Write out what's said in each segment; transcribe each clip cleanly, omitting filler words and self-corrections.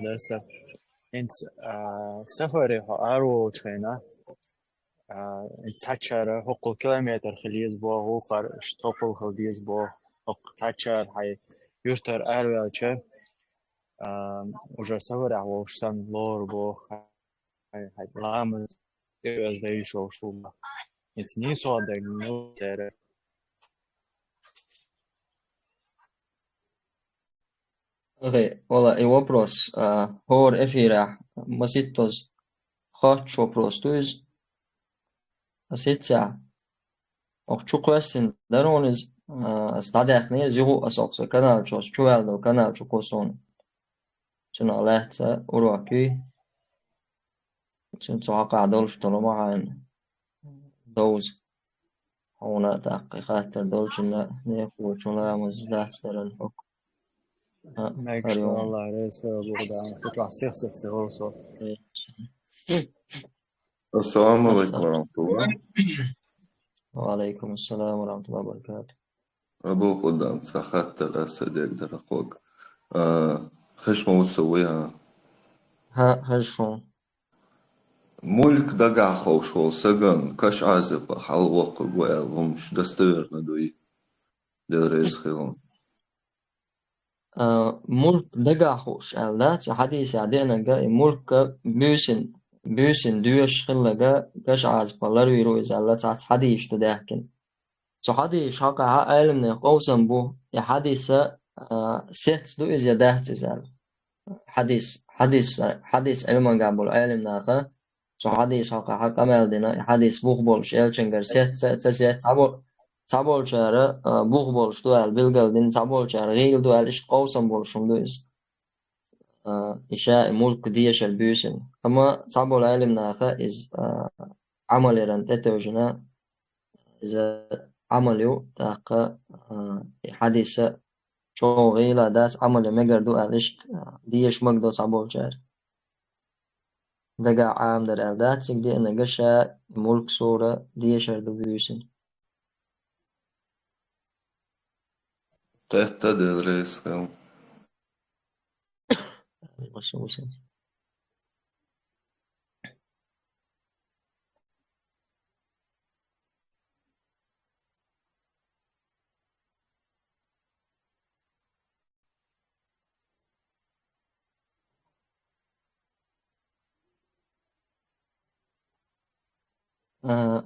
للأسف. أنت سفري أرو تشينا أنت تحشر حقوق كيلومتر خلي أسبوع هو قر اشتوقه خلي أسبوع حق تحشر هاي يشتر أروي أشياء وجر سفر عوش سن لور بو هاي لامز از دايشو شو أنت نيسو عندك نوتر. Okay, ova i вопрос. Hor efira masitos хочу простуюсь, asitsa. Och чуквесин даронис стадехне зигу асокса канал чос чуэлдо канал чукосон. Чуна лехтса уруаки. Чун цоака долш толомаан دوز. هنا تحقيقات دولشنا نيكو چونا مزدهترن حك. ماك شاء أريوم. الله رئيس بغداد تطلع سيخ سيخ سيخ. السلام عليكم هسا ورحمة الله. وعليكم السلام ورحمة الله وبركاته. أبو قدام سخت الأسد يقدر أقوق خش ما وسويها هشون. ملك دقع خوشول سجن كش عازب حال وق وغمش دستور ندوي للرئيس خيرون ملك دقاحوش ألات حديث عدينا جاي ملك بيسن دوش خلقا كش عاز فلروي رويز ألات عاد حديث تداكن سو حديث حقا علم قوسن بو يا حديث سيت دويز يداه تزال حديث علم قابل علم ناقا سو حديث حقا مالدنا حديث بوخ بولش يلچنگر سيت Tabolçara buğ boluşdu el bilgeldin tabolçara gıyıldı el işte qawsan boluşumdu iz işe mulk diyeşel büyüsün ama tabol elimnaha iz amal eren tetojuna iz amalyu taqa hadise çoğu gıyla das amal megerdu el işte diyeş magdo tabolçara daga am der el datsig di ene gasha mulk sura diyeşel büyüsün تهتدي الرئيس خيرون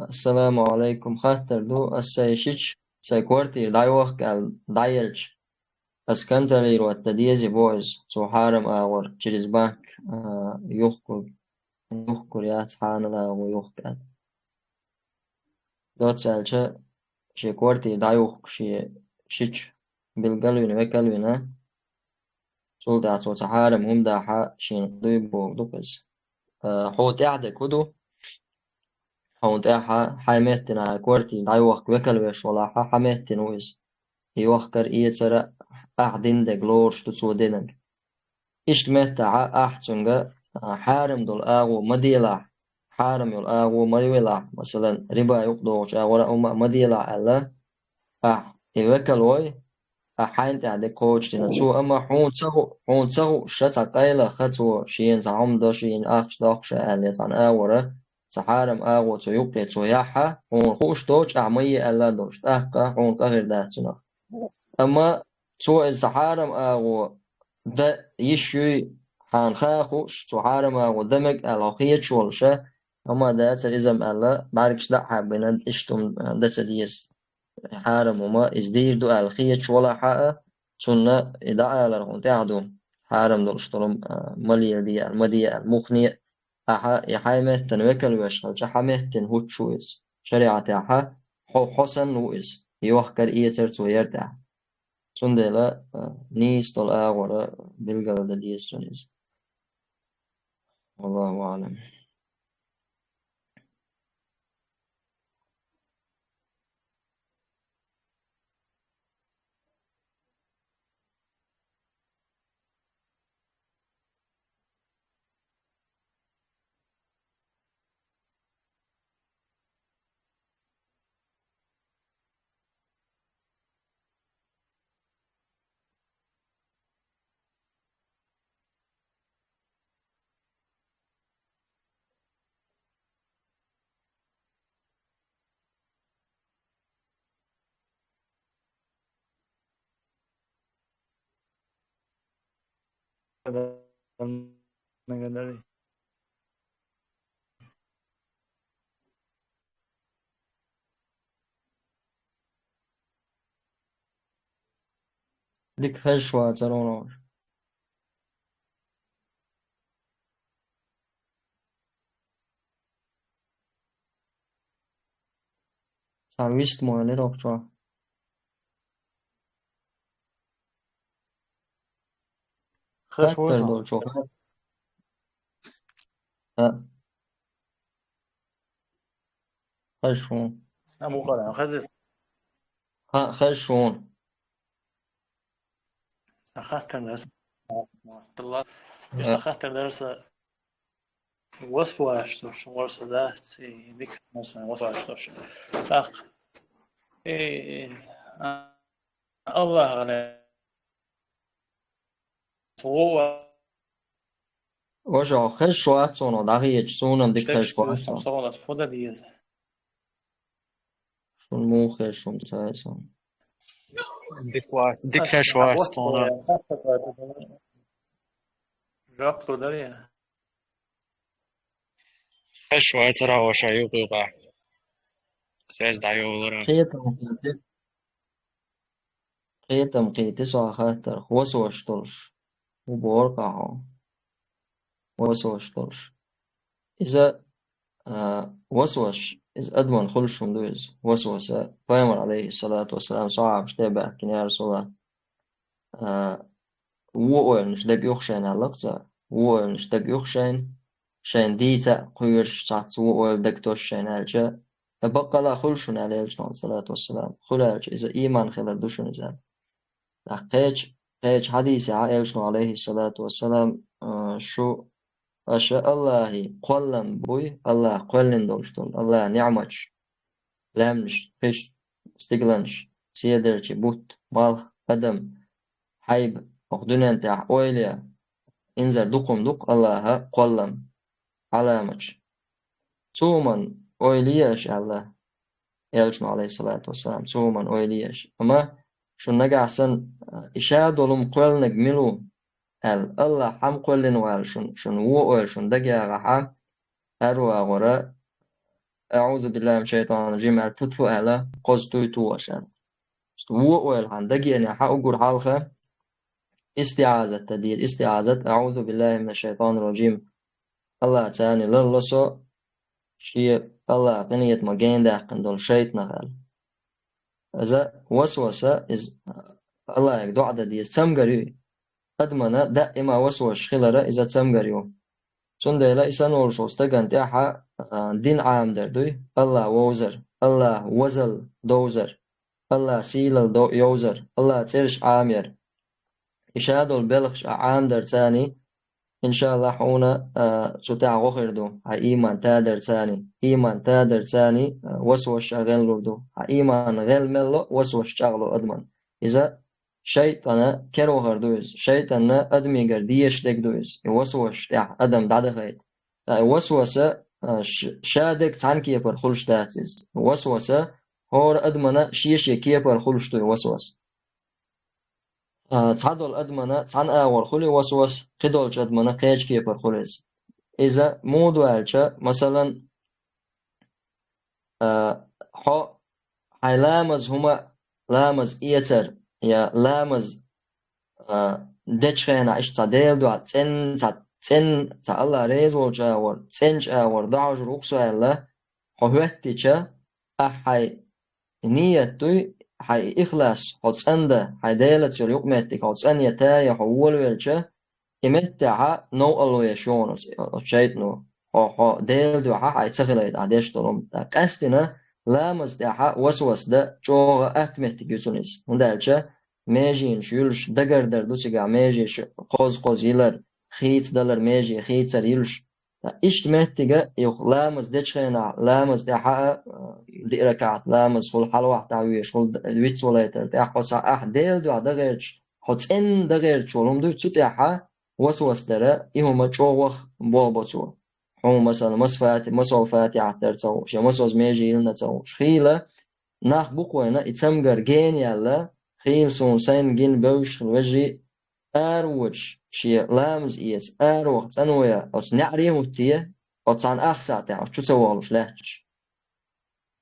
السلام عليكم خاطر دو السيشيش سيكورتي دايوخ قال دايلش اسكنتري والتديزي بويز سو حارم اغور جريز باك يخكر يا سحان لا ويخكر دوت سالشة شيكورتي دايوخ شيش بالقلوين وكلوين سول دا سو سحارم هم دا حا شين دويبو دوكز حوت اعدى كدو حوت احا حايمتنا كورتي دايوخ وكلوش ولا حايمتنا ويز يوخكر إيتسر أحدين دقلورش تسودينن إشت متى أحتنغ حارم دول آغو مديلا حارم يول آغو مريولا مثلا ربا يقدوش آغورا أما مديلا ألا إيوكالوي حين تعدي قوش تنسو أما حون تسغو شتا قيلة خطو شين تعم دو شين أخش دوخش ألي تان آغورا تحارم آغو تيوكي تيوحا حون خوش دوش أعمي ألا دوش أحقا حون قهر داتنا أما تو الزحارم أو ده يشوي حان خاخوش تو حارم أو دمك الأخير شولشة أما ده تريزم ألا باركش ده حابين إشتم ده تديس حارم وما إزدير دو الخير شولا حقا تنا إذا على رهون تعدو حارم دول اشترم مالية دي المدية المخنية أحا يحايمه تنوكل وشغل حامه تنهوت شويز شريعة أحا حسن وإز يوحكر إيتر تو يرتاح Sundela نيس طل آغورا بالقلد ديس سونيز والله أعلم. ديك خشوة ترونور سعويست موالي روكتوا خاتر دول شو خشون خشون أخذت درس الله بس أخذت درس وصف أشتوش ورس ده سي ديك مثلا وصف أشتوش أخ الله غني هو وجا خشوة تونو داغي سونم ديك خشوة شتكش صورة فودا ديز شون مو خشون تايسون ديك خشوة استونا جاكتو داريا خشوة ترى هو شيء يقع سيج دعيو ورا قيتم قيتي سو خاتر خوسوش تلش وبورقعو وسوش تلش إذا وسوش إذا أدمن خلشم دوز وسوسة فيمر عليه الصلاة والسلام صعب شتابع كن يا رسول الله ووئل نشدق يخشين على لقصة ووئل نشدق يخشين شين ديتا قيرش تعت ووئل دكتوش شين هالجا بقى لا خلشون عليه الصلاة والسلام خلالج إذا إيمان خلال دوشون إذا قيج حديث عليه الصلاة والسلام شو أشاء الله قلن بوي الله قلن دولشتون الله نعمش لامش فيش استقلنش سيدرش بوت بالخ قدم حيب أخدنان تاع أويليا إنزل دقم دق الله قلم علامش تومن أويلياش الله يلشن عليه الصلاة والسلام تومن أويلياش أما شو نجا سن إشاد ولم قلنك ملو الله حم قلن وال شن وو شن دقيا غحا أروى غرا أعوذ بالله من الشيطان الرجيم تطفو أهلا قصتو تواشن وو عن دقيا نحا أقول حالخة استعاذة تدير استعاذة أعوذ بالله من الشيطان الرجيم الله تاني للصو شيء الله قنية مجين ده قندول شيطنا غال إذا وسوسة إز الله يقدو عدد يستمقري قدمنا دائما وسوش خلرة إذا تسمقريو سندلا إسان ورشوستا قنتيحا دين عام دردوي الله ووزر الله وزل دوزر الله سيل دو يوزر الله تيرش عامير إشادو البلخش عام در تاني إن شاء الله حونا سوتاع غخردو ها إيمان تادر تاني إيمان تادر تاني وسوش شغل لردو ها إيمان غل ملو وسوش شغلو أدمن إذا شيطان كرو هردوز شيطان أدمي قرديش لك دوز وسوش تاع أدم دعد خيط وسوسة شادك تان كيبر خلش تاتيز وسوسة هور أدمنا شيش كيبر خلش تو وسوس تعدل أدمنا تان أور خلي وسوس قدول أدمنا قيج كيبر خليز إذا موضوع الشا مثلا هاي لامز هما لامز إيتر يا لامز دچخنا إيش تعديل دو تن تا الله ريز والجاور تنج اور دعوج روكسو الله هوهتيچا أحي نية دوي حي إخلاص هتسنده حي ديلت يقمتك هتسن يتايا حول ويلچا إمتع نو الله يشونس شيطنو ها ديل دو حي تسخليد عديش طلم قستنا لامز دحا وسوس ده جوغ أتمتك يتونيس هندالچا ميجين شيلش دقر در دوسيقا ميجي قوز يلر خيت دلر ميجي خيت سر يلش إيش مهتجا يخ لامز دشخنا لامز دحا ديركات لامز فل حلوة تعويش فل ويت ولايتر دحا صح ديل دو دغيرش حط إن دغيرش ولهم دو تتحا وسوس درا إهما جوغ بوبوتو هم مثلا مسوفات يعتر تسوش يا مسوز ميجي لنا تسوش خيلة ناخ بقوينا يتسمجر جين يلا خيل سون سين جين بوش الوجي أروج شي لامز إيس أروج تنويا أص نعريه تيه أصان أخساتي أو شو سوالش لهش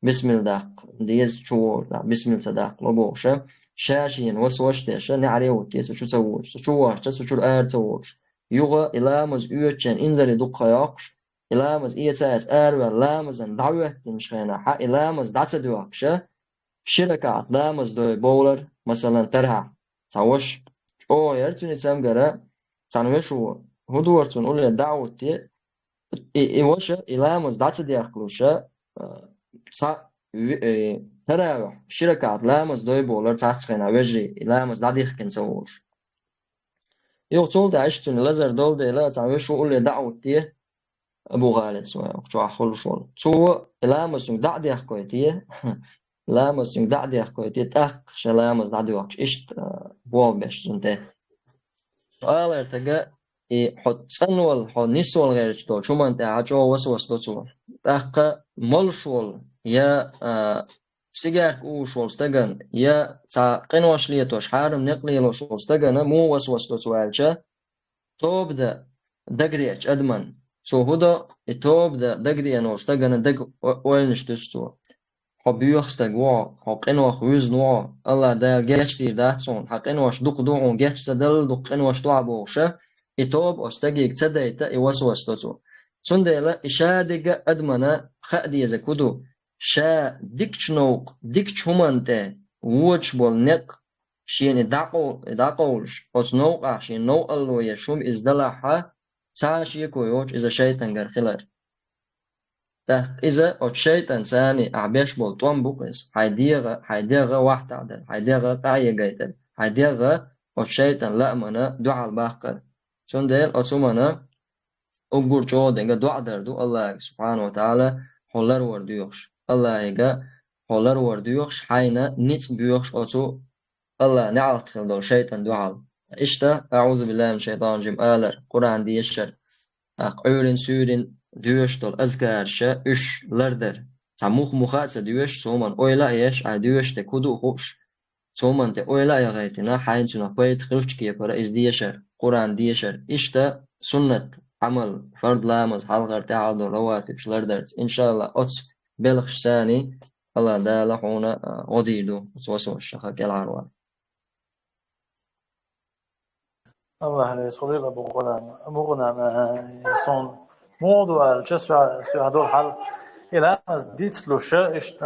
بسم الله ديز شو لا بسم الله داق لبوشة شاشين وسوش تيشة نعريه تيه شو سووش شو واش شو الآر سووش يوغا إلامز يوتشن إنزل دقا يقش إلامز إيساس أروى لامز دعوة تنشخينا حق إلامز دعسة دوكشة شركات لامز دوي بولر مثلا ترها تعوش او يرتوني سامجرا تنوشو هدورتون أولي دعوتي إيوشا إلامز دعسة دياخلوشا تراوح شركات لامز دوي بولر تحسخينا وجري إلامز دعديخ كنسووش يغتول دعشتون لزر دول دي لا تنوشو أولي دعوتي أبو غالد سواء شو أحول شول شو إلامز دعديخ كويتيه لامز يوم دعدي أخوي تأخ شلامز دعدي وقش إشت بوال بيش زنته سؤال ارتقى حد سنوال حد نسوال غير شدول شو ما انت عجو وسوس دوتسوال تأخ ملشول يا سيجار شول استغن يا تا قنواش ليتوش حارم نقلي لو شول استغن مو وسوس دوتسوالشا توب دا دقريش أدمن سو هدا توب دا دقري أنو استغن دق وينش دستو حبيوخستگ و حقنوخ وزنو الله دا گشتی داتون حقنوش دق دوون گشت دل دقنوش دعبوشه اتوب استگیگ تدیتا ایوسوستو تندلا اشادگ ادمنا خدی زکودو شا ديكشنوق ديكشومانته ووش بول نق شين داقولش اسنوق شين نو الله يشوم ازدلاحا ساشي كويوش اذا شيطان غرخلر إذا الشيطان ثاني أعبيش بولتوان بوكس هيديغا واحد عدل هيديغا قاية جيتل هيديغا الشيطان لا منا دعا الباقر سندل أتسمنا أقول جو دنگا دعا دردو الله سبحانه وتعالى حولر ورديوخش الله يغا حولر ورديوخش حينا نيت بيوخش أتو الله نعلق خلدو الشيطان دعا إشتا أعوذ بالله من الشيطان الرجيم آلر قرآن دي الشر أقعورين سورين دوشتل أزكارشة إش لردر تعموخ مخاطة دوش تومن أويلا إيش دوش تكودو خوش تومن تأويلا يغيتنا حين تنقيت خلش كيبرا إز ديشر قرآن ديشر إشتا سنة عمل فرد لامز حلقر تعالدو رواتب شلردرت إن شاء الله أتس بلخش ثاني الله دا لحونا غديدو وسوسو الشخة كالعروان الله عليه صليل أبو غنام يصون موضوع الجسر في هذول الحال إلى أمز ديت لوشة إشت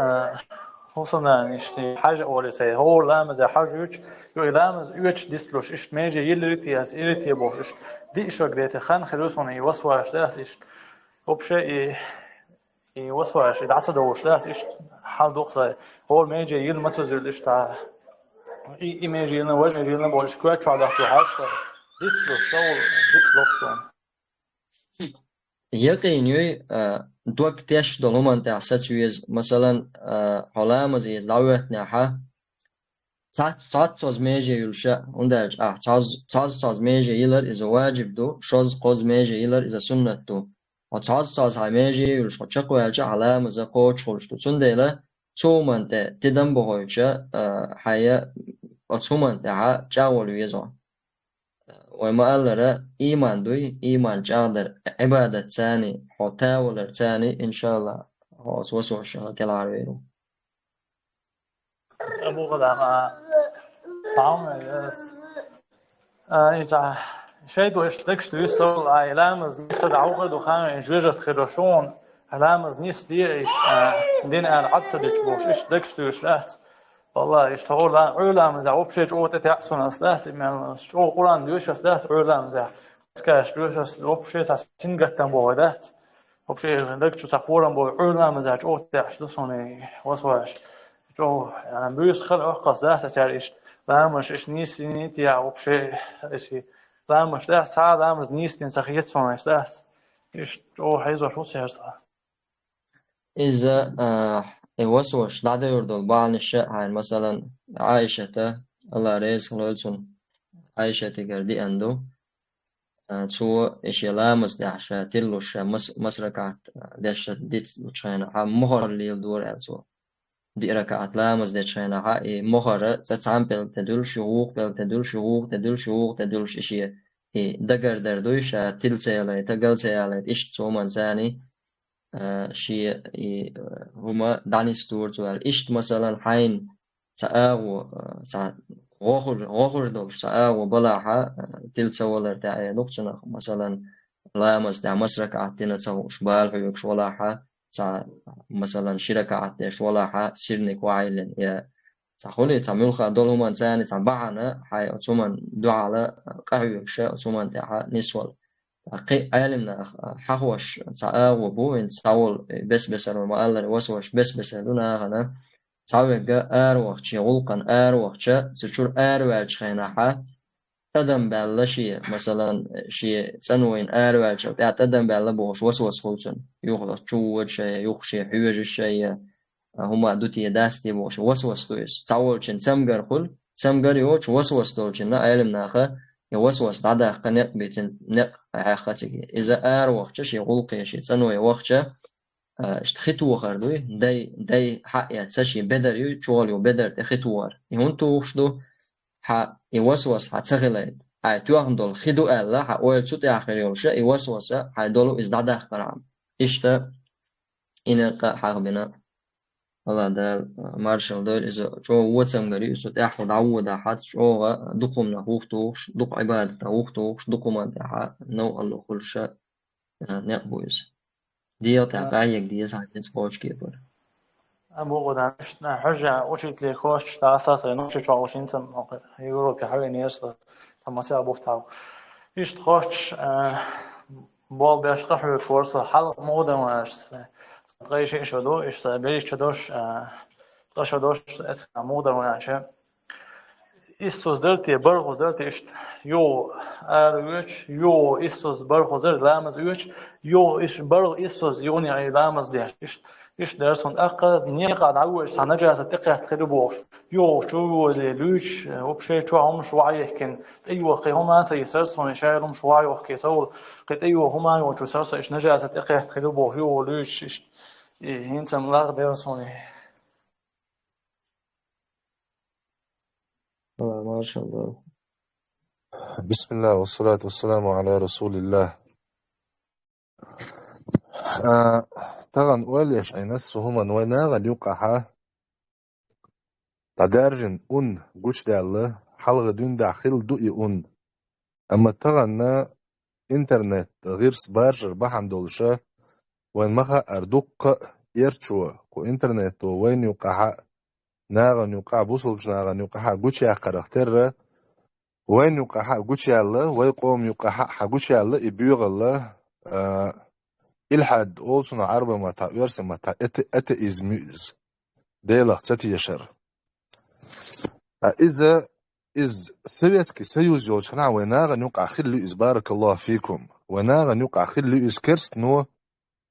خصوصا إشتي حاجة أولي سي هو لامز حاجة يو إلى أمز يوش ديت لوش إشت ميجي يلريتي أس إيريتي بوش إشت دي إشو قريتي خان خلوصون يوسواش داس إشت وبشي يوسواش يدعس دوش داس إشت حال دوخصة هو ميجي يل متوزر إشت ميجي يلنا وجه ميجي يلنا بولش كوات شو عدحتو حاجة ديت لوش ديت لوكسون يقيني دوك تيش دلومان تحسيز مثلا حالامز يز دعوتنا ها تاز ميجي يلشا وندرج تاز ميجي يلر إذا واجب دو شوز قوز ميجي يلر إذا سنة دو تاز هاي ميجي يلش قشقو يلشا حالامز قوش خلش دو سنديلا تومان تدن بهويشا حيا تومان تها جاولو يزون وما ألر إيمان دوي إيمان جادر عبادة ثاني حتاولر ثاني إن شاء الله هو سوسو الشهر كالعربيرو أبو غلام صام يس إذا شيء دوش تكش دوستول علامز نيست دعوة دخان إنجوجت خيرشون علامز نيست دي إيش دين عدت ديش بوش إيش تكش دوش لات والله إيش تقول علام زع وبشيء جوة تحسن أسلاس من شو قرآن دوش أسلاس علام زع سكاش دوش أس وبشيء تحسن قتن بوادات وبشيء دك شو تفورم بو علام زع جوة تحش لصوني وسواش جو يعني بيوس خلق قص ذات تعيش لا مش إيش نيسي نيتي أو بشيء إشي لا مش ده ساعة لا مش نيستين سخيت صون أسلاس إيش جو حيزو شو سيرسا إذا وسوش دعدا يردل بعض الشيء هاي مثلا عائشة الله رئيس خلالسون عائشة تقردي أندو تو إشي لامس دعشة تلوش مسرقات دعشة ديت لشينا هم مهر اللي يدور ألسو دي ركعت لامز دي تشينا حقي مخرة تتعم بل تدل شهوق بل تدل شهوق تدل شهوق تدل شيء دقر دردوش تلسيالي تقلسيالي إيش تومن ثاني شيء هما داني ستورت إيش مثلا حين تأغو غوخر دولش تأغو بلاحة تلسوالر تاعي نقطنا مثلا لامز دا مسرك عتنا تسو شبال حيوك شولاحة مثلا شركة عتنا شولاحة سيرنك وعيلن يا تخولي تعملخا دول هما انساني تعبعنا حي أتومن دعالة قهوك شا أتومن تاعها نسوال قي علمنا حهوش تعاو بوين تعول بس المؤلر وسوش بس لنا هنا تعوج وقت شغلقا وقت تشور وقت خيناحة تدم بالشيء مثلا شيء سنوين وقت تاع تدم بالبوش وسوس خلصن يخلص شو شيء يخشي حوج الشيء هما دوتي داستي بوش وسوس تويس تعول شن سمجر خل سمجر يوش وسوس دولشن لا علمنا خا يوسوس تعدا قنق بيتن نق حقتك إذا وقت شيء غلقي شيء سنوي وقت اشتخيتو خردوي داي حق يتسشي بدر يو شواليو بدر تخيتوار يهونتو وشدو حق يوسوس حتسغلين حق توهم دول خدو ألا حق ويل شوت آخر يولشا يوسوس حق دولو إزدادا قنعم إشتا إنقا حق بنا والله ده مارشال دول إذا شو واتسم غري إذا تأخذ عود أحد شو دقمنا وقتوش دق عبادة وقتوش دقمان تاع نو الله كل شيء نقبوز دي تعقايق دي ساعتين سبوتش كيبر أبو غدا مش حجة وشيت لي خوش تأساس نوش شو عشرين سنة موقع يقولوا كحاجة نيس تمسي أبو فتاو إيش تخش بول بيشقح فرصة حلق مودا واش غير شيء شدو إيش بيش شدوش شدوش اسمه مودا واش إستوز درتي برغو درتي إيش يو أرويش يو إستوز برغو درت لامز يوش يو إيش برغ إستوز يوني أي لامز ديش إيش درسون أقل نيقع دعوش سنجاز تقع تخربوش يو شو ليش وبشيء شو هم شوعي يحكن أيوة قيهما سيسرسون يشايرهم شوعي وحكي سول قيت أيوة هما وشو سرس إيش نجاز تقع تخربوش يو ليش إيش هنسم لاغ درسون ما شاء الله بسم الله والصلاة والسلام على رسول الله. طبعا وليش أينس هما ويناغا يوقعها تدارجن قوش دالله حلغ دون داخل دوئي أما طبعا إنترنت غير سبارجر بحم دولشة وين مخا أردوق إيرتشو كو إنترنت وين يوقعها ناغا يوقع بوصل ناغا يوقعها قوش ياقر اختر وين يوقعها قوش يالله ويقوم يوقعها حقوش يالله إبيوغ الله إلحاد أولسنا عربة ما تعبيرس ما أت إزميز ديلا تاتي يشر إذا سويتسكي سيوز يوشنا ويناغا يوقع خلي إز بارك الله فيكم ويناغا يوقع خلي إز كرست نو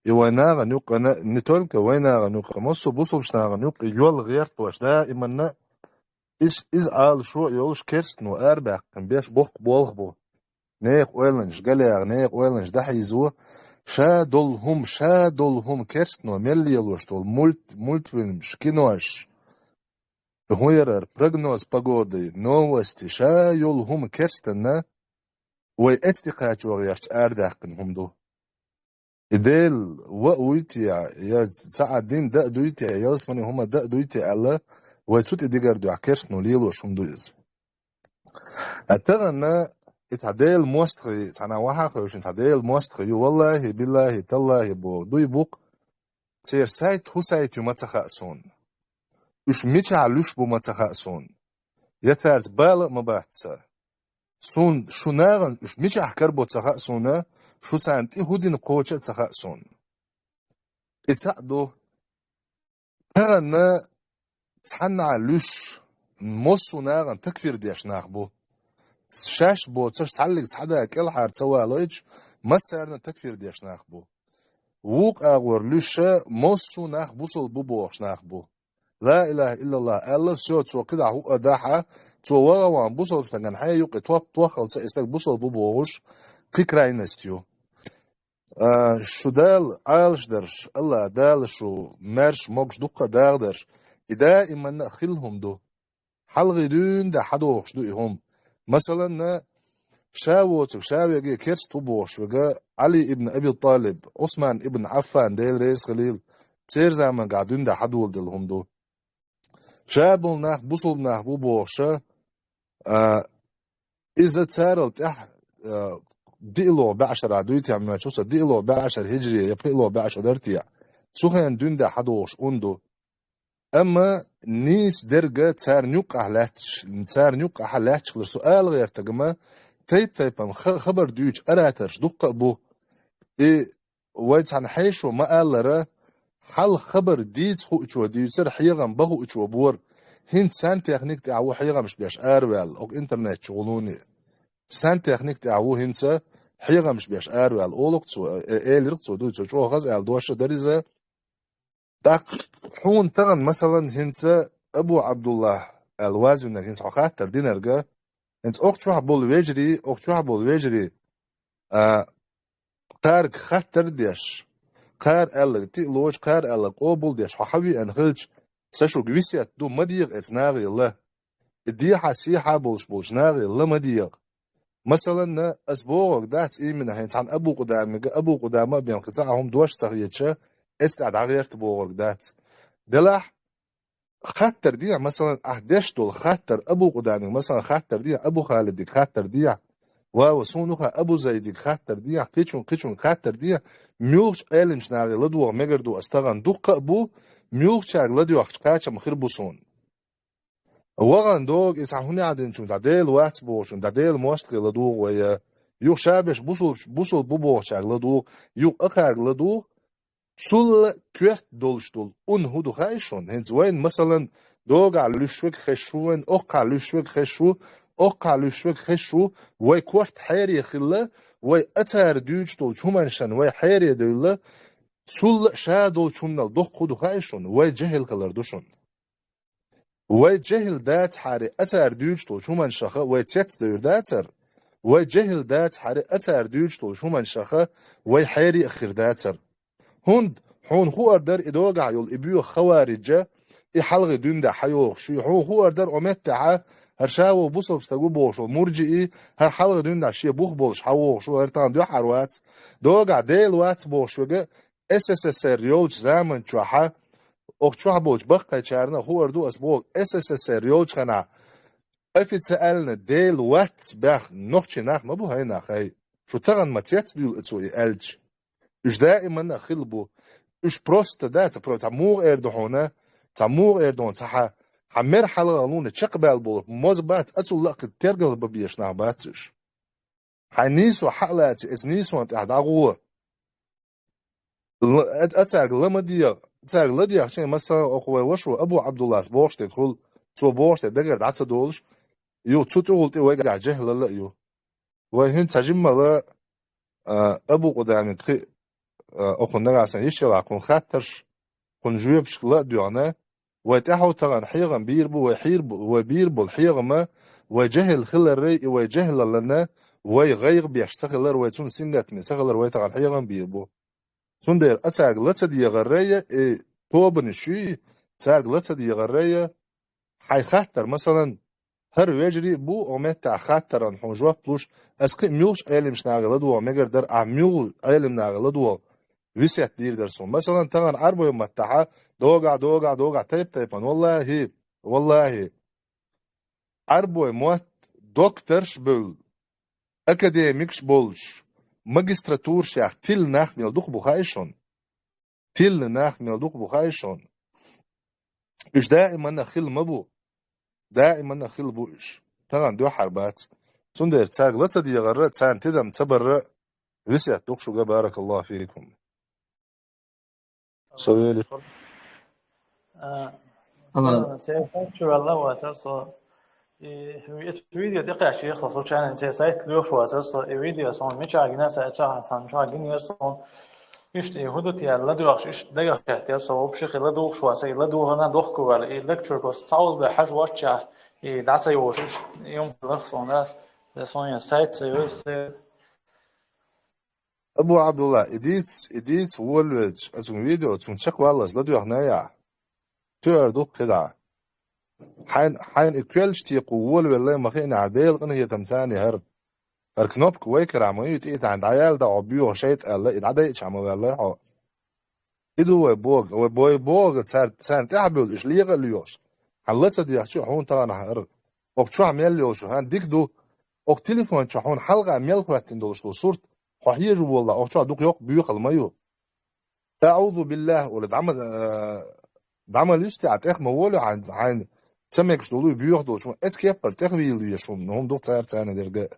ويناغا يوقع نتولك ويناغا يوقع مصو بوصو بشناغا يوقع يول غير توش دائما إز آل شو يولش كرست نو أربع كان بيش بوخ بولغبو نيق ويلنش قليغ نيق ويلنش دحيزو شادولهم كرستنو مليلوش тол мультфильм кинош хуерер прогноз погоды новости шаёлхум керстена وي اتقاچ وغيرش ارداقنهم دو إدل وقويتي يا ساعدين دا دويتي يا اسمني هما دا دويتي الله ويتسوت إديقار دو عكرسنو ليلوش هم دويز أتغنى اتعديل موستخي تانا واحد خوشين اتعديل موستخي والله بالله تالله بو دوي بوق تير سايت هو سايت يوم تخاصون وش ميتع لوش بو ما تخاصون يتارت بالا مباحثة سون شو ناغن وش ميتع كربو تخاصون شو تانت هودين قوشة تخاصون اتعدو تغنى تحنع لوش موسو ناغن تكفير ديش ناغبو شاش بو تش تعلق تحدا كل حار تسوى لوج مسارنا تكفير ديش ناخبو ووق اغور لوشا موسو ناخ بوصل بوبوخ ناخبو لا اله الا الله الله سو تو قدع هو اداحا تو وان بوصل بستنغن حي يوق توخل تستك بوصل بوبوش كيكراينستيو شو دال عالش درش الله دال شو مرش موكش دوقا داغدر دائما خلهم دو حلغ دون دا حدوخش دوهم مثلا شاوت وشاوي كيرس طبوش وجا علي ابن ابي طالب عثمان ابن عفان ديل رئيس خليل تير زمان قاعدين دا حدول دلهم دو شابل ناخ بوصل ناخ بو بوخشة إذا تارلت ديلو بعشر عدويت يعني ما تشوف ديلو بعشر هجري يبقيلو بعشر درتيا سوخن دون دا حدوش أندو أما نيس درجة تار نيوق أحلاتش خلر سؤال غير تجمع تيب خبر ديوش أراترش دقة بو وايد عن حيش وما قال لرا حل خبر ديز هو إتشوا ديوسر حيغم بهو إتشوا بور هند سان تكنيك تعو حيغم مش بيش أروال أو إنترنت شغلوني سان تكنيك تعو هنسا حيغم مش بيش أروال أولك تو رقصو دو تشوا غاز دوش دريزة داق حون تغن مثلا هنسا أبو عبد الله الوازن هنس خاطر دينرجا هنس أختشوا بول ويجري قارك خاطر ديش قار ألق تي لوج قار ألق أوبل ديش حوي أنخلج سشو جويسيات دو مديق إتناغي الله الدي حسيحة بولش ناغي الله مديق مثلا أسبوع دات من هينس عن أبو قدامة بيان قطعهم دوش تغييتشا استعد عغيرت بوغ دات دلح خاطر دي مثلا أحداش دول خاطر أبو قدامي مثلا خاطر دي أبو خالد دي خاطر دي وسونوخا أبو زيد خاطر دي قيتشون خاطر دي ميولش ألمش ناغي لدوغ ميغردو أستغان دوق أبو ميولش لدوغ أخشقاتش مخير بوسون وغان دوغ إسعهوني عدن شون داديل واتس بوشون داديل موستغي لدوغ ويا يوغ شابش بوصل بوبوغ لدوغ يوغ أخار لدوغ سول كويرت دولشتول هدو خايشون هنز وين مثلا دوغ على لشوك خشوين أوق على لشوك خشو وي كورت حيري خلا وي أتار دوجتول شومانشان وي حيري دولا سول شادول شونال دوغ هدو خايشون وي جهل خلردوشون وي جهل دات حاري أتار دوجتول شومانشاخا وي تيتس دور داتر وي جهل دات حاري أتار دوجتول شومانشاخا وي حيري أخير داتر هون هو أردر إدوغع يول إبيو خوارجة إحلغ دون دا حيوغ شو هو أردر أمتعا هرشاو بوصل بستقو بوشو مرجئي هر حلغ دون دا شي بوخ بولش حوغ شو هرتان دو حروات دوغع ديل وات بوش وغا SSSR يولج زامن چوحا أوكچوحا بولش بقى چارنا هو أردو أسبوغ SSSR يولج خنا أفيتسألنا ديل وات باخ نوخشي ناخ مبو هاي ناخ هاي شو تغن ما تيتس بيول اتسوي ألج إش دائما خلبو إش بروست دا تمور إردوحونا صحا حمير حلقة لونه تشقبال بول موزبات أتو لقد ترقل ببيش نعباتش حنيسو حقلاتي إزنيسو أنت أحداغوه أتاق لما ديا عشان مثلا أخوة وشو أبو عبد الله سبوش تدخل تو بوش تدقر دعت دولش يو تقول تي ويقع جهل لا يو وهن تجمع لا أبو قدامي أخو نغاسن يشيلا كون خاطرش كون جويبش لا ديانا وتحو تغن حيغن بيربو الحيغما وجهل خل الري وجهل لنا ويغير بيشتغل ويتون سنجت من سغل ويتغن حيغن بيربو تون دير أتاق لتدي غرية توبن شوي تاق لتدي غرية حي خاطر مثلا هر ويجري بو أمتا خاطر عن حنجوا بلوش أسقي ميولش أيلمش ناغلدو وميقر عميول أيلم ناغلدو ويسيت دير درسون مثلا تغن عربو يمتحا دوغع تيبان والله عربو يموت دكتورش بول أكاديميكش بولش ماجستراتور شاخ تيل ناخ ميل دوخ بخايشون إش دائما نخيل مبو إش تغن دو حربات سندر تاق لتدي غرة تان تدم تبرأ ويسيت دوخشو بارك الله فيكم سويلي الله والله واترص فيديو دقيقة شيء خصوصا كان سايت لوش واترص فيديو صون مش عاجنا ساعة حسن شو عاجين يرصون إيش يهودو تيا لدوخش إيش دقيقة كهتيا صوب شيء لدوخش واسي لدوخنا دوخكو ولا إيه لكتشر كوس تعوز بحاج واتشا إيه دعسا يوش يوم لخصون ناس صون سايت سيوس أبو عبد الله إديت وولج أتون فيديو أتون شك والله لدو يغنايا تردو قدع حين إكلش تي قول والله ما خينا عديل قنا هي تمساني هر كنوب كويكر عموية إيه عند عيال دا عبيو وشيت الله إن عدا يتش عمو والله إدو وبوغ تسان تعبيل إش ليغ الليوش حلتها دي أحشو حون تغانا هر وقتشو عميال ليوشو هان ديك دو وق تليفون تشحون حلقة عميال خواتين دولشتو صورت خواهي جو والله وقتشو دوك يوق بيوق الميو أعوذ بالله ولد عمل يشتي عتاق مولو عن تسميك شدولو بيوق دول شو اتكيب برتاق ويلو يشوم نهم دوك تسانا درجاء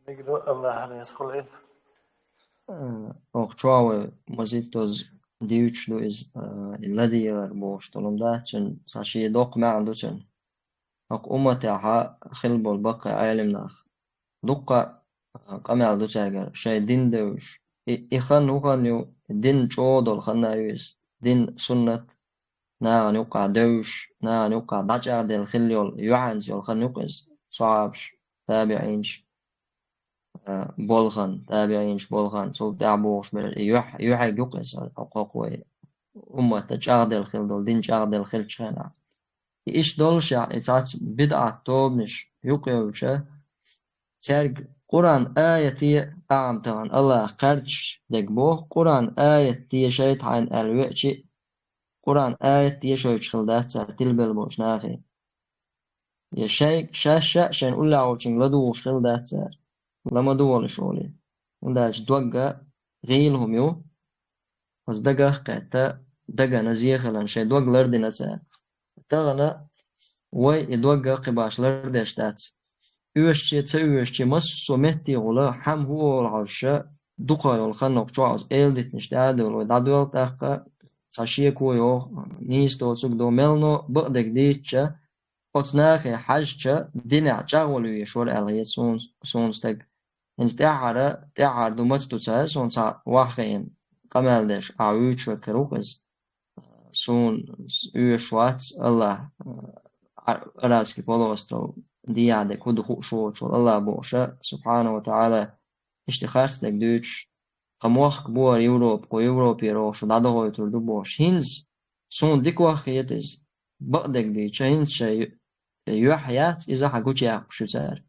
يقدر الله يسخل وقتشو مزيتوز ديوش دوز الذي يربوش طولم داتشن ساشي دوق ما عندوشن وق أمتها خلبو البقى عالمناخ دوقا قمع دوشاقر شاي دين دوش إخان وخانيو دين جودل خانا يوز دين سنة ناغن يوقع دوش ناغن يوقع دجع ديل خليول يوحنز يول خان يوقز صعبش تابعينش بولغن تابعينش بولغن سو دعبوش بل يوحي يوقز حقوقوي أمة تجع ديل خل دول دين جع ديل خل شانا إيش دولش إتعات بدعة توبنش يوقيوشا ترق قرآن آية أعم طبعا الله قرش دقبوه قرآن آية دي شايت عن الوقت قرآن آية دي شايت خلدات سارتيل بالبوش ناخي يا شايك شاشة شان أولا عوشين لدوش خلدات سار لما دول شولي ونداج دوقة غيلهم يو بس دقة قاعدة دقة نزيخلا شاي دوق لردنا سار تغنى وي دوقة قباش لردش دات üyüşçe üyüşçe masso metti ola ham hu olğaşa duqar olğan noqçaz eldetmiş dädi ol dadwal taqqa saşiye koyo nis doçuk do melno bıdek diçe otnaxe hajça dina çağoluye şor aliyet sonstag instihara ta'ar dumat tutsa sonsa wahqin qamaldeş a'üç ve keruqız son üyüşwat Allah aralski polostro ديادة كود خوشوش والله بوشا سبحانه وتعالى اشتخارس دك دوش قموخ بور يوروب قو يوروب يروش وداده هو يتردو بوش هنز سون ديك واخيتز بقدك ديش هنز شي يوحيات إذا حقوش ياقو شو سار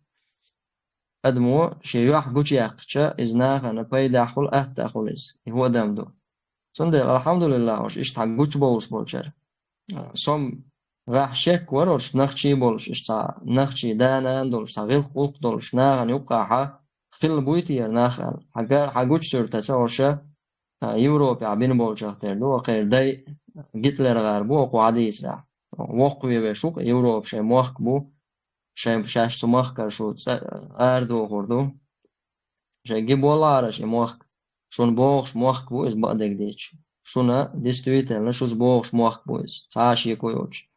أدمو شي يوحقوش ياقشا إذناغا نبايدا خل أهتا خلز هو دمدو سندل الحمد لله وش اشتحقوش بولش بولشر سوم راح شك ورش نخشي بولش إشتا نخشي دانا دولش تغيل قلق دولش ناغن يوقعها خل بويتير ناخل حقوش سورتا سورشا يوروبي عبين بولش اختردو وقير داي جيتلر غاربو وقو عادي يسرع وقوي بشوق يوروب شاي موخك بو شاي شاش تمخكر شو اردو غردو شاي جيب والله شاي موخك شون بوغش موخك بو إز بقدك ديش شونا ديستويتر شوز بوغش موخك بو إز ساشي كويوش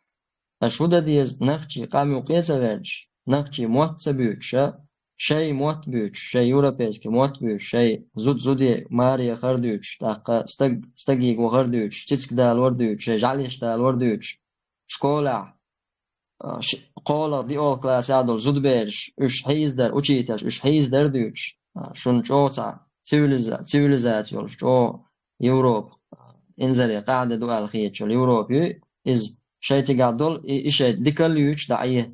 شو ده ديز نخشي قامي وقيسة غيرش نخشي موت سبيوتشا شي موت بيوتش شي يوروبيسكي موت بيوتش شي زودي ماريا خرديوتش داقا استقيق وخرديوتش تسك دال ورديوتش شي جعليش دال ورديوتش شكولا قولا دي اول كلاس عدل زود بيرش اش حيزدر اچيتاش اش حيزدر ديوتش شون جوتا سيفيليزاتيون جو يوروب انزري قاعدة دو الخيتش اليوروبي إز شيء تقعدول إيش ديكال يوش دعيه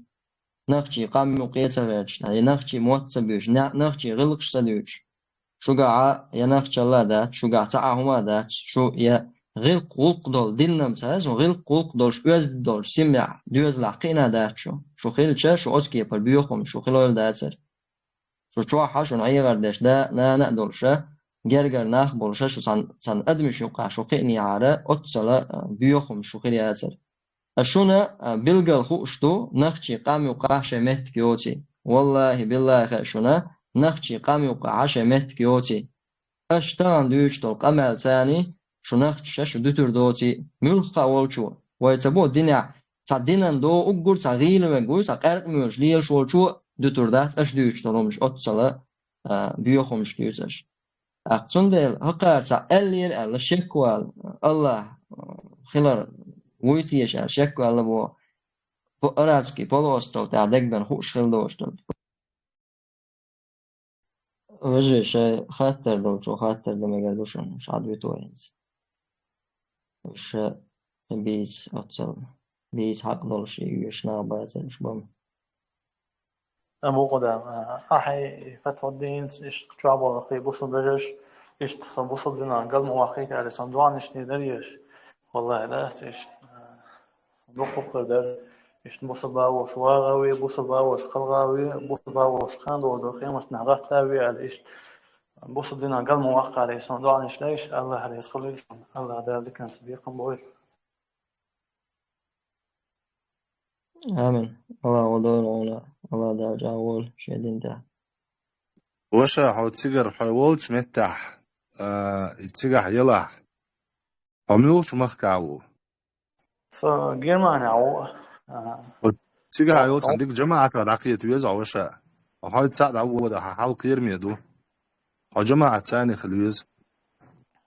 نخشي قام مقيسة غيرش يعني نخشي موت سبيوش نخشي غلق سديوش شو قاعة يا نخشي الله دات شو قاعة تعاهما دات شو يا غلق قلق دول دينم ساز وغلق قلق دولش أوز دولش سمع دوز لعقينا دات شو خيلشة شو أسكي بالبيوخم شو خلول داتر شو تروح شو نعيه غردش دا نقدولشة جرجر ناخ بولشة شو سان أدمش يوقع شو قيني عارة أتصل بيوخم شو خيلي داتر أشونا بلغل خوشتو نخشي قامي وقعش مهت كيوتي والله بالله خشونا نخشي قامي وقعش مهت كيوتي أشتغل دوش دول قمال ثاني شو نخشي شو دوتر دوتي ملخا والشو ويتبو الدنيا صدينا دو أقول صغير وقول صقرق مش ليل شو والشو دوتر دات أش دوش دولمش أتصلا بيوخمش دوتش أقصن دل هقار سألير ألا شكوال الله خلر ويتيش شكو الله بو أرادسكي بولوستو تاع دقبن خوش خلدوشتو وجه شيء خاطر دولشو خاطر دم يقدوشون مش عاد بيتوينز وش بيز أتصل بيز حق دولش يشنا باتل شبم أبو قدام أحي فتح الدين إيش تشعبوا أخي بوصل بجش إيش تصبوصل لنا قل مواقيت على صندوق نشتي دريش والله لا إيش صندوق بخر در إيش بوصل باوش واغاوي بوصل باوش خلغاوي بوصل باوش خاندو ودوخي مش نغاف تاوي على إيش بوصل لنا قل مواقع على صندوق نشليش الله عليه يسخل الله دار كان سبيقا بوي آمين الله ودور ولا الله دا جاول شيدين ده وشا حو تسيجر حيولش متح تسيجح يلح حميوش مخكعو جيرمان عو تسيجح يولش عندك جماعة راقية ويزع وشا وحاول تساعد عوض حاول كير ميدو حو جماعة تاني خلويز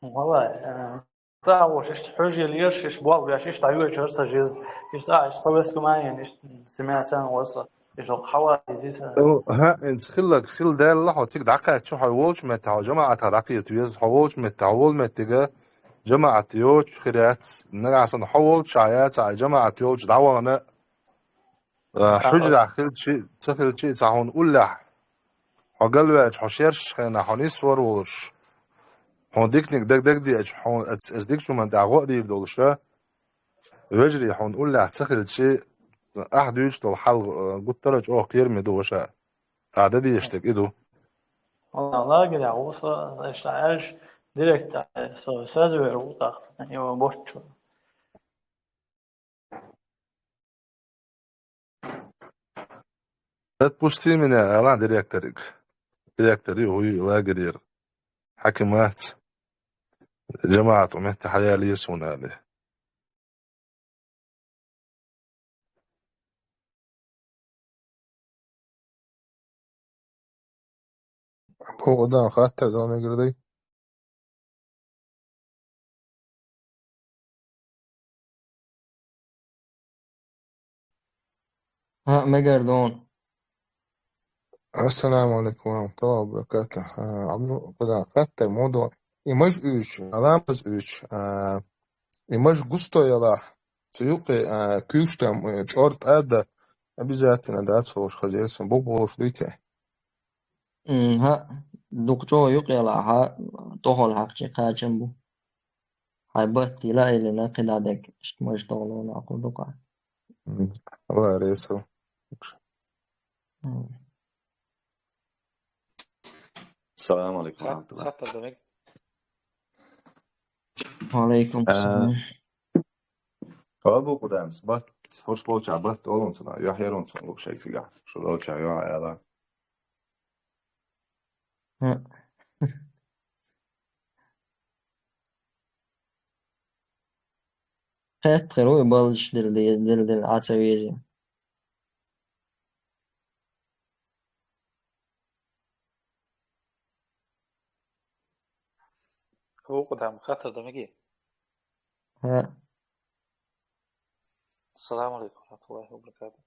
والله تعوش إيش حجي ليش إيش بواب بيش إيش تعيوش هرسا جيز إيش تعيش طبس كمان يعني إيش سمعت أنا وصل إيش حوالي زي ها انت خلك خل ده الله حوتيك دعقة شو حيولش متح جماعة راقية ويز حولش متحول متجا جماعة يوش خيرات نعسن حول شعيات على جماعة يوش دعوانا حجر خل شيء تخل شيء ساعون قلح حقل واج حشيرش خنا حنيس وروش حون ديكنيك دك دي حون ازديك شو من دعوة دي بدولشة وجري حون قلح تخل شيء أحد يوش طول حل قلت ترج كير مدوشة أعدادي يشتك إيدو والله لا قد عوصة إيش تعيش ديركت سازو يروطخ يعني وبوش بوستي من أعلان ديريكتري هو واجرير حكمات جماعة ومهت حياة ليسونا له هو ده خاطر ده ما يقدر ها مجردون السلام عليكم ورحمة الله وبركاته عمرو كده خدت الموضوع إيماج إيش علامز إيش إيماج جوستو يلا سيوقي كيوشتم شورت آدا أبيزاتنا دات سوش خزيرسن بوبوش ديته ها دكتور يقيلا ها طهول حقشي خاجنبو هاي بطي لا إلي ناقل عدك اشتماش دولون أقول دقا الله ريسو السلام عليكم ورحمة الله. خط الدمج وعليكم السلام Kalbu kudams, bat hoş bolça bat olunsun. Yahyer olsun bu şey siga. Şu bolça ya ala. ها خيط خيرو يبالش دل عتاويزي هو قدام خط الدمجي. ها السلام عليكم ورحمة الله وبركاته.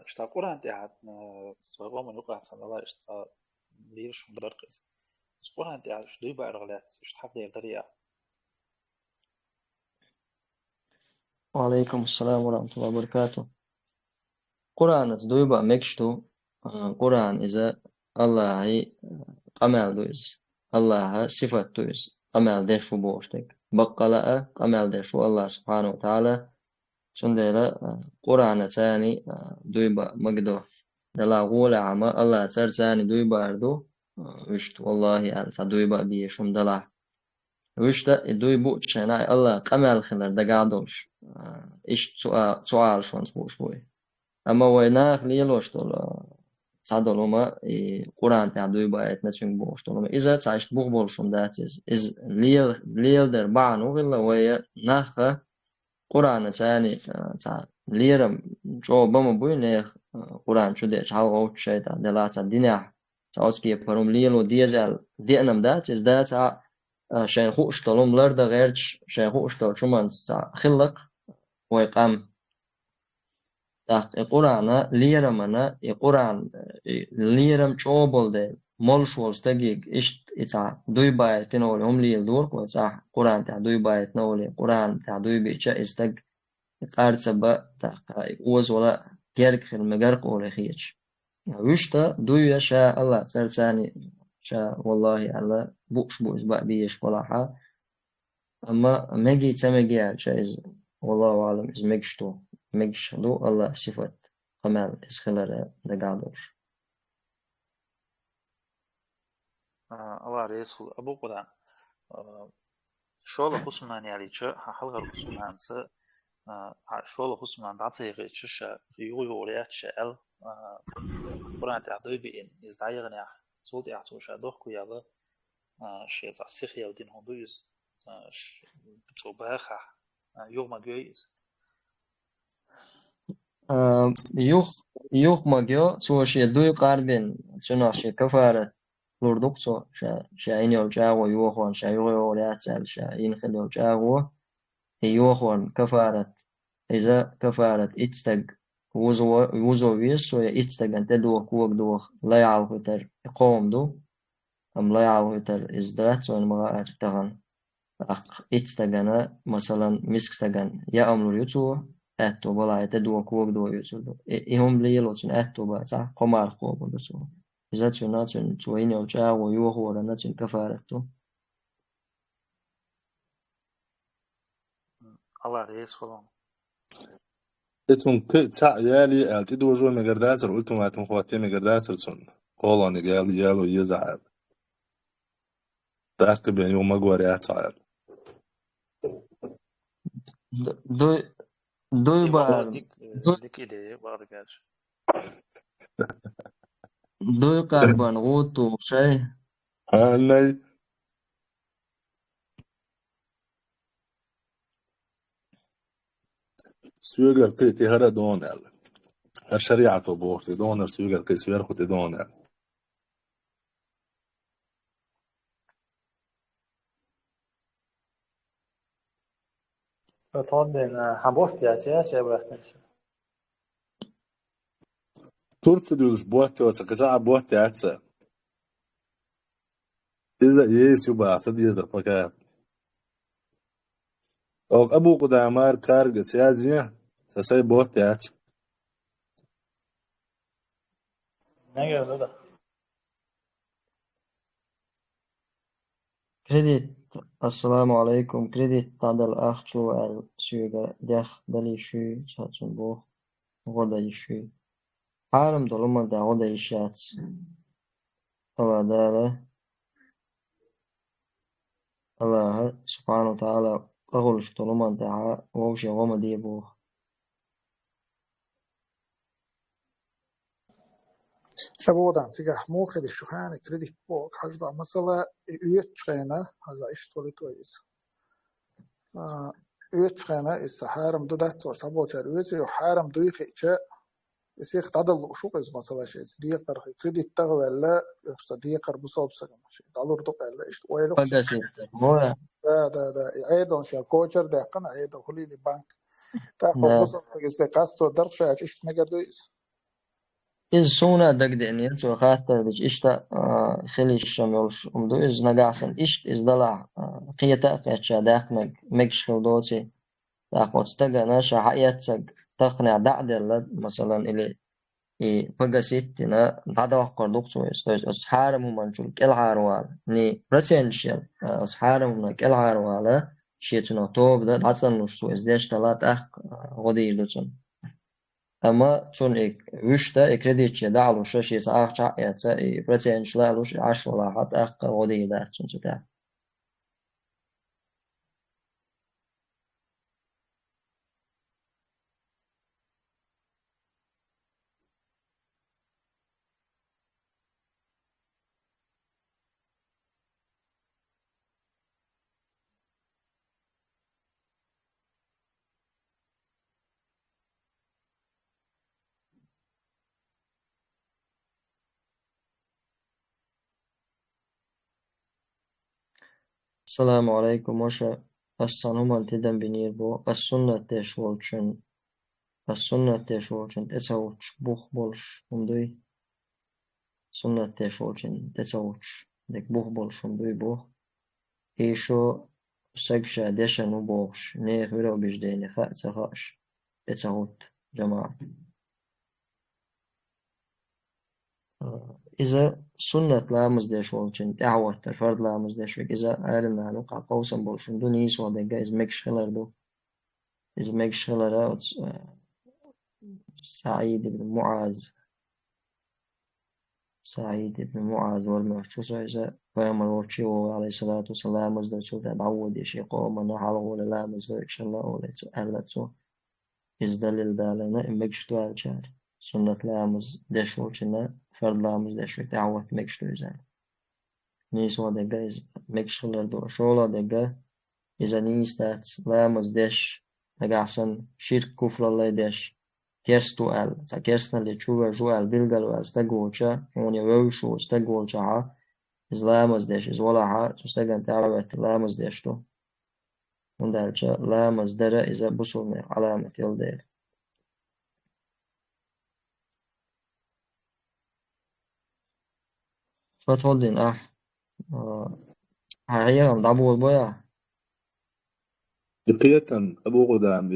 اشتا قرآن تعاد سبب من وقع سنة الله اشتا ليش مدرقس. قرآن تعاد شدوي بقى رغلات اشتا حفظ يقدريا. وعليكم السلام ورحمة الله وبركاته قرآن دويبا مكشتو قرآن إذا الله هي قمال دويز الله صفات دويز قمال ديشو بوشتك بقلا قمال ديشو الله سبحانه وتعالى شندلا قرآن ثاني دويبا مقدو دلا غولا عما الله تر ثاني دويبا أردو وشت والله يعني دويبا بيشم دلا وشت دويبو شناي الله قمال خلر دقادوش إيش سؤال شون سبوش بوي أما ويناخ ليلوش دول تعدلوما قرآن تعدوي بايت نتشين بوش دولوما إذا تعيش بوغ بولشون داتيز إز ليل در بعنو غلا ويا ناخ قرآن ثاني تع ليرم جو بما بوي نيخ قرآن شو ديش حلقو شيطا دلاتا دينيح تعوسكي بروم ليلو ديزال دينم داتيز داتا شين خوش دولوم لرد غيرش شين خوش دول شمان خلق ويقام تاق القرآن ليرمنا القرآن ليرم شوبل ده مولش والستجيك إشت إتع دوي بايت تنولي هم لي الدور وإتع قرآن تع دوي بايت نولي قرآن تع دوي بيتشا إستج قارد سبا تع أوز ولا جارك في المجارق ولا خيش ويشتا دوي شاء الله تسرساني شاء والله على بوش بوش بقى بيش ولا حا أما مجي تمجي عشا إز والله أعلم إز مجشتو مجشتو الله صفات كمال إز خلال دقادوش الله رئيس أبو قدام شغل خصوصا يعني شو حلقة خصوصا س شغل خصوصا بعطيه شش يوريات شال قرآن تعدوي بين إزدايرنا صوت يعطوش أدوه كيالا شيء تصيح يودين هندوز بتوباخ يوم ما جويز يوخ ماجيو سو شي دوي قاربين شنو شي كفارة لوردوك سو شا إنيو جاو يوخون شا يوغيو رياتسال شا ينخدو جاو يوخون كفارة إذا كفارة إتستق وزو ويس سو إتستق أنت دوخ كوك دوخ لا يعالهو تر يقوم دو أم لا يعالهو تر إزدات سو المغائر تغن إتستقنا مثلا مسكستقن يا أمر يوتو أتو بلا يتدو كوك دو يوتو إهم ليلو تن أتو باتا قمار قوب بسو إذا تنا تن توين أو جا ويوهو لنا تن كفارتو الله رئيس خلون اتون تاع يالي التدو جو مقرداتر قلتم هاتم خواتي مقرداتر تون قولان يالو يزعل تعقب يعني يوم مقوريات عال دوي بار ديك إيدي بعد كاش دوي قاربان غوتو شي هاني سويقر تي هرا دون الشريعة تبوخ تدون سويقر تي سويرخو تدون فتون حبوت يا سياسة بختنش تورتو ديوش بواتي وتقطع بواتي عتسا إذا يسيو بعصد يزر فكا أو أبو قدامار كارغ سيازية سسي بواتي عتسا نجا ده كريديت السلام عليكم كريديت تعدى الأخ شو سويقر ديخ دلي شو تشاتشن بوخ غدا يشو حارم دولما دا غدا يشات الله داله الله سبحانه وتعالى أغلش دولما دا ووشي غوما دي بوخ Sabodan sigah mokhedi shuhane kredit bok hajda masala üyetchena hajda ishtoli tois. Üyetchena is haram dudat or sabochar üyetchi haram duykhche isik tadal shuk is masala şey diqar kredit tagwella yoxsa diqar busab sagan şey dalur toqalla ist oylo فقسيت هو da ايضا شا كوچر da qana ايضا khulili bank ta دا busab sagan qasto darsha ist magardois. إز سونا دقدقني يتو خاطر بج إشتا خليش شمولش أمدو إز نقاسن إشت إز دلع قيتا قيتشا داق مجش خلدوتي داق وتستقى ناشا حقيتسق تقنع دعدل مثلا إلي بقسيتنا دعدوق قردوقتو أسحارم همانشول كل عاروال ني رسينشيل أسحارم هما كل عاروالا شيتنا توب دا دعتن نشتو إزديش تلات غدير دوتون أما تون وشتا كريديتشي دعلو شاشي ساعة شعيتا بريتين شلالوش 10 لاحات غدي دا تون تتا السلام عليكم وشا السنوما تدن بنير بو السنة تشولشن تسوش بوخ بولش همدوي سنة تشوشن تسوش دك بوخ بولشون دوي بوخ إيشو سكشا ديشا نبوغش نيخ ورو بجدين خاش تسهوت جماعة إذا سنة لامز ديش والشن دعوة فرد لامز ديش إذا أعلنا نقع قوسا بولشون دو نيسو دقا إذا ميكش خلر دو إذا ميكش خلر سعيد بن معاذ والمحشوس إذا قام الوشيو عليه الصلاة والسلام مزدر سلطة بعود يشي قوم نحل ولا لا مزدر إن شاء الله ولا أهلتو إذا دليل دالنا إمكش دوال شار سنة لامز دشول شنا فرد لامز دشول دعوة مكش دوزان نيسو دقا إذا مكش خلر دو شولا دقا إذا نيستات لامز دش نقعسن شرك كفر الله دش كيرستو تا كيرستنا اللي تشوفها جوا البلغل استقولشا هوني ووشو استقولشا إز لامز دش إز ولا تستقن تعرفت لامز دشتو وندالشا لامز درا إذا بصولنا علامة يلدير فتولدين هيا دابو البويا دقيقة أبو غدام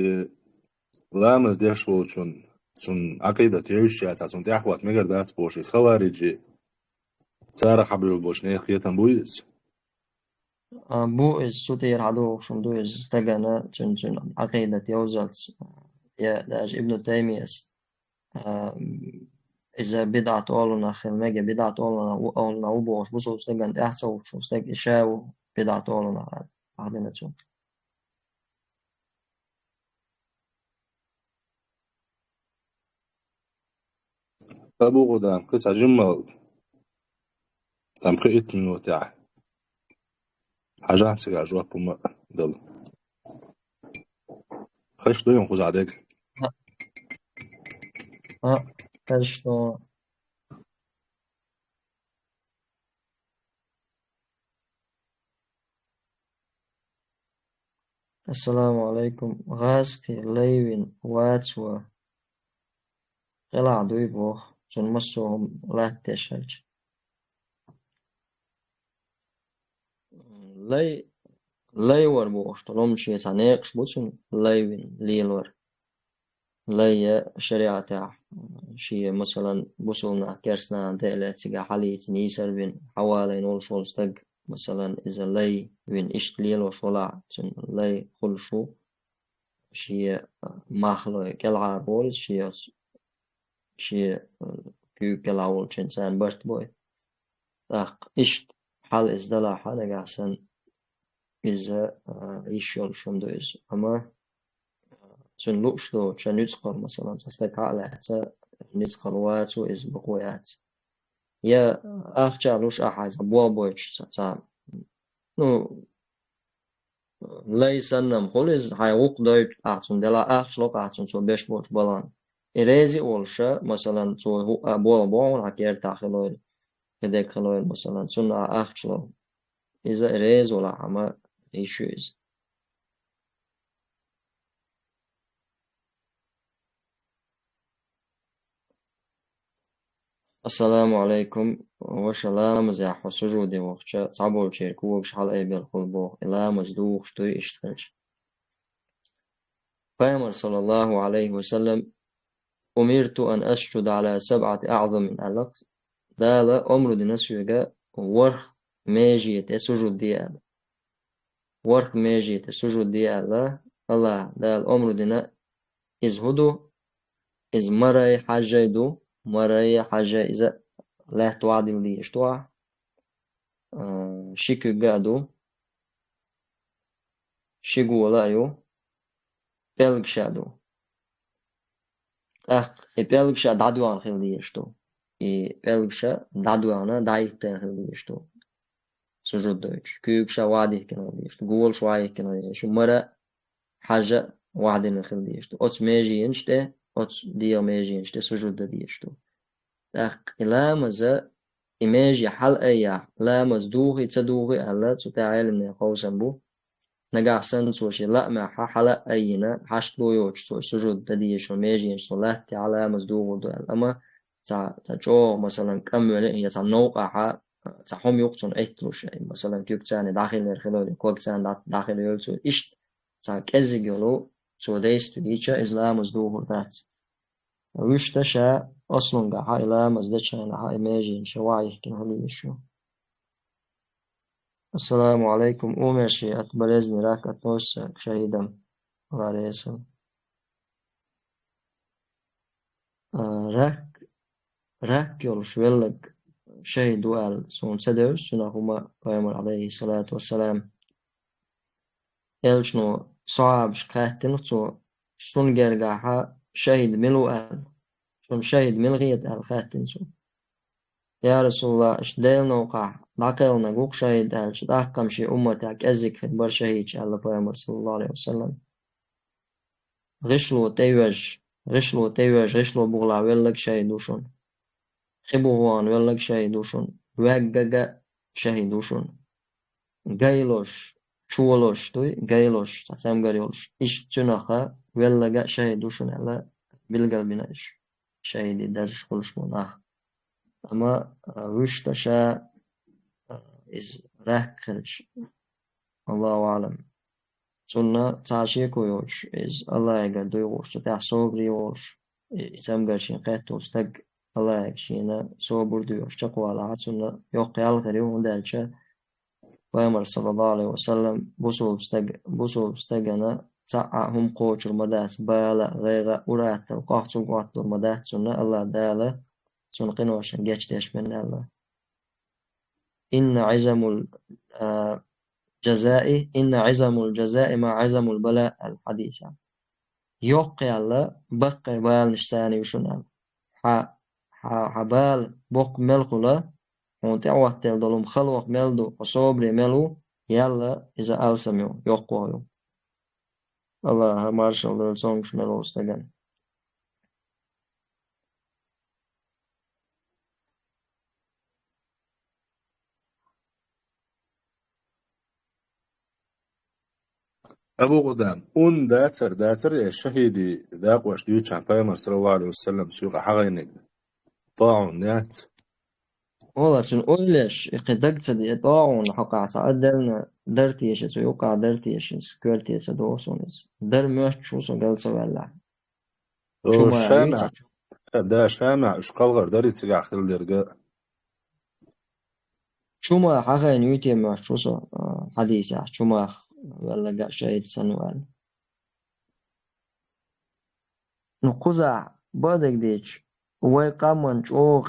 لامز ديش والشن سن عقيدة تعيش يا سن تحوات مجر داس بوشي خوارجي سارة حبل البوشني قيتا بويس بو إز سوتير عدو شندو إز استقنا جن عقيدة يوزلت يا داج ابن تيميس إذا بدعت أولنا خلمجة بدعت أولنا وبوش بصو استقن أحسو شو استق شاو بدعت أولنا عدنا شو أبو غدام قصة جمل تمخيط من وتاع حاجة همسك عجوة بما دل خش دويم خوز عدك تشتو السلام عليكم غاسكي ليوين واتسوا قلع دويبوخ جن مسوهم لا تشهج ليور بوش طلوم شي سانيقش بوشن ليوين ليلور لي شريعة شي مثلا بوصلنا كرسنا ديلة تيجا حاليت نيسر بين حوالي نول شول استق مثلا إذا لي وين إشت ليلو شولع تن لي كل شو شي ماخلو كالعار بولس شي كيو كالعول تنسان برت بوي إشت حال إزدلا حال قاسن إذا يشيل شمدو إز أما تن لوشلو تن يتقر مثلا تستك على نتقر واتو إز بقويات يا أخجالوش أحاز بوال بويتش تام نو ليسنم خلص هايوق دويت أحسن دلا أخشلوك أحسن سو بيش بوش بلان إريزي أولشا مثلا سو هو بوال بوان هكير تاخلوين كدك خلوين مثلا سنة أخشلو إذا إريز ولا عما إيشوز السلام عليكم وشلام زي حسجودي وقشة صعبول شيركو وقش حال أي بالخلبو إلا مزدوق شتوي اشتغلش فأمر صلى الله عليه وسلم أمرت أن أسجد على 7 أعظم من الأقص دالا أمر دي نسيوغا ورخ ميجية سجود ديال ورخ ميجية سجود ديال الله دال أمر دينا إزهدو إز مرأي حاجة دو مرأي حاجة إذا لا توعدل لي اشتوع شيكو قادو شيكو ولايو بلغ شادو بلغ شا دعدوان خلي اشتو بلغ شا دعدوانا دايتين خلي اشتو سجود دوش كيوك شا وعده كنا اشتو قول شوائه كنا اشتو مرأ حاجة وعدين خلي اشتو أتس ميجي انشته أتس ديو ميجي انشته سجود دي اشتو إلا مزا إيماجي حل أيا لا مزدوغي تدوغي ألا تتعلم من خوصن بو نقع سن سوشي لا ما حلا أينا حشتلو يوش سجود دي شو ميجي انشتو لا تعالى مزدوغ دو أما تا جو مثلا كمل هي تا نوقع تا هم يقصون ايتلوش مثلا كيوك تاني داخل الخلول كوك تاني داخل يلتو إيش تا كزي يولو تو ديس تديشا إسلام مزدوه ذات ويش تشا أصلا قاعة إلا مزدشا نها إيماجين شواعي كن هلي شو السلام عليكم أمشي أتبرزني راك أتوس شهيدا غاريسا راك يولش ولك شهيد وقال سون سدوس سنهما قيمر عليه الصلاة والسلام يلشنو صعب شكاتن شون جرجعها شهيد ملو قال شون شهيد ملغيت قال خاتن سو يا رسول الله اشديل نوقع داقل نقوق شهيد قال شداقم شي أمتك أزك في بر شهيد قال قيمر صلى الله عليه وسلم غشلو تيوج غشلو بغلا ولك شهيد وشون خبوهوان ولك شهيد وشون وقق شهيد وشون جايلوش شولوش دوي جايلوش تسام جايلوش إيش تناخا ولا شهيد وشون على بالقلب ناش شهيد درش كلش مناه أما وش تشا إز راه خرج الله أعلم سنة تعشيك ويوش إز الله يقدر دويوش تتاح صبري وش إسام قرشين قيتو استق الله يكشينا صبر دويوش تقوى على سنة يوقي على غريو دالشا ويمر صلى الله عليه وسلم بوصول استجنا هم قوشر مداس بالا غير أورات القاحتو قاحتو مداس سنة الله دالا سنة قنوشن جيش ديش من الله إن عزم الجزاء مع عزم البلاء الحديث يعني يوقي الله بقي بال نشتاني وشنال حبال بق ملخلا وتعوه تلدلهم خلوق ملدو وصوبري ملو يلا إذا ألسميو يوقوه الله مارشال دل سونش ملو استغن أبو غدام داتر يا الشهيدي داق واش ديوتش عن فايمر صلى الله عليه وسلم سوق حغينك طاعون نات والله تن أولش إقدقت دي طاعون حقا سأدلنا درتيش سيوقع درتيش سكرتيش دوسونس در مش شوسو قل سوالا شو ما الشامع يوتش دا شامع إش قلغر داري تسقع خل درقاء شو ما حقا نيوتي مش شوسو حديثة شو ما ولا قا شهيد سنوال نقزع بدك ديش ويقامن شو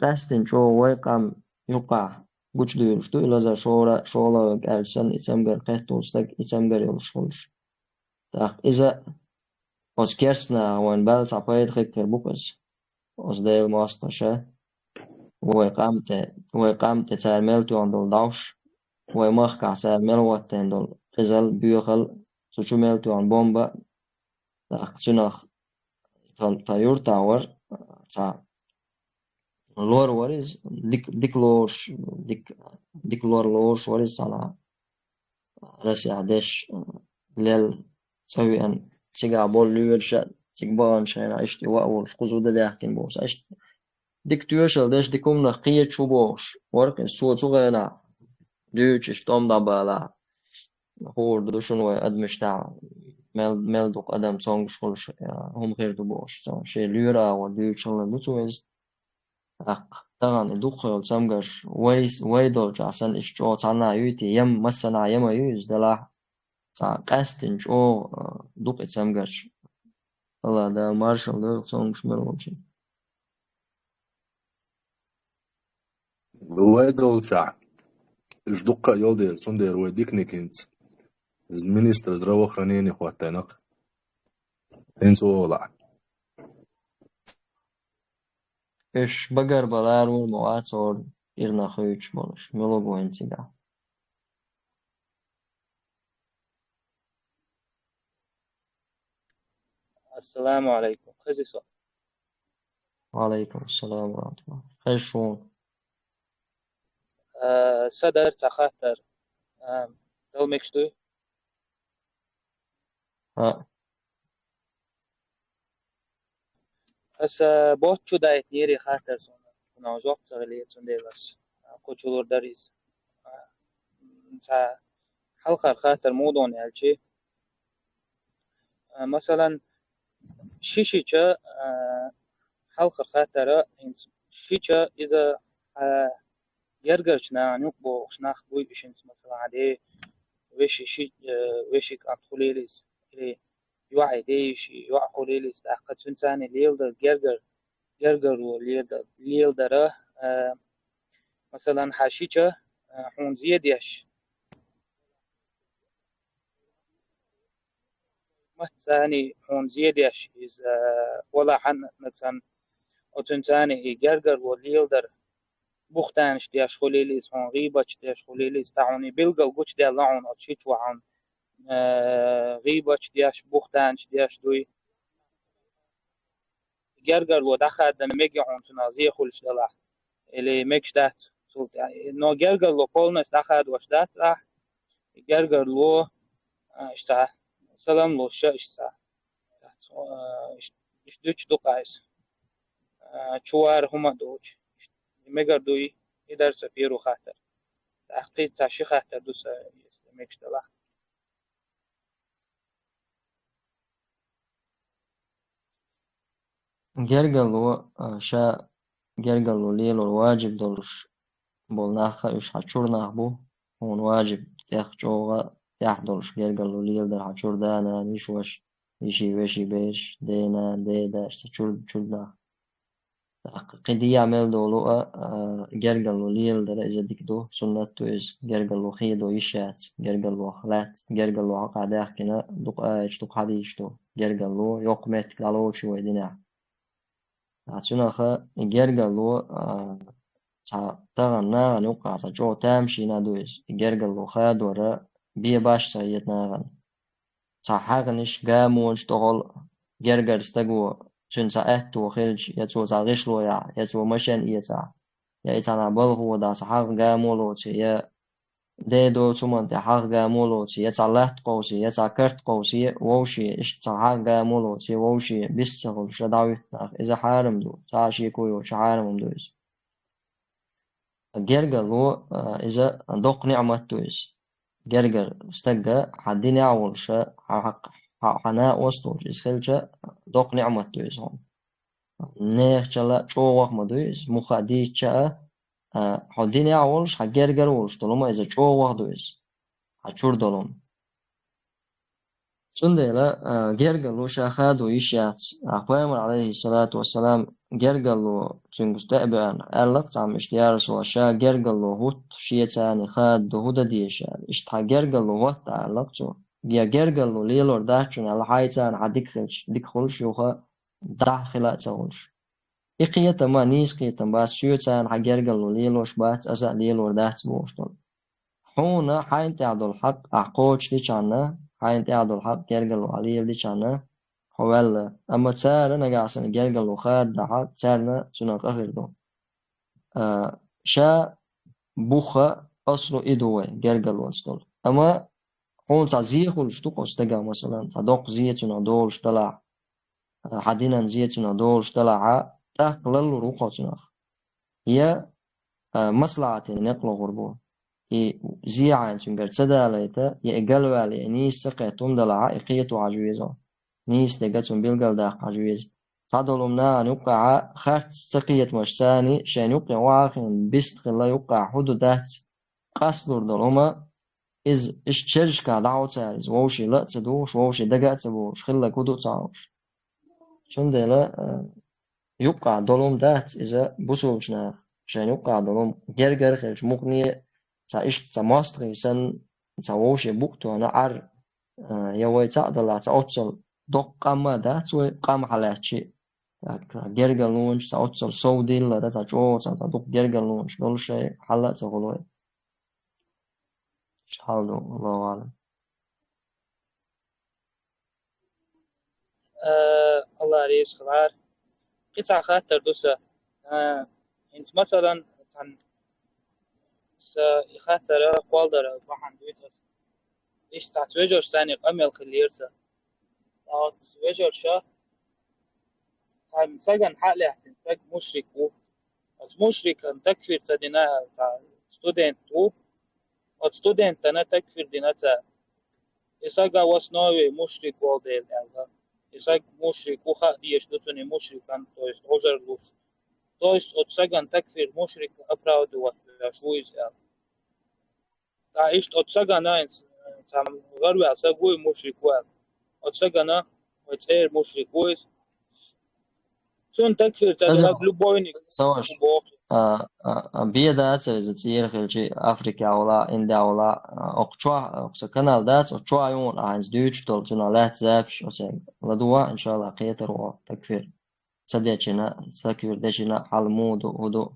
قستن شو ويقام يقع قوش ديولش دو إلازا شولا قالسن إتسامغر قيتوستك إتسامغر يولشولش تاق إذا أسكرسنا وين بال تعبايد خيكتر بوكس أسديل ماستشا ويقامت تسالميلتو عندل داوش ويمخكع سالميلوات عندل قزل بيوخل سوشميلتو عن بومبا تاق تنخ تايور تاور تا لور وريز ديك لور وريز على راسي عدش ليل تسوي أن تيجا بول ليرشا تيجبان شينا إشتي وأول خذوا ده داخل بوس إشت ديك تيوشل داش ديكم نخية شو بوش وركن سو صغيرنا ديوش إشتام دبلا هور دوشون وأدمش تاع مل دوك أدم تونغ شولش هم غير دبوش شيء ليرا وديوش الله دوتويز طبعا دوخل سامغش ويدول عشان إشتو تانا يوتي يم مسنا يم يوز دلا قاستن جو دوق سامغش الله ده مارشال ده سونغش مروشي ويدول شع إش دقة يولدير سندير ويديك نيكينت المينيستر زرو خرانيني خواتينق إنسو ولا إش بقر بلارو مواتور إغنا خيوش بولش ملو بوينتيغا السلام عليكم خزيسو وعليكم السلام ورحمة الله خير شون صدر تخاطر لو مكشتو ها بس بوت شو دايت نيري خاطر سون كنا وجوك تغلي سون بس كوتشولور داريس حلقة خاطر مودون يالشي مثلا شيشيشا حلقة خاطر شيشا إذا يرجعنا نقبو شناخ بوي بشنس مثلا عليه ويشي شي ويشي كان خليليس إلي يوعي ديش يوعي خليليس تأخذ سنتاني ليلدر جرجر وليلدر مثلا حاشيشا حون زياديش مثاني حون زياديش إذا ولا حن مثلا أو سنتاني جرجر وليلدر بوختانش دياش خليليس هون غيبتش دياش خليليس تعوني بيلقى وقوش ديال لعون أو تشيش وعن غيبتش دياش بوختانش دياش دوي جرجر ودخل دم ميجي هون تنازيه خلش دلع اللي ميكش دات صوت يعني نو جرجر لو قولناش دخل وش دات راح جرجر لو اشتاع سلام لو شا اشتاع اشتوش دقايس شوار هما دوش ميجر دوي يدر سفيرو خاطر تحقيق تاشي خاطر دوس ميكش دلع جرجلو شا جرجلو ليلو الواجب دولش بولناخ إيش حتشورناخ بو هون واجب تيخ جوغا تيح دولش جرجلو ليل در حتشور دانا نيش وش يشي وشي بيش دينا ديدا اشتشور قدي يعمل دولو جرجلو ليل در إذا ديكدو سنة تويز جرجلو خيدو يشات جرجلو خلات جرجلو عقا داخكنا دوق آيش دوق حديشتو جرجلو يقمت قالو شوي دينا عشان جرجلو تغنى نوقع جو تامشي نادويز جرجلو خاد ورا بيه باش سيد ناغن حاغنش قامونش تغل جرجل استقو تنسى اهتو خلج يتو غشلو يتو مشان يا إتانا بلغو دا حاغ قامولو يا ديدو تمن دي حاغ قامولو يتا لهت قوسي يتا كرت قوسي ووشي إش حاغ قامولو ووشي بيستغل شداوي إذا حارم دو تعشي كويو شحارم دويز جرجلو إذا دوق نعمة تويز جرجل استجا حديني عولش حنا وسطوش إسخلش دوق نعمة تويز هون نيخ جلا جووخ مدويز مخادي جا حديني عولش حجرجل ولش دولما إذا جووخ دويز حشور دولم سندلا جرجلو شاخادو يشات أخوامر عليه الصلاة والسلام جرجلو تنقستقبان ألق تعم اشتيارس وشا جرجلو هوت شيتاني خاد هودا ديشان اشتها جرجلو هوت ألق يا جرجلو ليلور داخشن على حيتان ديك خلش يوخا داخلا تغلش إقية ما نيس قية باس شيوتان حجرجلو ليلوش بات أزا ليلور داخت بوشتون حونا حين تعدو الحق أحقوش ليشانا حين تعدو الحق جرجلو عليه ليشانا حوال أما تسارة نقاسن جرجلو خاد دحات تسارنا سنق أخردو شا بوخا أصلو إدوه جرجلو أصدول أما حون تعزيخو لشتوق أستقا مثلا تدوق زيتنا دولش طلع حدينا زيتنا دولش طلع تاقلل روقاتنا هي مصلحة نقل غربو زيعان سنقر تسداليتا يقلوا على نيس سقيتهم دلعا إقيتو عجويزو نيس دقاتهم بيلقل داق عجويز صادولمنا نوقع خارت سقيت مشتاني شان يوقع واخن بيست خلا يوقع حدودات قصدور دولما إز إشتشرشكا دعو تاريز ووشي لا تسدوش ووشي دقات سبوش خلا كودو تعوش شون ديلا يوقع دولم دات إذا بسوشنا شان يوقع دولم جرجر خلش مقنية تعيش تماستري سن تعوشي بوقتو أنا عر يوي تعدل تعوصل دوق قاما دا توي قام حالاتشي جرجلونش تعوصل سودين لا تعجو تعدوق جرجلونش دول شيء حالات تغلوي شحال الله أعلم الله ريس خبار قطع خاطر دوسا انت مثلا عن خاطر قوالدر بحن دويتس إيش تعتوجر ثاني قمل خليرسا أو تعتوجر شا سجن حقل احتنساج مشرك مشرك أن تكفر تدينا ستودنت ستودنت أنا تكفر ديناتا إساقا واسناوي مشرك والديل إساق مشرك وخا ديش دوتني مشرك أن تويست عذر لوش تويست أتساقن تكفر مشرك أبراود وشويز تعيشت أتساقنا سام غربي أساقوي مشرك وال أتساقنا وتسير مشرك ويز سون تكفر تدينا بلوبويني سواش بيدا تصير خلشي أفريقيا ولا إنديا ولا أقطع أقصى دات أقطع يوم عايز دوتش تلتنا لا تزابش أسين لدوا إن شاء الله قيتر وتكفير صديقنا تكفير دشنا حلمود وهدو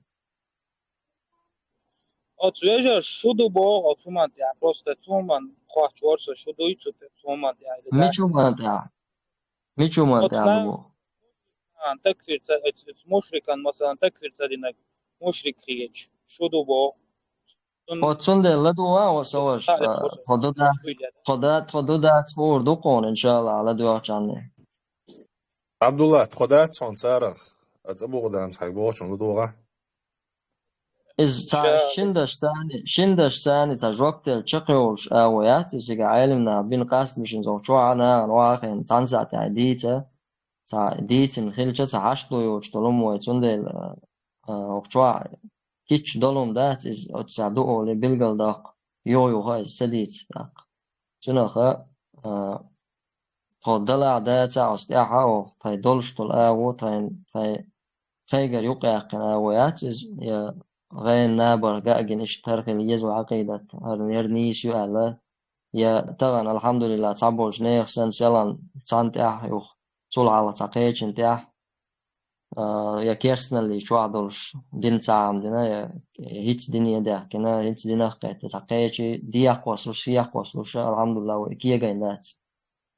أتوجه شدو با أتومن يا просто تومن خواهد ورسه شدو يتو تومن يا ميشو مانتع لبو تكفير مشركا مثلا تكفير تدينك مشرك خيج شدو با وتصند لدوا وسواش خدودات وردقون إن شاء الله على دوا جاني عبد الله تخدات صون سارخ أتبو قدام سحيبوش ونلدوغا إز تا شندش ثاني تا جوكتل تشقيولش آويات إزيقا عالمنا بين قاسم مشين زوجوعنا نواخين تانسا تا ديتن خلشة تا عشتو يوش دولومو يتوندل أخشوع كيتش دولوم دات إز أتساعدو لي بلغل داق يو هاي السديت داق جنوخا تودلا داتا عستياحا أو تاي دولش دول آوو تاي خيغر يقيقن آويات إز غير نابر قاقن اشترك اليز وعقيدة هرنيرنيش يؤلا يا تغن الحمد لله تعبو جنيخ سن سيلان تانتاح يوخ طول على تقيتش انتاح يا كيرسنا اللي شو عدولش دين تعام دينا يا هيتس دينيا ده كنا هيتس دينا قيت تقيتش دياق وصلوش سياق وصلوش الحمد لله وكيا قينات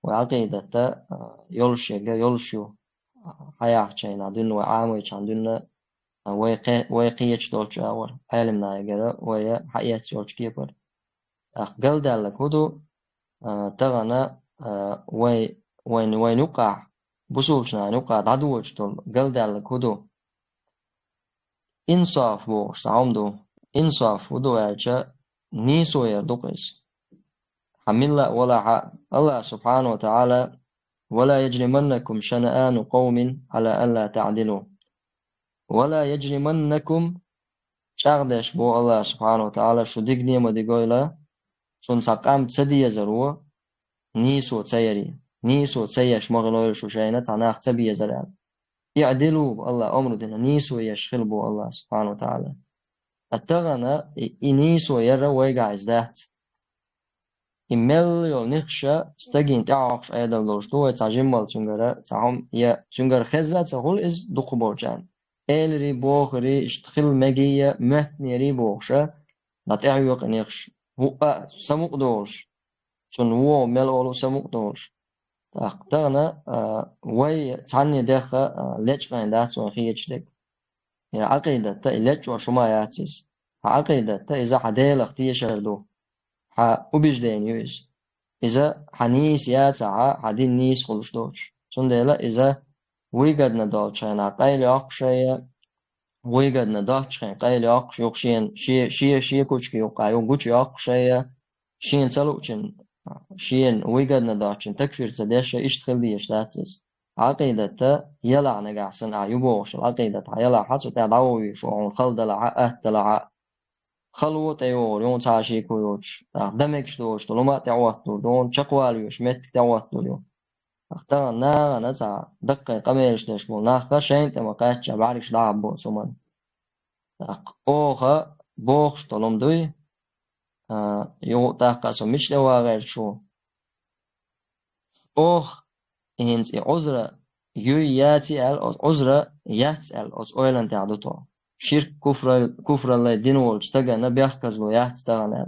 وعقيدة يولشو حياة شينا دين وعامي شان دين ويقيتش دولش أول علمنا يقرأ ويا حقيقة دولش كيبر قل دالك هدو تغنى وين يقع بسولشنا يقع عدوش دول قل دالك هدو إنصاف بوش سعومدو إنصاف هدو يعجا نيسو يردقس حملا ولا حق الله سبحانه وتعالى ولا يجرمنكم شنآن قوم على ألا تعدلوا ولا يجرمنكم شغدش بو الله سبحانه وتعالى شو دقني ما دقويلا شون ساقام تسدي يزروا نيسو تسيش مغلويل شو شاينة تعناق تبي يزران يعدلوا الله أمر دينا نيسو يشخل بو الله سبحانه وتعالى التغنى نيسو يرى ويقع ازدات إمل يول نخشى استجين تعرف أيضا لوشتو يتعجمل تنجرة تعهم يا تنجر خزة تقول إز دقبوجان إلري بوخري اشتخل مجية مهتني ري بوخشة لا تعيق نخش هو سموق دولش تون هو مل أولو سموق دولش تغنى وي تعني دخا ليش غين دات وخيج لك يا عقيدة تا ليش وشما ياتيس عقيدة تا إذا حديل اختي شردو وبيجدين يوز إذا حنيس ياتع حدين نيس خلش دوش تون ديلا إذا ويقدنا دوتشينا قايل أقشي ويقدنا دوتشين قايل أقش يقشين شي كوشكي يقع يوقش أقشي شين سلوكشين شين ويقدنا دوتشين تكفير تدش إشتغل بيش داتس عقيدة يلا نقعسن عيوبوش العقيدة يلا حتى تعدوي شو خلد لع لع خلو تيور يون تعشي كويوش دمكش دوش لما تعوتو دون شقواليوش مت تعوتو اليوم اختار ناغا نتا دقي قميش نشمو ناخا شين تما قاتش بعرفش لعب بو سومن اوخا بوخش طلوم دوي يو تاقا سميش لوا غير شو اوخ هنس عذرة ياتي عذرة ياتي اويلان تعدوتو شرك كفر الله دين والش تاقا نبيحكز لو ياتي تاقا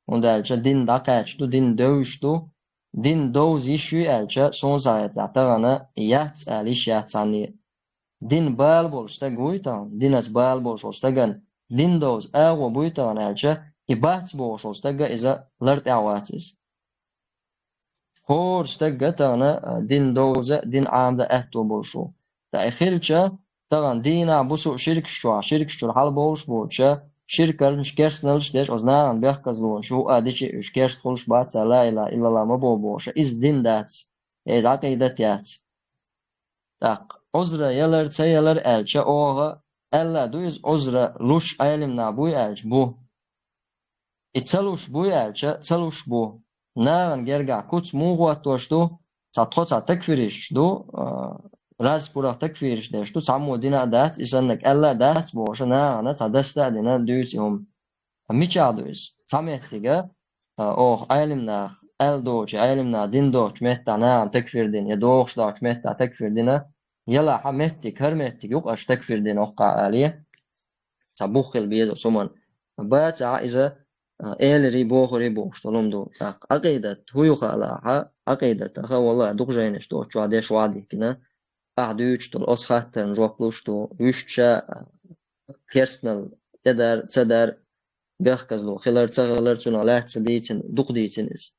وندالش دين داقاتش دو دين دوش دو دين دوز يشو ألشا سون زايد يعتغنا يات أليش ياتساني دين بال بولش تاقويتا دينس بال بولش تاقن دين دوز أغو بويتا ألشا إبات بولش تاقا إذا لرت أعواتيس هورش تاقا تاقنا دين دوز دين عام دا أهتو بولشو تأخيرشة طبعا دينا بوسو شركشو حال بولش بوتشا شركة شكرسنلش ديش أزنان بيحكزلون شو أديشي شكرس خلش بات لا إله إلا الله ما بوبوش إز دين داتس إز عقيدة ياتس تاق عذرة يلر تسيلر ألشا أوغا ألا دويز عذرة لوش أيلم نابوي ألش بو إتسلوش بوي ألشا تسلوش بو ناغن جرجع كوتس موغوات توشتو تاتخوتsa تكفيرش دو راز بورا تكفيرش دشتو تعمو دينا دات إسانك ألا دات بوشنا أنا تدستا دينا دويتهم ميشادويز تعميتيجا أوه أيلمنا ألدوش أيلمنا دين دوش مهتا نعم تكفير دين يدوش دوش مهتا تكفير دينا يلا حمهتك هرمهتك يوق أش تكفير دين أوقع آلية تبوخ البيض سومن بات عائزة إيل ريبوخ تلوم دو عقيدة هو خلاها عقيدة أخا والله دوق جينش دو شو عادي شو عادي كنا أحدوش تل أسخاتن جوكلوش دو يشتشا بيرسونال تدر بيخكزلو خلال تغلر تنا لا تديتن دوق ديتن إس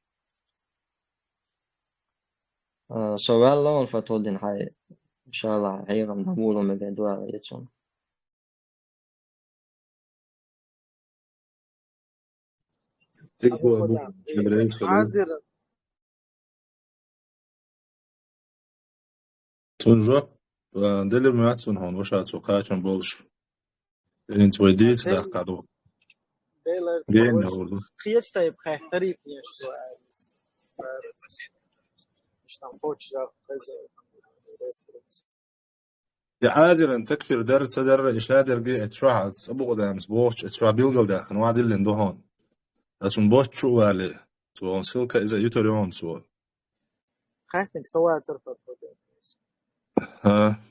سؤال الله الفتودين هاي إن شاء الله هيغم دبولو مجد دوا يتون أبو قدام عازر تونجو دليل ماتون هون وش هاتوقعشن بولش انت وديت ده قادو دين هولو خيش طيب خير طريق يش سؤال مش تنقوش جا يا عازر ان تكفير در صدر اشادر جي اتشوع ابو قدام سبوش اتشوع بيلقل داخل وعد اللي عنده هون لكن بوش شو عليه تو سلكا اذا يتريون سو خايفك سواء ترفض ها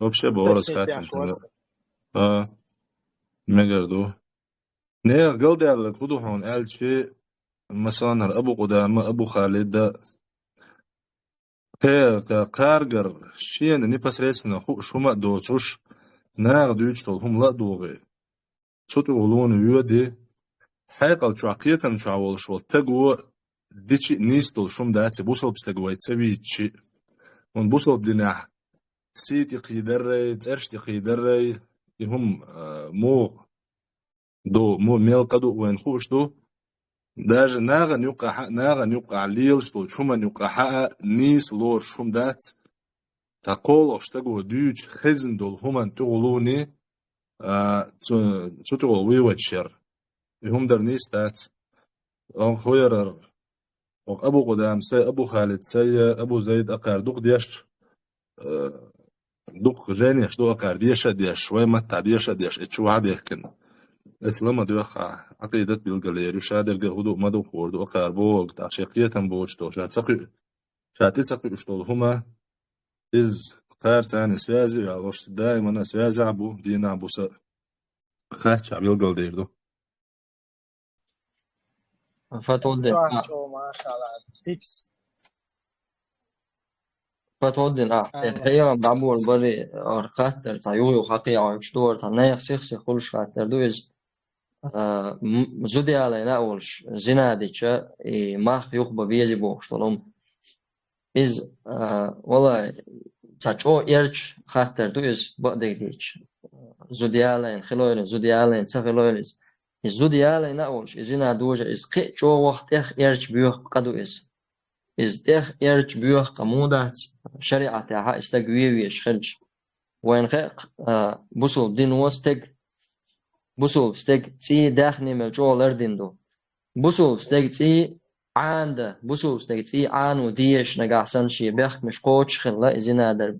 وبشي بورس خاطر مقردو نير قلد على كودو هون قال شيء مثلا ابو قدام ابو خالد كارجر شيء نيبس ريسنا خو شو ما دوتوش ناغ دوتشتل هم لا دوغي صوتو غلون يودي حيقل شو عقيتن شو عول شو تقو ديشي نيستل شوم داتي بوصل بستقوي تسويتشي ون بوصل بدنا سيتي قيدري ترشتي قيدري هم مو ميل قدو وين خوش دو داج ناغن يقع ليل شتو شومن يقع حق نيس لور شوم دات تقول اشتقو دوج خزن دول همان تغلوني تغل ويوتشر هم در نيس دات خوير أبو قدام سي أبو خالد سي أبو زيد أقار دوق ديش دوق جانيش دوق أقار ديش ويمتع ديش اتشو عاد يحكن اسلام دوخ عقيدة بالقليل وشادر هدوء مدو خورد وأقار بوغ تعشيقية بوجتو شاتسقي اشتول هما إز قار ساني سوازي علوش دائما سوازي عبو دينا عبو سا خاتش عبيل ديردو فتودن ما شاء الله تيبس فتودن هي بعبور بري خاطر تايوي وحقي او شتور تنايخ سيخ خلش خاطر دوز زودي علينا اولش زناديچا ماخ يخبا بيزي بوشتلم iz والله تاچو يرچ خاطر دوز بديديچ زوديالين خلوين زوديالين تخلوينز زوديالين اولش ازنا دوجا از قچو وقت اخ يرچ بيوخ قدو از اخ يرچ بيوخ قمودات شريعه تاعها استغويويش خرج وين خق بوسو دين وستق بوسو ستق تي داخني ملجولر ديندو بوسو ستق تي عند بوسو ستق تي عانو ديش نغاسن شي بخ مش قوش خلا ازنا در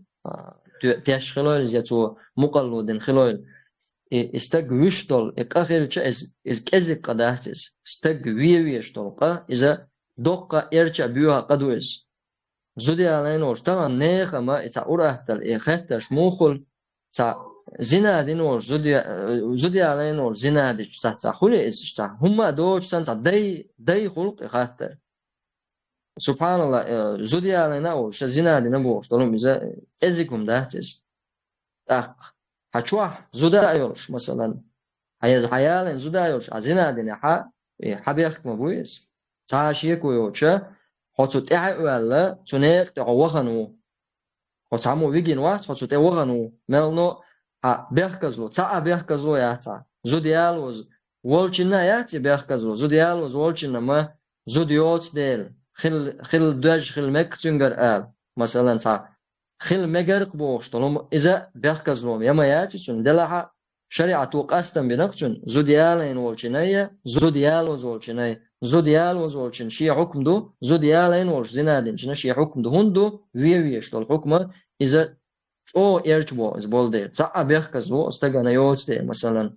تيش خلول زيتو مقلودن خلول استغويشتول اخرچ از كزي قداتس استغويويشتول اذا دوقا ارچا بيوها قدوس زودي على نور طبعا نيخ ما إذا أورهتل إخهتر شموخل تا زنا دينور زودي على نور زنا دي تا خلي إستا هما دوش سان تا داي خلق إخهتر سبحان الله زودي على نور زنا دي نبوش دولم إذا إزيكم دهتس هچوح زودا أيوش مثلا حيالين زودا أيوش زنا دي نحا حبيخ مبويس تا شيكو يوچه هاتو تحق ولا تنيق تعوخنو وتعمو ويجين واحد وتوغنو ملنو بيحكزلو تا بيحكزلو ياتا زوديالوز والچنا ياتي بيحكزلو زوديالوز والچنا ما زوديوت ديل خل دج خل مكتنجر مثلا تا خل مجرق بوش طالما إذا بيحكزلو يما ياتي چون دلها شريعة وقاستن بنقشن زوديالين والچنايا زوديالوز والچنايا زوديالوز والچن شي حكم دو زوديالين والش زنادين شنا شي حكم دو هندو ويش دول حكمه إذا أو إيرتبو إز بولدير تا بيحكزلو استغنا يوت دير مثلا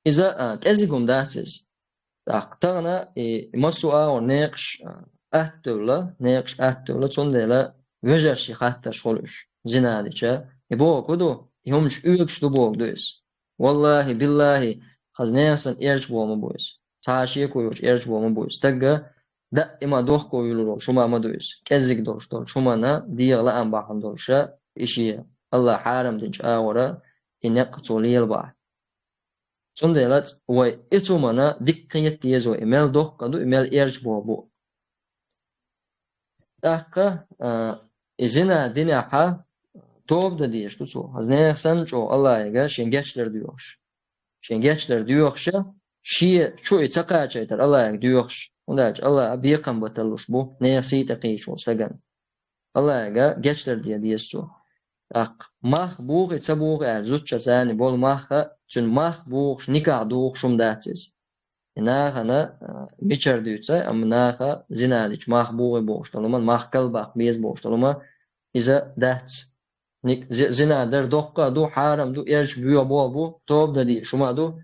إذا كأزيكم داتس تقتغنا مسوء ونقش أهتولا تندلا وجرشي خاطر شغلش زناديشا يبوه كدو يهمش أيكش دبوه دويس والله بالله خزنيسن إيرتبو مبويس تاشي كويوش إيرتبو مبويس تقا دائما دوخ كويلو شما مدويس كأزيك دولش دول شما نا ديغلا أنباحن دولشا إشي الله حارم دينش آورا إنقطو ليلبا سندلات وي إتومنا ديكيت يزو إمال دوخ قدو إمال إيرتبو بو تاقا إزنا ديناحا توب دا ديش توسو هزنيخسن جو الله يغا شنگيشلر ديوخش شنگيشلر ديوخشا شي شو إتقاچايتر الله يغ ديوخش ونداج الله بيقم بتلوش بو نيخسي تقيشو سغن الله يغا گيشلر ديسو أق مخ بوغ إتسابوغ زوتشا ساني بول مخ تون مخ بوغش نيكا دوغ شم داتيز ناخنا ميچر ديوتسا أم ناخا زناديش مخ بوغ بوغش طالما مخ قلباق بيز بوغش طالما إذا دات زنادر دوغا دو حارم دو إرش بيو بو توب دادي شما دو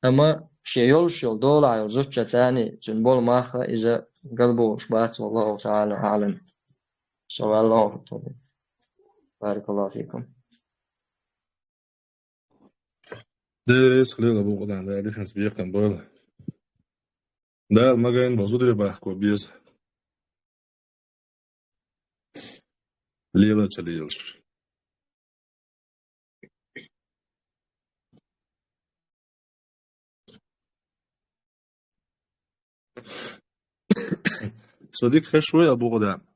أما شيول دولا يو زوتشا ساني تون بول مخ إذا قلبوش بات والله تعالى أعلم سؤال الله في الطبيب بارك الله فيكم. درس خليل أبو قدام ده اللي حسب يقن بول ده المجان بزودري بحكو بيز ليلة تليلش صديق خشوي أبو قدام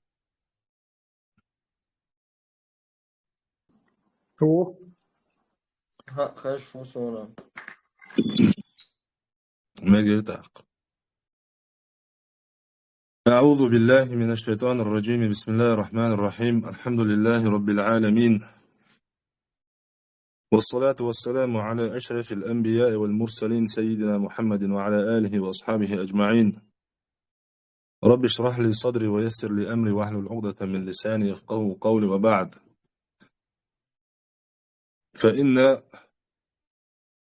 هو خش وصولا ما قلت أعوذ بالله من الشيطان الرجيم بسم الله الرحمن الرحيم الحمد لله رب العالمين والصلاة والسلام على أشرف الأنبياء والمرسلين سيدنا محمد وعلى آله وأصحابه أجمعين رب اشرح لي صدري ويسر لي أمري واحلل عقدة من لساني يفقهوا قولي وبعد فإن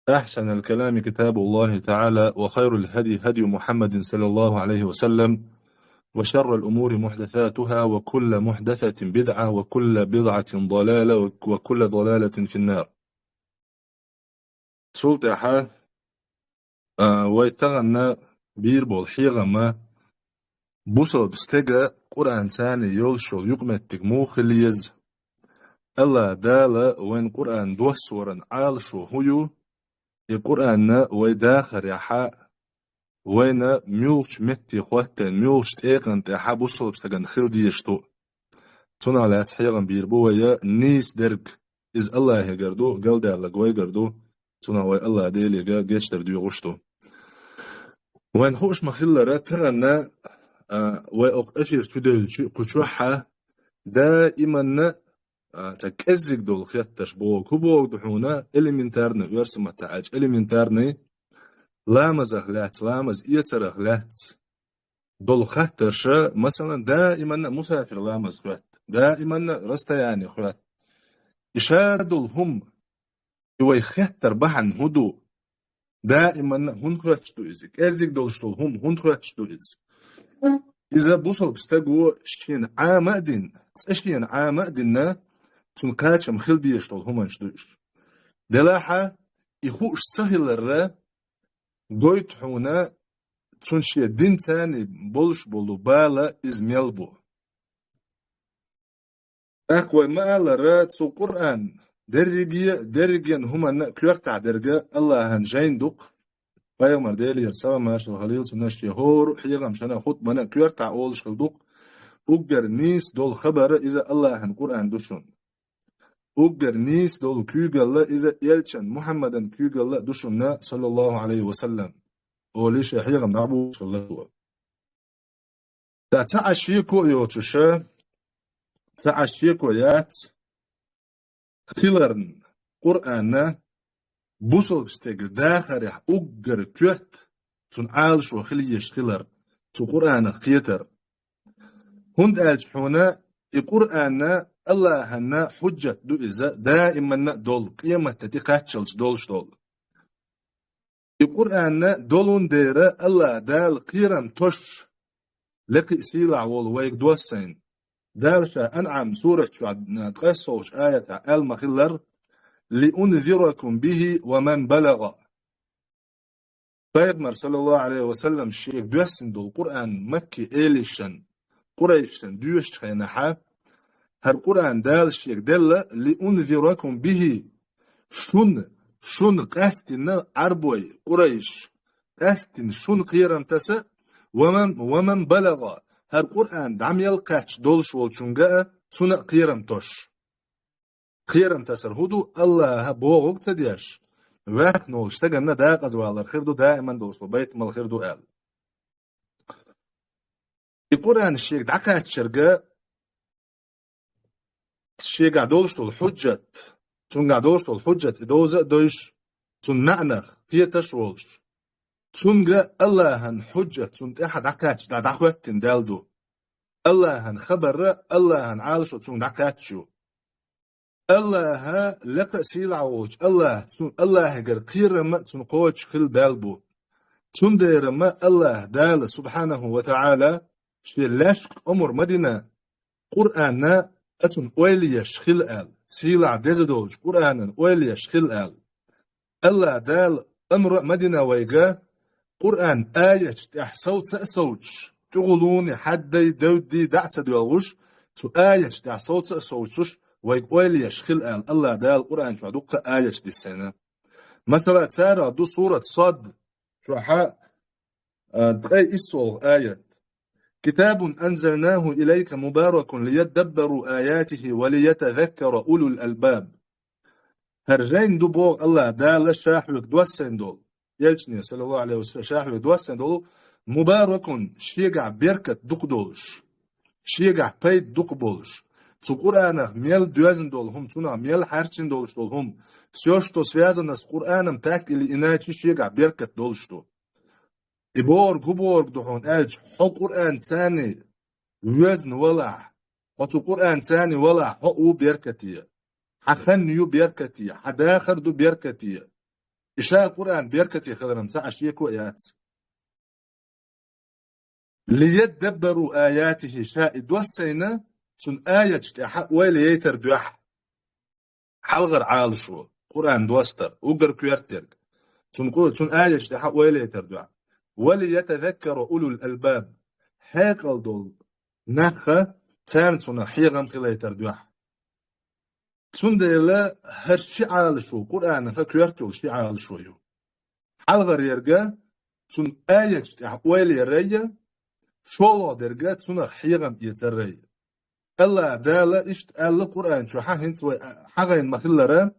أحسن الكلام كتاب الله تعالى وخير الهدي هدي محمد صلى الله عليه وسلم وشر الأمور محدثاتها وكل محدثة بدعة وكل بدعة ضلالة وكل ضلالة في النار سلطة ويتغنى بيربول حيغما بوصل بستيغا قرآن ثاني يولشول يقمتك موخليز الله دالا وين قرآن دوس ورن عالشو هيو القرآن ويداخر يحا وين ميولش متي خواتن ميولش تيقن تيحا بوصل بستغن خل ديشتو تنا لا تحيغن بيربويا نيس درك إز الله يقردو قل دار لقوي قردو تنا وي الله ديلي جيشتر ديو غشتو وين خوش مخلرة تغنى ويقف أفير تدل قشوحة دائما تكزك دول خيطش بوك وبوك دحونا إليمنتارني ويرسم تعاج إليمنتارني لامز أغلات لامز إيتر أغلات دول خطرش مثلا دائما مسافر لامز خوات دائما رستياني خوات إشادول هم يوي خطر بحن هدو دائما هن خوات شتويزك أزك دول شتول هم هن خوات شتويز إذا بوصل بستقو شين عامدين تسأشين عامدين تنكاتش مخل بيشتول هم انشدوش دلاحة يخوش سهل الرا قويت حونا تنشي دين تاني بولش بولو بالا إزميلبو أقوى ما الرا تسو قرآن درجيا هما كيوقتع درجة الله هنجين دوق بايغمر ديلي يرسوا ماشي الغليل تنشي هور حيغم شنا خط منا كيوقتع أولش خلدوق أجر نيس دول خبر إذا الله هن قرآن دوشون أجر نيس دول كيوغ الله إذا يلشن محمدا كيوغ الله دوشون صلى الله عليه وسلم وليش يحيغم نعبو صلى الله تعشيكو يوتشا تعشيكو يات خلرن قرآن بوصل بستيق داخل أجر كيوت تون عالش وخليش خلر تو قرآن خيتر هند ألجحونا القرآن الله هنا حجة دو إذا دائما دول قيمة تتقاتشلش دولش دول القرآن دولون ديرة الله دال قيرم توش لقي سيلع ويك دوسين دالشا أنعم سورة شعد تقصوش آية المخلر لأنذركم به ومن بلغ فيغمر صلى الله عليه وسلم الشيخ دوسين دول القرآن مكي إيليشن قريشن دوشت خينحا هر قرآن دال الشيخ دل لأنذركم به شن قاستن عربوي قريش قاستن شن قيرم تسا ومن بلغ هر قرآن دعم يلقاتش دولش والشنقاء تنا قيرم توش قيرم تسر هدو الله بوغوك تديش واحد نولش تقلنا داق أزوال الخير دو دائما دولش بيت ما الخير دو قال القرآن الشيخ دعقات شرقاء الشيخ قعدولش طول حجة تون قعدولش طول حجة إدوزة دوش تون نعنخ هي تشولش تون الله هن حجة تون أحد عقاتش دعقات تندالدو الله هن خبر الله هن عالش تون دعقاتشو الله لقى سيلعوج الله قر قيرم تون قوش خل بالبو تون ديرم الله دال سبحانه وتعالى شي لاشك أمر مدينة قرآن أتون أوليش خلقال سيلع ديزدولج قرآن أوليش خلقال الله دال أمر مدينة ويقا قرآن آية تحصوت سأسوج تقولون حدي دودي دعت دوغوش تو آية تحصوت سأسوجش ويق أوليش خلقال الله دال قرآن شو عدوك آية دي السنة مثلا تارى دو سورة صاد شو حق دقاي إسوغ آية كتاب أنزلناه إليك مبارك ليدبروا آياته وليتذكر أولو الألباب هرجين دبوغ الله دال شاحوك دوسين دول يلشني صلى الله عليه وسلم شاحوك دوسين دول مبارك شيقع بركة دق دولش شيقع بيت دق بولش تو قرآن ميل دوزن دول هم تونا ميل حرچين دولش دول هم все что связано с Qur'aном так или иначе شيقع بركة دولش دول إبورغ دحون ألج حق قرآن ثاني وزن ولا حتو قرآن ثاني ولا حقو بيركتية حخن يو بيركتية حداخر دو بيركتية إشاء قرآن بيركتية خضرم سعشيكو آيات ليدبروا آياته شاء دوسينا سن آية حق ويلي يتر دوح حلغر عالشو قرآن دوستر وقر كويرترك سن آية حق ويلي يتر دوح وليتذكر أولو الألباب هاكل دول نخا تانتنا حيغم خليتر دوح تنديلا هرشي عالشو قرآن خكويرتول شي عالشو يو حلغر يرقى تن آية ويلي ريا شولو درقى تن حيغم يتري الله دالا اشت الله قرآن شو حاهنت حاغين مخلرا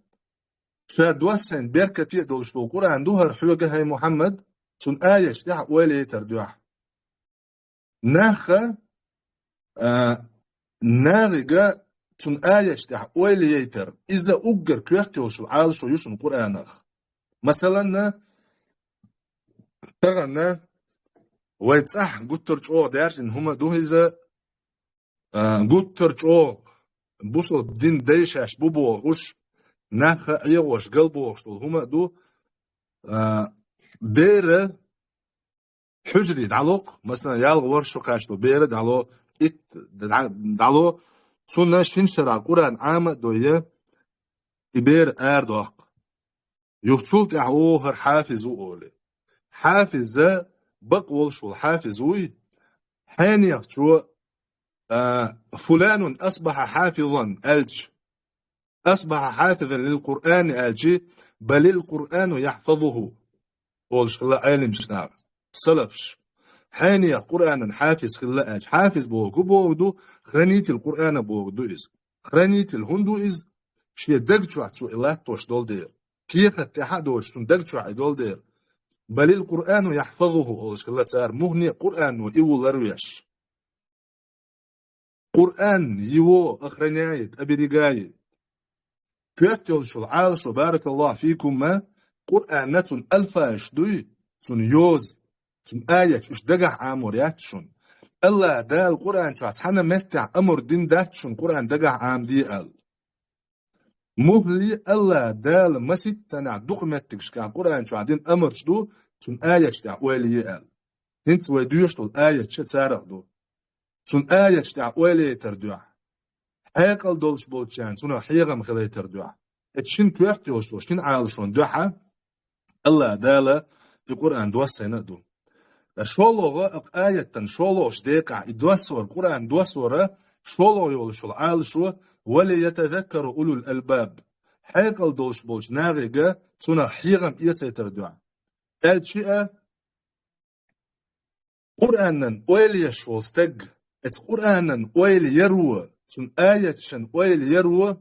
شادوسين بيركتي دولشتو قرآن دوهر حيوغا هاي محمد تون آية شتاح ويلي تردوح ناخا ناغيقا تون آية شتاح ويلي يتر إذا أقر كيرتوش العالش ويوشن قرآن مثلا تغنى ويتصح قد ترجعوه دارجن هما دو إذا قد ترجعوه بوصل دين ديشاش بوبو غش ناخا عيوش قلبوش هما دو بيرة حجري دعلوق مثلا يالغ ورشو قاشتو بيرة دعلو سنة شنشرع قرآن عامة دوية إبير آردوق يختول تعوه حافظ أولي حافظ بقول شو الحافظ وي حين يختو فلان أصبح حافظا ألج أصبح حافظا للقرآن ألجي بل القرآن يحفظه قولش الله عالم شنار سلفش حاني قرآن حافظ خلاج حافظ بوغو بوغدو خرانيت القرآن بوغدو إز خرانيت الهندو إز شي دقشو عتسو إله توش دول دير كيخة تحا دوش تون دقشو عدول دير بل القرآن يحفظه أولش كلا تار مهني قرآن وإيو لرويش قرآن يو أخرانيت أبريقايت كيكتل شو العالشو بارك الله فيكم ما قرآن نتون ألفاش دوي تون يوز تون آيات إش دقح عامورياتشون الله دا القرآن شو عتحنا متع أمر دين داتشون قرآن دقح عام دي أل مهلي الله دال مسيت تنع دوق متكش كان قرآن شو عدين أمر شدو تون آيات تاع ويلي أل هنت ويدوش تول آيات شت سارق دو تون آيات تاع ويلي تردوع حيقل دولش بولتشان تون حيغم خلي تردوع اتشين كوفتي وشتو شين عالشون دوحة الله دال القرآن دوسينا دو شولو آية شولو شديقع إدوسور القرآن دوسورة شولو يولشول عالشو وليتذكر أولو الألباب حيقل دولش بولش ناغيقا تون حيغم إيتي تردوع الشيء قرآنا ويلي يشول ستق ات قرآنا ويلي يروى تون آية شن ويلي يروى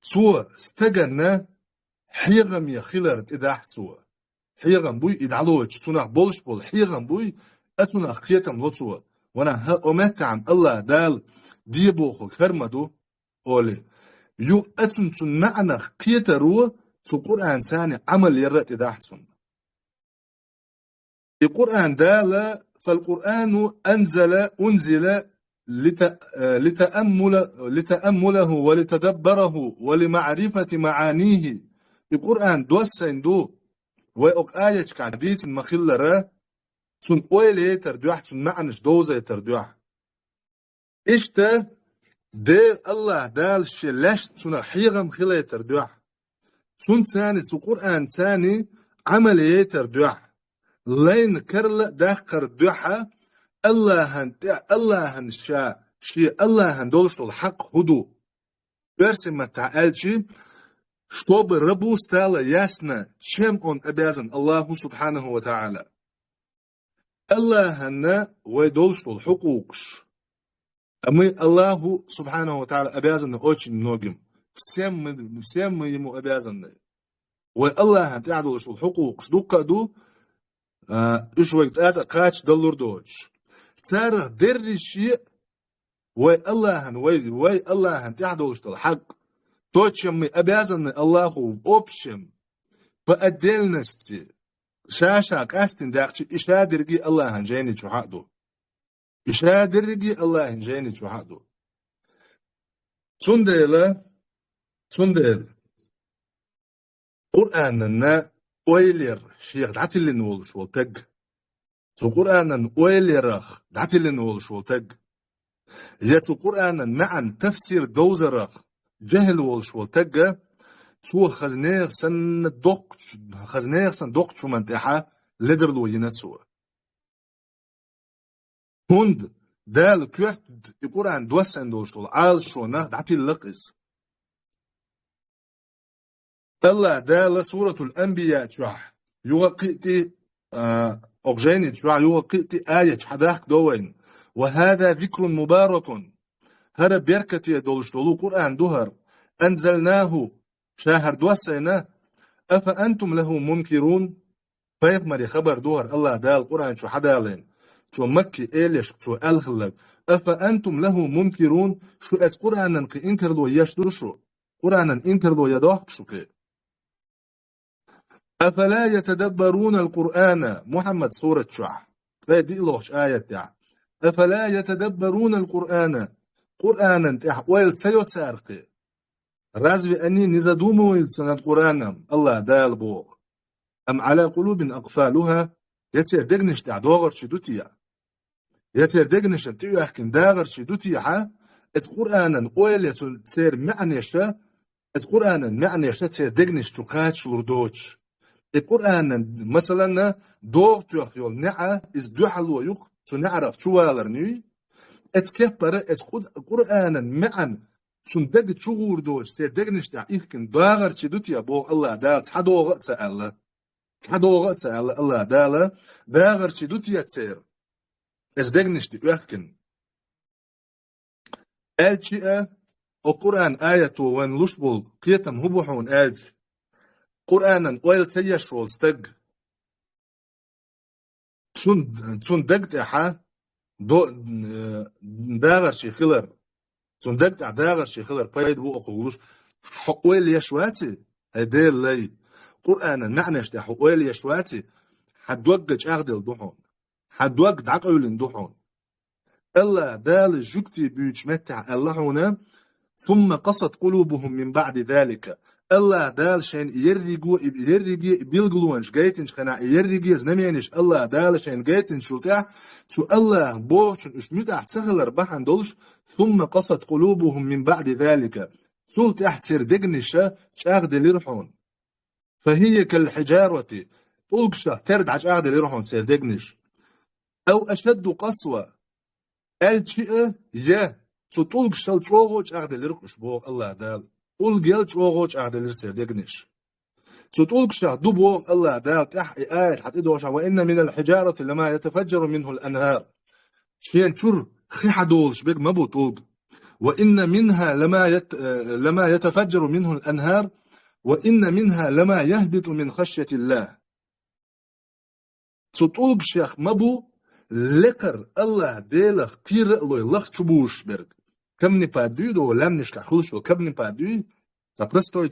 سوى ستقنا حيغم يخيلرت إذا احتوى حيغم بوي إدعلوش تونخ بولش بول حيغم بوي أتونخ خيتم لطوى وانا أمتعم الله دال ديبوخو كرمدو أولي يو أتون تون معنخ خيترو تو قرآن ثاني عمل يرت إذا احتوى القرآن دال فالقرآن أنزل لتأمله ولتدبره ولمعرفة معانيه القرآن دوسين دو ويأك آية كعديس المخلرة تون أولي تردوح تون معنش دوزة تردوح إشتا دير الله دال شلش تون حيغم خلية تردوح تون ثاني تو قرآن ثاني عملية تردوح لين كرل داخر دوحة الله هنشا شي الله هندولش الحق هدو برسم متعالشي чтобы рабу стало ясно, чем он обязан Аллаху Субханаху ва Та'аля. Аллаханна вайдолштул хукукш. А мы Аллаху Субханаху ва Та'аля обязаны очень многим. Всем мы ему обязаны. Вай Аллахан тядолштул хукукш. Дукаду ишвайт аза кач далурдоч. Царах дерриши вай Аллахан тядолштул хак. То, чем мы обязаны Аллаху в общем, по отдельности, шаша кастин дахчи, иша дерги Аллахан жени чухаду. Иша дерги Аллахан жени чухаду. Цундела, Qur'anna oyler şeyh datilin oluş ol tag. Su Qur'anna oylerach datilin oluş ol tag. Ya su Qur'anna ma'an tafsir dawzarach جهل ولش والتجا سو خزنير سن دوق شو منتحة لدر لو ينتسوا هند دال كيفت يقول عن دوسن دوش طول عال شو دعتي اللقز الله دال سورة الأنبياء تشوح يوقيتي أغجيني تشوح يوقيتي آية حداك دوين وهذا ذكر مبارك هذا بركة يدولش دولو قرآن دهر أنزلناه شهر دوسينا أفأنتم له منكرون فيقمر خبر دهر الله دال قرآن شو حدالين تو مكي إيليش تو ألخلق أفأنتم له منكرون شو أت قرآن كي إنكر لو يشدرشو قرآن إنكر لو يدوح شو كي أفلا يتدبرون القرآن محمد سورة شح لا دي لوش آية يعني أفلا يتدبرون القرآن قرآن ويل سيوت سارقي разве они не задумываются над Qur'aном Allah дал Бог أم على قلوب أقفالها يتير دقنش داغر شدوتيا يتير دقنش تيحكن داغر شدوتيا ات قرآن ويل تير معنيشة ات قرآن معنيشة تير دقنش تقات شلردوش القرآن مثلا دوغ تيخيول نعا إز دوحلو يق تنعرف شوالرني اتكبر قرآنا معا سندق شغور دوش سير دقنش تعيكن داغر شدوتيا بو الله دال تحدوغ تسأل الله دال داغر شدوتيا تسير ازدقنش دي أحكن آلشي القرآن آية وين لشبول قيتم هبوحون آلج قرآنا ويل سيش رول استق تون دقت إحا داغر شي خلر تون دقت داغر شي خلر بايد بو أقولوش حقويل يشواتي هدير لي قرآنا معناش دي حقويل يشواتي حدوقج أغدل دوحون حدوقج عقولين دوحون إلا دال جوكتي بيوش متع الله هنا ثم قصت قلوبهم من بعد ذلك الله دال شين يرجو بيلغلونش جايتنش خنا يرجي زنمينش الله دال شين جايتن شلتع تو الله بوشن اش متع تسهلر بحن دولش ثم قصت قلوبهم من بعد ذلك سلت احتسر دقنشة شاغد ليرحون فهي كالحجارة طلقشة ترد عش اغد ليرحون سير دقنش او اشد قسوة الشيء يا تطلق شل شوغوش أغدل يرقش بوغ الله دال طلق شوغوش أغدل يرسل دقنش تطلق شل دبوغ الله دال تحقي آية حتى دوشا وإن من الحجارة لما يتفجر منه الأنهار شين شر خيحدولش بيق مبو طلق وإن منها لما يتفجر منه الأنهار وإن منها لما يهبط من خشية الله تطلق شيخ مبو لقر الله ديلخ قير لوي لخ تشبوش برق كم نبادوي دو لم نشكح خلش وكم نبادوي تبرستوي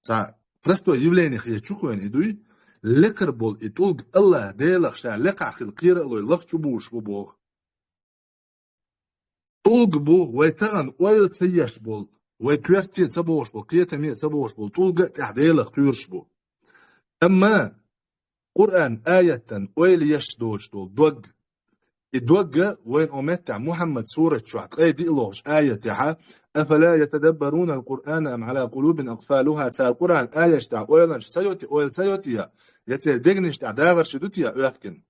تا برستوي يوليني خيه تشوكوين إدوي لقر بول إتولق الله ديلخ شا لقع خل قير لوي لخ تشبوش بوغ طولق بو ويتغن ويل تسيش بول ويتويرتي تسبوش بول قيتمي تسبوش بول طولق تحديلخ تيرش بول أما قرآن آية ويل يشدوش دول دوغ الدوغ وين أمتع محمد سورة شعط أي دي إلوش آية تحا أفلا يتدبرون القرآن أم على قلوب أقفالها تا القرآن آية شتع ويلنش سيوتي ويل سيوتي يتسير ديغنش تع داغر شدوتي أحكن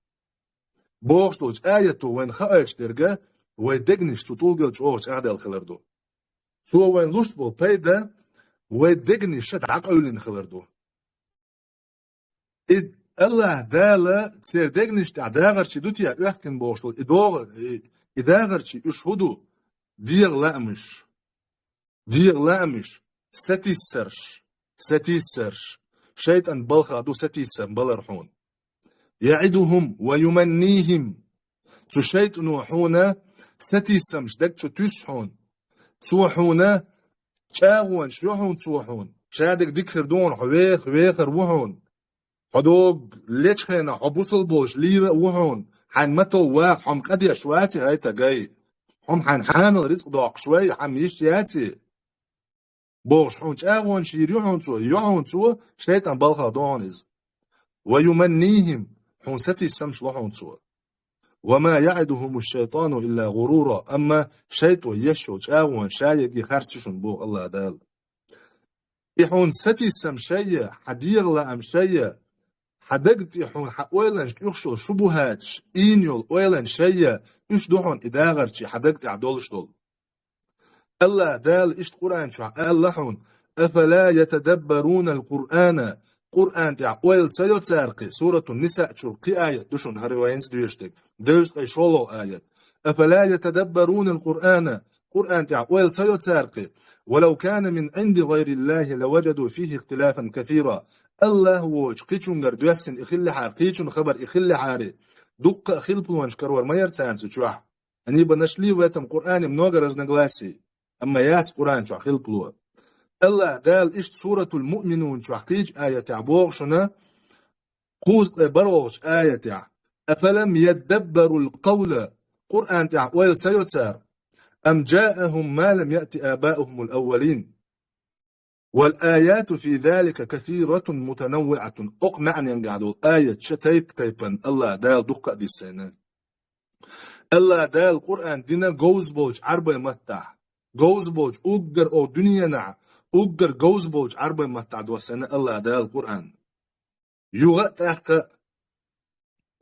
بوغش دوش آية وين خايش درجة وين ديغنش تطولغلش أوش أعدى الخلردو سو وين لوش بول بيدا وين ديغنش شت عقولين خلردو الله دالا تسير دقنش تعداغر شي دوتيا احكن بوشتو اداغر شي اشهدو دير لامش ستيسرش شيطان بلخا دو ستيسر بلرحون يعدهم ويمنيهم تو شيطان وحونا ستيسمش دكتو تسحون توحونا شاغون شروحون توحون شادك دكر دون حويخر وحون حدوق ليش خينا حبوصل بوش ليرة وهون حن متو واق حم قد يشواتي هايتا جاي حم حان الرزق ضاق شوي حم يشتياتي بوش حونش اغوان شير يحون تو شيطان بلغا دونز ويمنيهم حون ستي السمش لحون تو وما يعدهم الشيطان إلا غرورا أما شيطو يشوش اغوان شايق يخرتشون بوغ الله دال يحون ستي السمش شيء حدير لا أم شيء حدقت يحون حقويلنش يخشل شبهاتش إينيول ويلن شيء إيش دوحون إداغرشي حدقت عدولش دول الله دال إيش قرآن شو اللحون أفلا يتدبرون القرآن قرآن تعقويل سيو تسارقي سورة النساء شرقي آية دوشون هرواينز دوشتك دوشت أي شولو آية أفلا يتدبرون القرآن قرآن تعقويل سيو تسارقي ولو كان من عند غير الله لوجدوا فيه اختلافا كثيرا الله ووج قيتشون غردوسن إخل حار قيتشون خبر إخل حاري دق أخيل بلوانش كرور ما يرتان سوچوح أني بنشلي واتم قرآن منوغر رزنقلاسي أما يات قرآن شو أخيل بلوان الله قال إشت سورة المؤمنون شو أخيج آية تعبوغ شنا قوز بروغش آية تع أفلم يدبروا القول قرآن تع ويل سيوتسار أم جاءهم ما لم يأتي آباؤهم الأولين والآيات في ذلك كثيرة متنوعة أقمعني ينقعدوا آية شتيب تيبن الله دال دقة دي السنة الله دال قرآن دينا جوز بولج عربي متع جوز بولج أقر أو دنيا نع أقر جوز بولج عربي متع دو السنة الله دال قرآن يغت أحق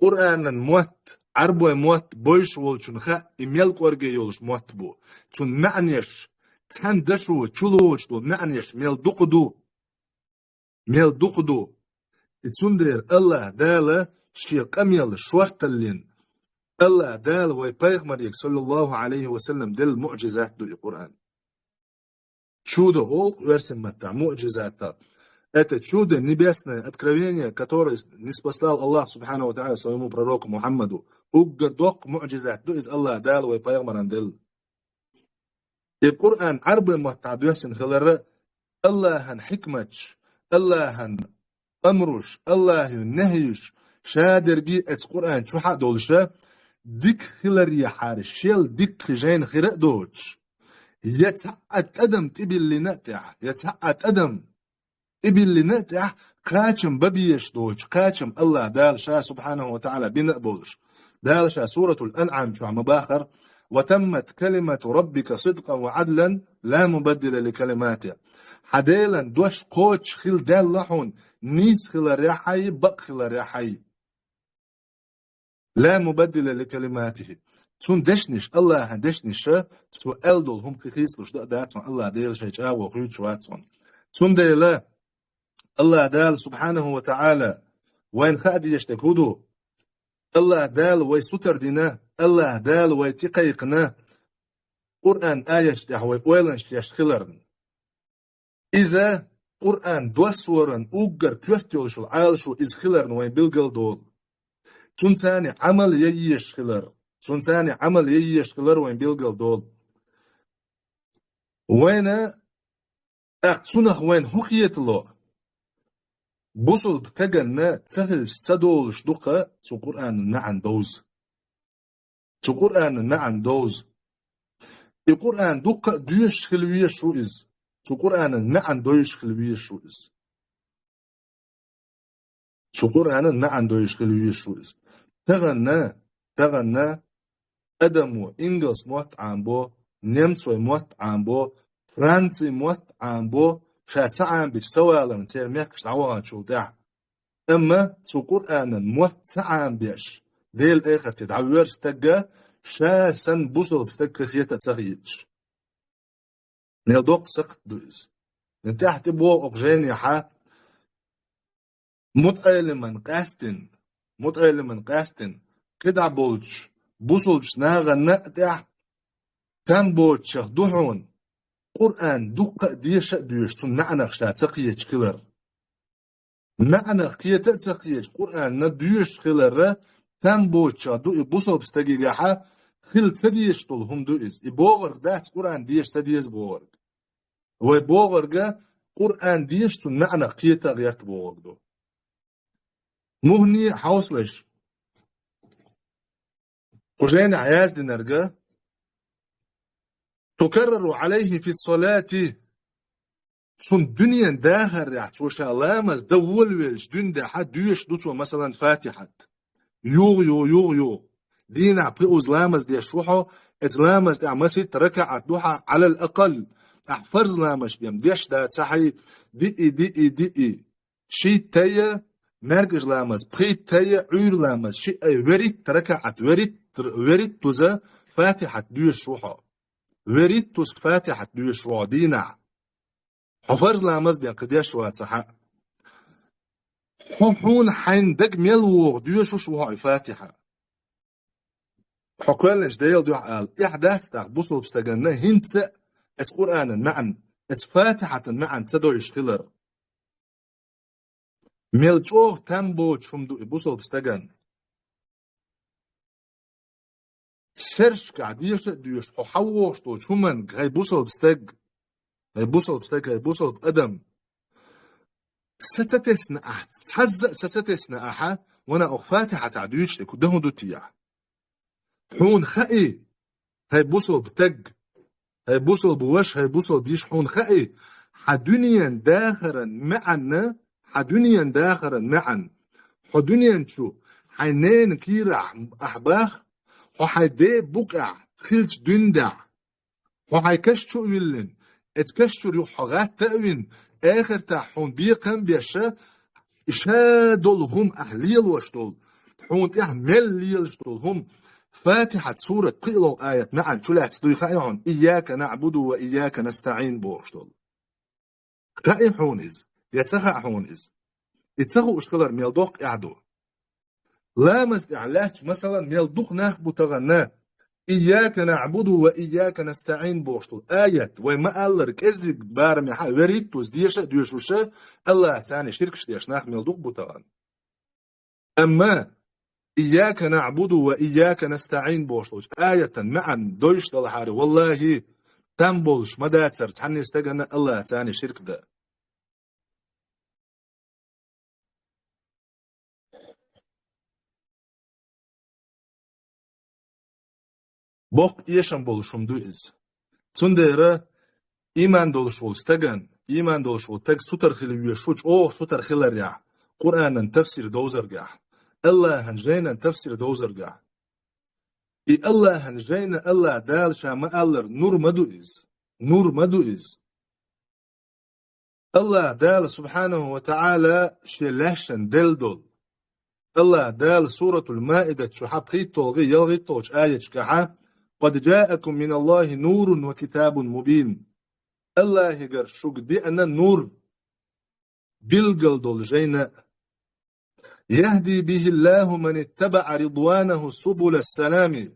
قرآن موت عربي موت بويش ولشن خا إميل قرقي يولش موت بو تون معنيش تحن دشو تشلوش دو معنيش ميل دقدو تسندر الله دالا شير قميل شوارتلين الله دال ويبيغمر صلى الله عليه وسلم دل معجزات دو القرآن чудо олк версим мата معجزات это чудо небесное откровение которое ниспослал Аллах субхану ва тааля своему пророку Мухаммаду уггардок معجزات дو из Allah дал ويبيغمر дел القرآن عربي متا دوسن خلر الله هن حكمتش الله هن أمرش الله نهيش شادرجي القرآن شو حق دولشة ديك خلري حارش شيل ديك خجين خرق دوش يتحقق أدم تبي اللي نقطع يتحقق أدم تبي اللي نقطع قاتم ببيش دوش قاتم الله دال شا سبحانه وتعالى بنقبولش دال شا سورة الأنعام شو عم باخر وتمت كلمة ربك صدقا وعدلا لا مبدل لكلماته حديلا دوش قوتش خل دال لحون نيس خل ريحي بق خل ريحي لا مبدل لكلماته تون دشنش الله دشنش تو ألدول هم خيس لش داتون الله ديل شيء وخيط شواتون تون ديلا الله دال سبحانه وتعالى وين خادي يشتكودو الله دال ويستر دينا الله دال ويتقيقنا قرآن آيش دحوي ويلنش يشخلرن إذا قرآن دوسورن أوجر كرتيولش العالشو إز خلرن وين بيلقل دول تونساني عمل يشخلر تونساني عمل يشخلر وين بيلقل دول وين أقتونخ وين حقيت الله بوصل بتجنا تسهل تدولش دقة تو قرآن نعن دوز تو قرآن نعن دوز القرآن دقة دوش خلوية شو إز تو قرآن نعن دوش خلوية شو إز تو قرآن نعن دوش خلوية شو إز تغنى أدمو إنجلس موت عامبو نمسوي موت عامبو فرنسي موت عامبو شاتعان بيشتوى لنتير ميكش عوغان شو داع أما تو قرآن موت تعان بيش ديل آخر تدعوير ستقى شاسن بوصل بستقى خيطة تغييش نيدوق سقط دوز نتاح تبوغ أقجاني حا متعلما قاستن كدع بولش بوصلش ناغا نقدع تم بولش دوحون قرآن دقة ديش دوش تون نعنق شا تقيج كلر نعنق كي تقيج قرآن ندوش كلر تم بولش دو بوصل بستقي حا خل تديش طول هم دوز إبوغر دات قرآن ديش تديش بوغر ويبوغر جا قرآن ديش تون نعنق كي تغيرت بوغر دو مهني حوصلش قجين عياز دي نرجع تكرر عليه في الصلاة سن دنيا داخل رعت وشا لامز دول ويلش دون دا حد دوش دوتو مثلا فاتحة يو دينا بقوز لامز دي شوحو ات لامز دي عمسيت ركعت دوحة على الأقل احفرز لامش بيم ديش دا تحي دي شي تايا مرجج لامز بخيت تايا عير لامز شي وريت ركعت وريت توزا فاتحة دوش شوحو وريت توز فاتحة دوش شوحو دينا حفرز لامز بيان قديش واتسحا حون حين دق ميلوغ دوش شوحو فاتحة حكوالنش ديل دوح قال إحداث تاق بوصل بستغنى هنت ات قرآن معا ات فاتحة معا تدوش خلر ميلجوغ تنبو تشمدو بوصل بستغن سرش قاعديش دوش حووش تو شمن هاي بوصل بستغ هاي بوصل بأدم ستتسنا أحد تحزق ستتسنا أحد وانا فاتحة تعديش لكو دهو دو تيع حون خائي هاي بوصل بتج هاي بوصل بوش هاي بوصل بيش حون خائي حدنيا داخرا معنا حدنيا شو حنين كيرا أحباخ وحيدي بقع خلش دندع وحيكشتو يلن اتكشتو يوحغات تأوين آخر تاحون بيقن بيشا إشادولهم أهليل وشتول حون إحمل ليلشتول هم فاتحة سورة قيلو آية معا شلات دويخايعون إياك نعبد وإياك نستعين بوشتول قائي حونيز يتسخى حونيز يتسخى أشكالر ميلدوق إعدو لامز إعلاج مثلا ميل دوخ ناخ بتغنى إياك نعبد وإياك نستعين بوشتو آيات وما ألر كزدك بارم يحا وريد توزديشة ديشوشة الله تاني شركش ديش ناخ ميل دوخ بتغنى أما إياك نعبد وإياك نستعين بوشتوش آية معا دويش دلحاري والله تنبولش مداتر تحني استغنى الله تاني شرك ده بوك إيشان بولشم دوئز تنديرا إيمان دولش استغن إيمان دولش تك سوتر خلي ويشوش سوتر خلي قرآن تفسير دوزرجع الله هنجينا تفسير دوزرجع إي الله هنجينا الله دال شام ألر نور مدوئز الله دال سبحانه وتعالى شلاشن دلدل الله دال سورة المائدة شحاب خيط تلغي يلغي توش آية شكحة قد جاءكم من الله نور وكتاب مبين الله يقر شوك بأن النور بلغل دول جينا يهدي به الله من اتبع رضوانه سبل السلام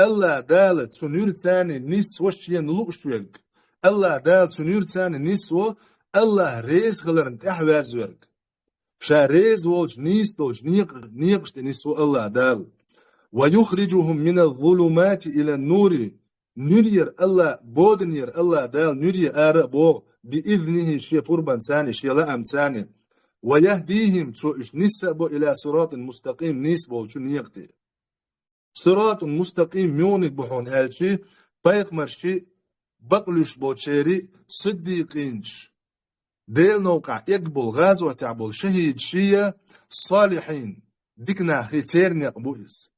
الله دال تنير تاني نسوة شين لؤشوك الله دال تنير تاني نسوة الله ريز غلرن احواز ورق شا ريز والج نيس دوج نيقشت نسوة الله دال ويخرجهم من الظلمات إلى النور نرير الله بودنير الله دال نرير آر بوغ بإذنه شي فربان تاني شي لأم تاني ويهديهم توش نسبو إلى صراط مستقيم نسبو شو نيقتي صراط مستقيم ميونك بحون هالشي بايق مرشي بقلش بوشيري صديقينش ديل نوقع يقبل غازوة تعبل شهيد شيا صالحين ديكنا خيتير نقبوز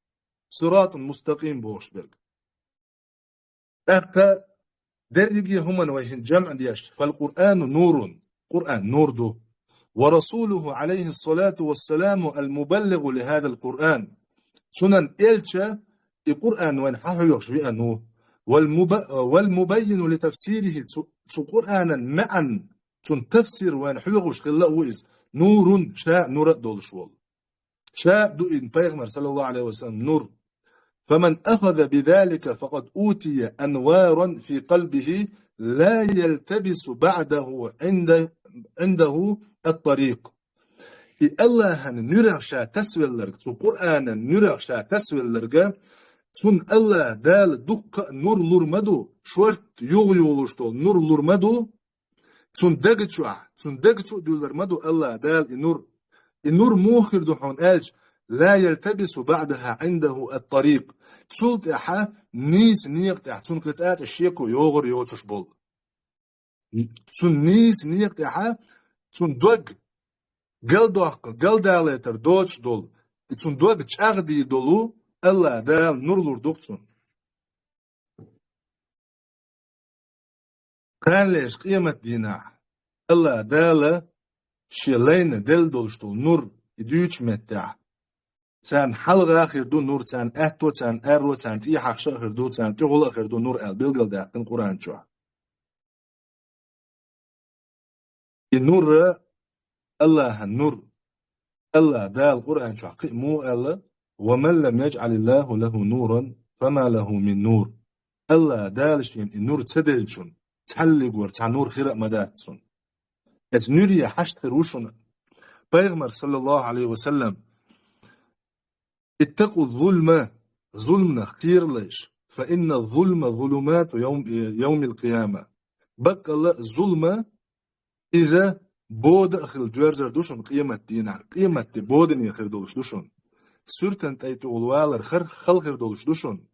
صراط مستقيم بوشبرg أختا درجي هما ويهن جمع دياش فالقرآن نور قرآن نور دو ورسوله عليه الصلاة والسلام المبلغ لهذا القرآن سنن إلشا القرآن وين حاحو يخش بأنه والمبين لتفسيره قرآنا معا تن تفسير وين حيوغش خلا وإز نور شاء نور دولشوال شاء دو إن بيغمر صلى الله عليه وسلم نور فمن أخذ بذلك فقد أوتي أنوارا في قلبه لا يلتبس بعده عنده الطريق الله نرغشا تسويلرق تو قرآن نرغشا تسويلرق تون الله دال دق نور لورمدو شورت يولوشتول نور لورمدو تون دقچو دولرمدو الله دال النور موخر دحون ألج لا يلتبس بعدها عنده الطريق تسولت إحا نيس نيقتح تون قطعات الشيكو يوغر يوتش بول تون نيس نيقتحا تون دوغ قل دالتر دوتش دول تون دوغ چاغدي دولو الله دال نور لور دوغتون قال ليش قيمة دينا الله دال شيلين دل دولشتول نور يدوش متع سان حلق آخر دو نور سان أهتو سان أرو سان تي حقش آخر دو سان تغل آخر دو نور البلغل داقن قرآن شو النور الله النور الله دال قرآن شو مو الله ومن لم يجعل الله له نورا فما له من نور الله دال شين النور تسدلشون تحلق ورتع نور خير مداتسون نوري حشت خروشون بيغمر صلى الله عليه وسلم اتقوا الظلم ظلمنا خير ليش فإن الظلم ظلمات يوم القيامة بقى الله الظلم إذا بود أخل دوارزر دوشون قيمة دينا قيمة بودن يخير دولش دوشون سورتن تايتو الوالر خلقر دولش دوشون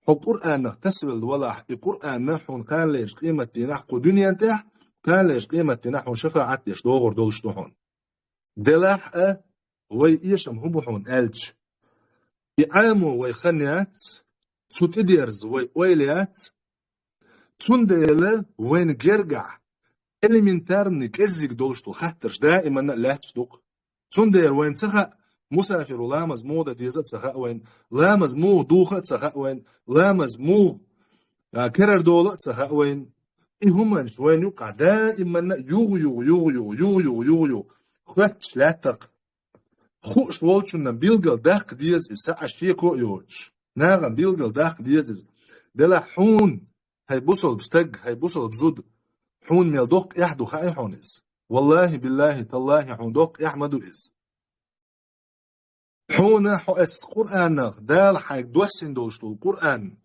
حو قرآن تسويل ولا قرآن نحون كان ليش قيمة دينا حو دنيا انتح كان ليش قيمة دينا حو شفاعت ليش دوغر دولش دوحون دلاح وي إيشم هبوحون ألج يعامو ويخنيات سوت إديرز ويليات تندل وين جرجع إلمنتارني كزيك دولشتو خاطرش دائما لاحش دوق تندل وين سخا مسافر لامز مودا ديزت سخا وين لامز مو دوخت سخا وين لامز مو كرر دولت سخا وين إهمنش وين يقع دائما يو خاتش لا تق خوش والشنا بيلقل داق ديز الساعة شيكو يوش ناغم بيلقل داق ديز دلا حون هاي بوصل بستق هاي بوصل بزود حون ميل دوق يحدو خاي حونز والله بالله تالله حون دوق يحمدو إز حونا حوأس قرآن دال حاك دوسين دولشتو القرآن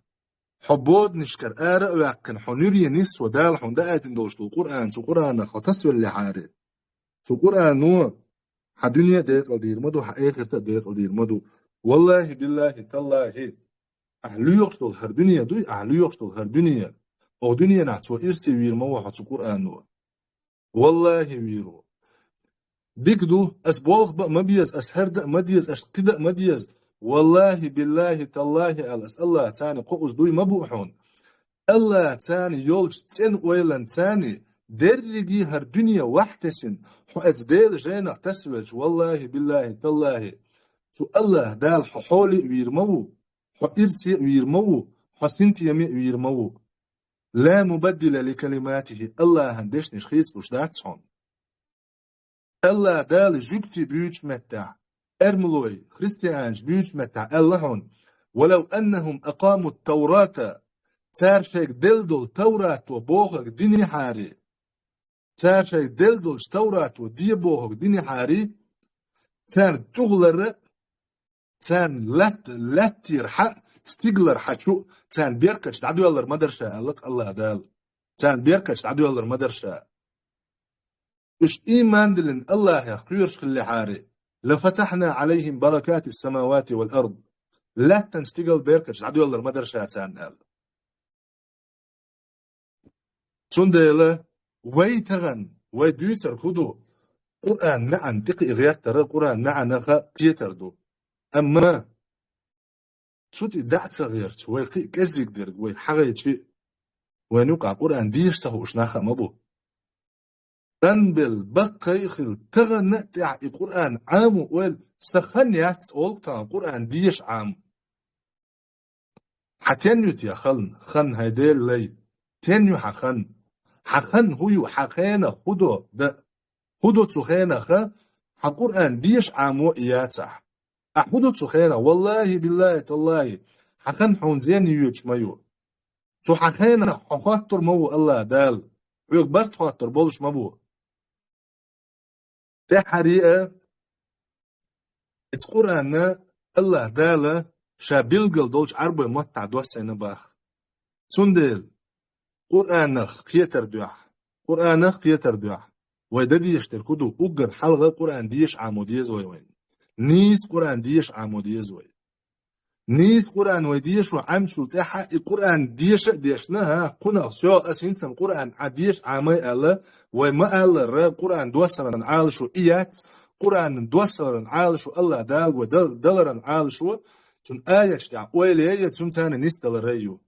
حبود نشكر آراء ويقن حنوري نس ودال حون داعتين دولشتو القرآن سو قرآن خطسو اللي حاري سو قرآن نو حدنيا ديت الدير مدو حآخر تديت الدير مدو والله بالله تالله أهلو يقشتو هر دنيا دوي أهلو يقشتو هر دنيا أو دنيا نحتو إرسي وير موحة سو قرآن نو والله ويرو بيكدو أس بولغ بق مبيز أس هردق مديز أس قدق مديز والله بالله تالله ألس الله تاني قوز دوي مبوحون الله تاني يولج تين ويلن تاني درجي هر دنيا وحتسن حقت ديل جينا تسوج والله بالله تالله سو الله دال حولي ويرمو حإرسي ويرمو حسنتي يمي ويرمو لا مبدل لكلماته الله هندش نشخيص وشدات صون الله دال جبتي بيوش متع ارملوي خريستيانج بيوش متع اللهون ولو أنهم أقاموا التوراة تارشيك دلدل توراة وبوغك ديني حاري تارشيك دلدل توراة ودي بوغك ديني حاري تان تغلر تان لات يرحق ستيغلر حشو تان بيركش تعدو يالر مدرشة ألق الله دال تان بيركش تعدو يالر مدرشة إش إيمان دلن الله يخيرش خلي حاري لفتحنا عليهم بركات السماوات والأرض لا تنستيغل بيركش تعدو يالر مدرشة تان أل تنديلا ويتغن ويدويتر خدو قرآن نعن تقي غير ترى قرآن نعن نخا بيتر دو أما تسوتي دعت صغيرت ويقي كزيك درق ويحغي شيء ونوقع قرآن ديشته اشناخا مبو تنبل بقى يخل تغن تاع القرآن عام ويل سخنيات أولتا قرآن ديش عام حتنيوت يا خن هيدير لي تنيو حخن هو حخينا خدو ده خدو تخينا حقرآن ديش عامو إياتح أحدو تخينا والله بالله تالله حخن حون زين يوش ميو سو حخينا حخاطر مو الله دال ويقبرت خاطر بولش مبو تحريقة القرآن الله دال شابيلقل دولش عربي متع دوسين باخ سندل قرآنخ قيتر دوح قرآنخ قيتر دوح ويددي يشتركودو أجر حلقة قرآن ديش عموديز وين نيس قرآن ديش عموديز وين نيس قرآن ويديش وعمشو تاحا القرآن ديشناها قنا سيو أسهنسن قرآن عديش عامي ألا وما ألا را قرآن دوسرن عالشو إيات قرآن دوسرن عالشو الله دال ودلرن عالشو تن آية شتاع ويلي تن تاني نيس دلريو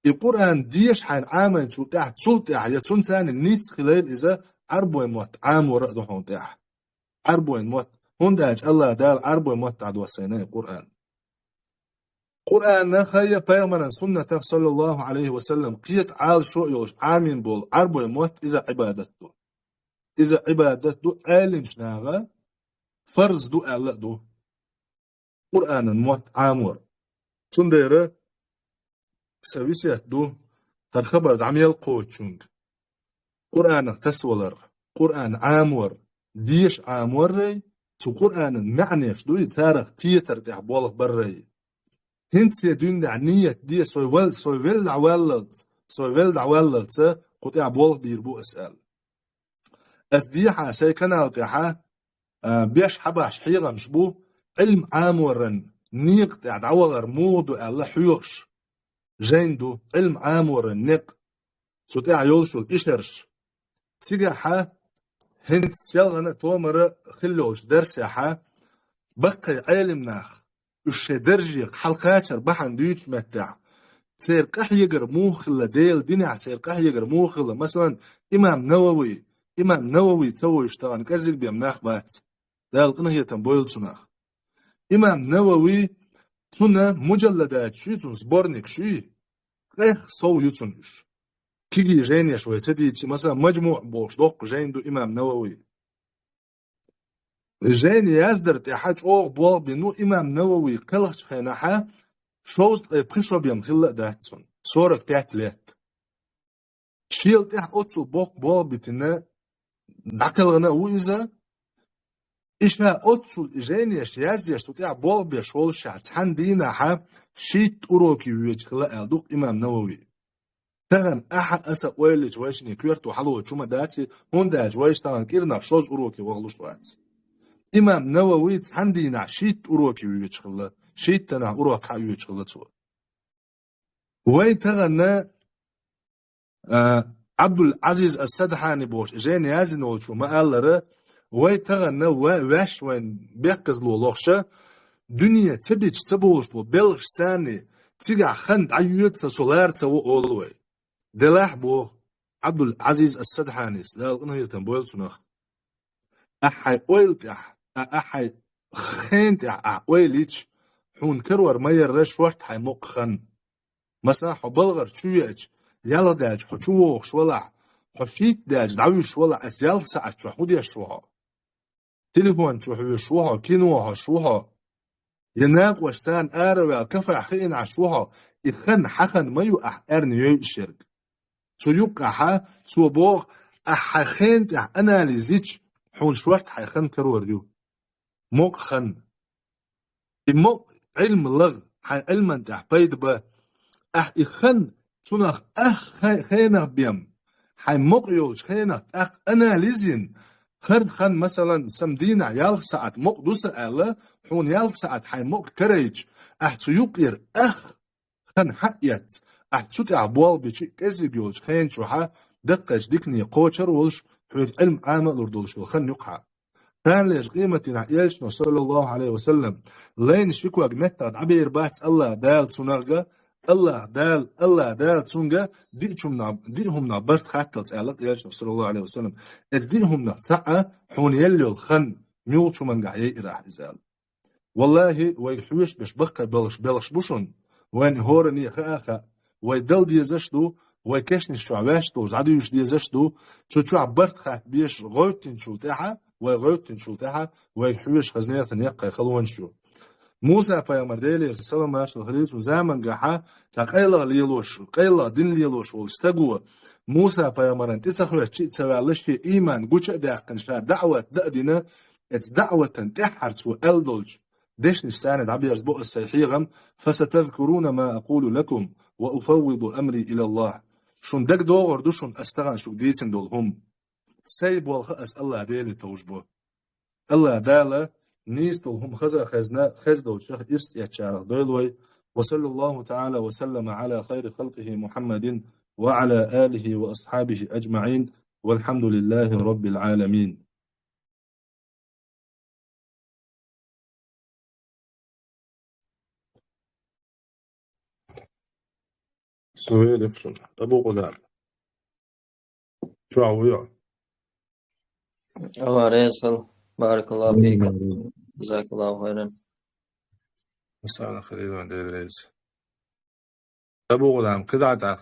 القرآن ديش حين عامل شو تحت سلطة يتون تاني نيس خلال إذا عربو يموت عام ورقدو هون تاح عربو يموت هون داج الله دال عربو يموت تعد وسيناء القرآن قرآن نخيا بيغمنا سنة صلى الله عليه وسلم قيت عال شو يوش عامين بول عربو يموت إذا عبادته عالم شناغا فرز دو أعلق دو قرآن موت عامور سنديرة سويسيات دو ترخبر دعميل قوتشونج قرآن تسولر قرآن عامور ديش عاموري تو قرآن معنيش دو يتارخ كيتر دع بولغ بري هنت يدون دع نية دي سوي ولد قطع بولغ بيربو أسأل أسديحة سيكنا وطيحة بيش حباش حيغة مشبو علم عامورن نيق دع دعوغر مودو ألا حيوغش جيندو علم عامورن نيق سوتيع يولشو الإشرش تيجا هنت سيالغنا تومر خلوش درسيحة بقى عالم ناخ وش درجيق حلقاتر بحن ديوش متع تير قحيقر موخلة ديل دينع تير قحيقر موخلة مثلا إمام نووي تسوي اشتغل كذلك بيمناخ بات دال قنهية تنبويل تناخ إمام نووي تنا مجلدات شوي تن سبورنيك شوي قيخ صو يتنش كيجي جينيا شوي تدي مثلا مجموع بوش دوق جين دو إمام نووي جاني يزدرت يحاج أوغ بوغ بنو إمام نووي قلق خيناحا شوز بخشو بيم خلق داتسون سورك تحت ليت شيل تح أوتسو بوغ بوغ بتنا داكل غنا وإذا إشنا أوتسو جانيش يزيش تطيع بوغ بيشول شعت حن ديناحا شيت أوروكي ويج خلق ألدوق إمام نووي تغن أحد أسا أويل جواشني كيرتو حلوة شوما داتي هون دا جواش تغن كيرنا شوز أوروكي وغلوش داتي إمام نووي عندي نعشيت أوروكي ويشغله شيت تنا أوروكا ويشغله تو وي تغنى عبد العزيز السدحاني بوش جاني يازن وشو ما قال له وي تغنى واش وين بيقز له لوخشه دنيا تبيج تبوش بو بلغ ثاني تيجا خند عيوت سولار تو اولوي دلاح بو عبد العزيز السدحاني سال انه يتنبول سنخ أحي أويلتح أحي خينتح أويليتش حون كرور مير رشورت حي مقخن مثلا حبلغر شويج يلا داج حشووخ شولع حشيت داج دعوي شولع أسيال ساعة شوحودي شوها تليفون شوحوي شوها كينوها شوها يناق وشتان آروي كفع خين عشوها إخن حخن ميو أحقرن يشرق تيوقع ها توبوغ أحي خينتح أناليزيتش حون شورت حيخن كرور يو مقخن المق علم لغ حي علما تح بيد با إخن تنخ خينخ بيم حي مقيوش خينخ أناليزين خن مثلا سمدينا يالخ ساعت مقدوس ألا حون يالخ ساعت حي مق كريج تيوقير خن حقيت تسوت أعبوال بيشي كزي بيولش خين شوحا دقش ديكني قوشر ولش حوك علم عامل لردولش والخن يقحا كان ليش قيمة يلش صلى الله عليه وسلم لين شكوا جمتة عبير بات الله دال سنغا الله دال سنغا ديهم نعبرت خاتل تعلق يلش صلى الله عليه وسلم ديهم نتسعى حون يلي الخن ميوتشو من قاعي راح يزال والله ويحوش بش بقى بلش بوشن وين هورني خاخا ويدل دي زشتو ويكشني شعباشتو زعدوش دي زشتو تشو عبرت خات بيش غوتين شو تاعها وغوتين شو تاعها ويحوش خزنية يقى خلوان شو موسى فيامر ديلي السلام ماشي الخليج وزامن قاحا تقيلا ليلوش قيلا دين ليلوش والستقوى موسى فيامر انت تسخوه تشي تسوالش ايمان قوش داقن شا دعوة دقدنا دعوة تحر تو ألدولج ديش نشتاند عبيرز بؤ السيحيغم فستذكرون ما أقول لكم وأفوض أمري إلى الله شون دك دوغر دوشون أستغان شو ديتن دول هم سيب والخأس الله ديلي توجبه الله دالة نيستل هم خزنا خزدول شخ إرست يتشارك دولوي وصلى الله تعالى وسلم على خير خلقه محمد وعلى آله وأصحابه أجمعين والحمد لله رب العالمين. سويل افشل أبو غلام شو عويع الله ريسفل بارك الله فيك جزاك الله خيرا. مساء خير عند الرئيس أبو غلام كده عاد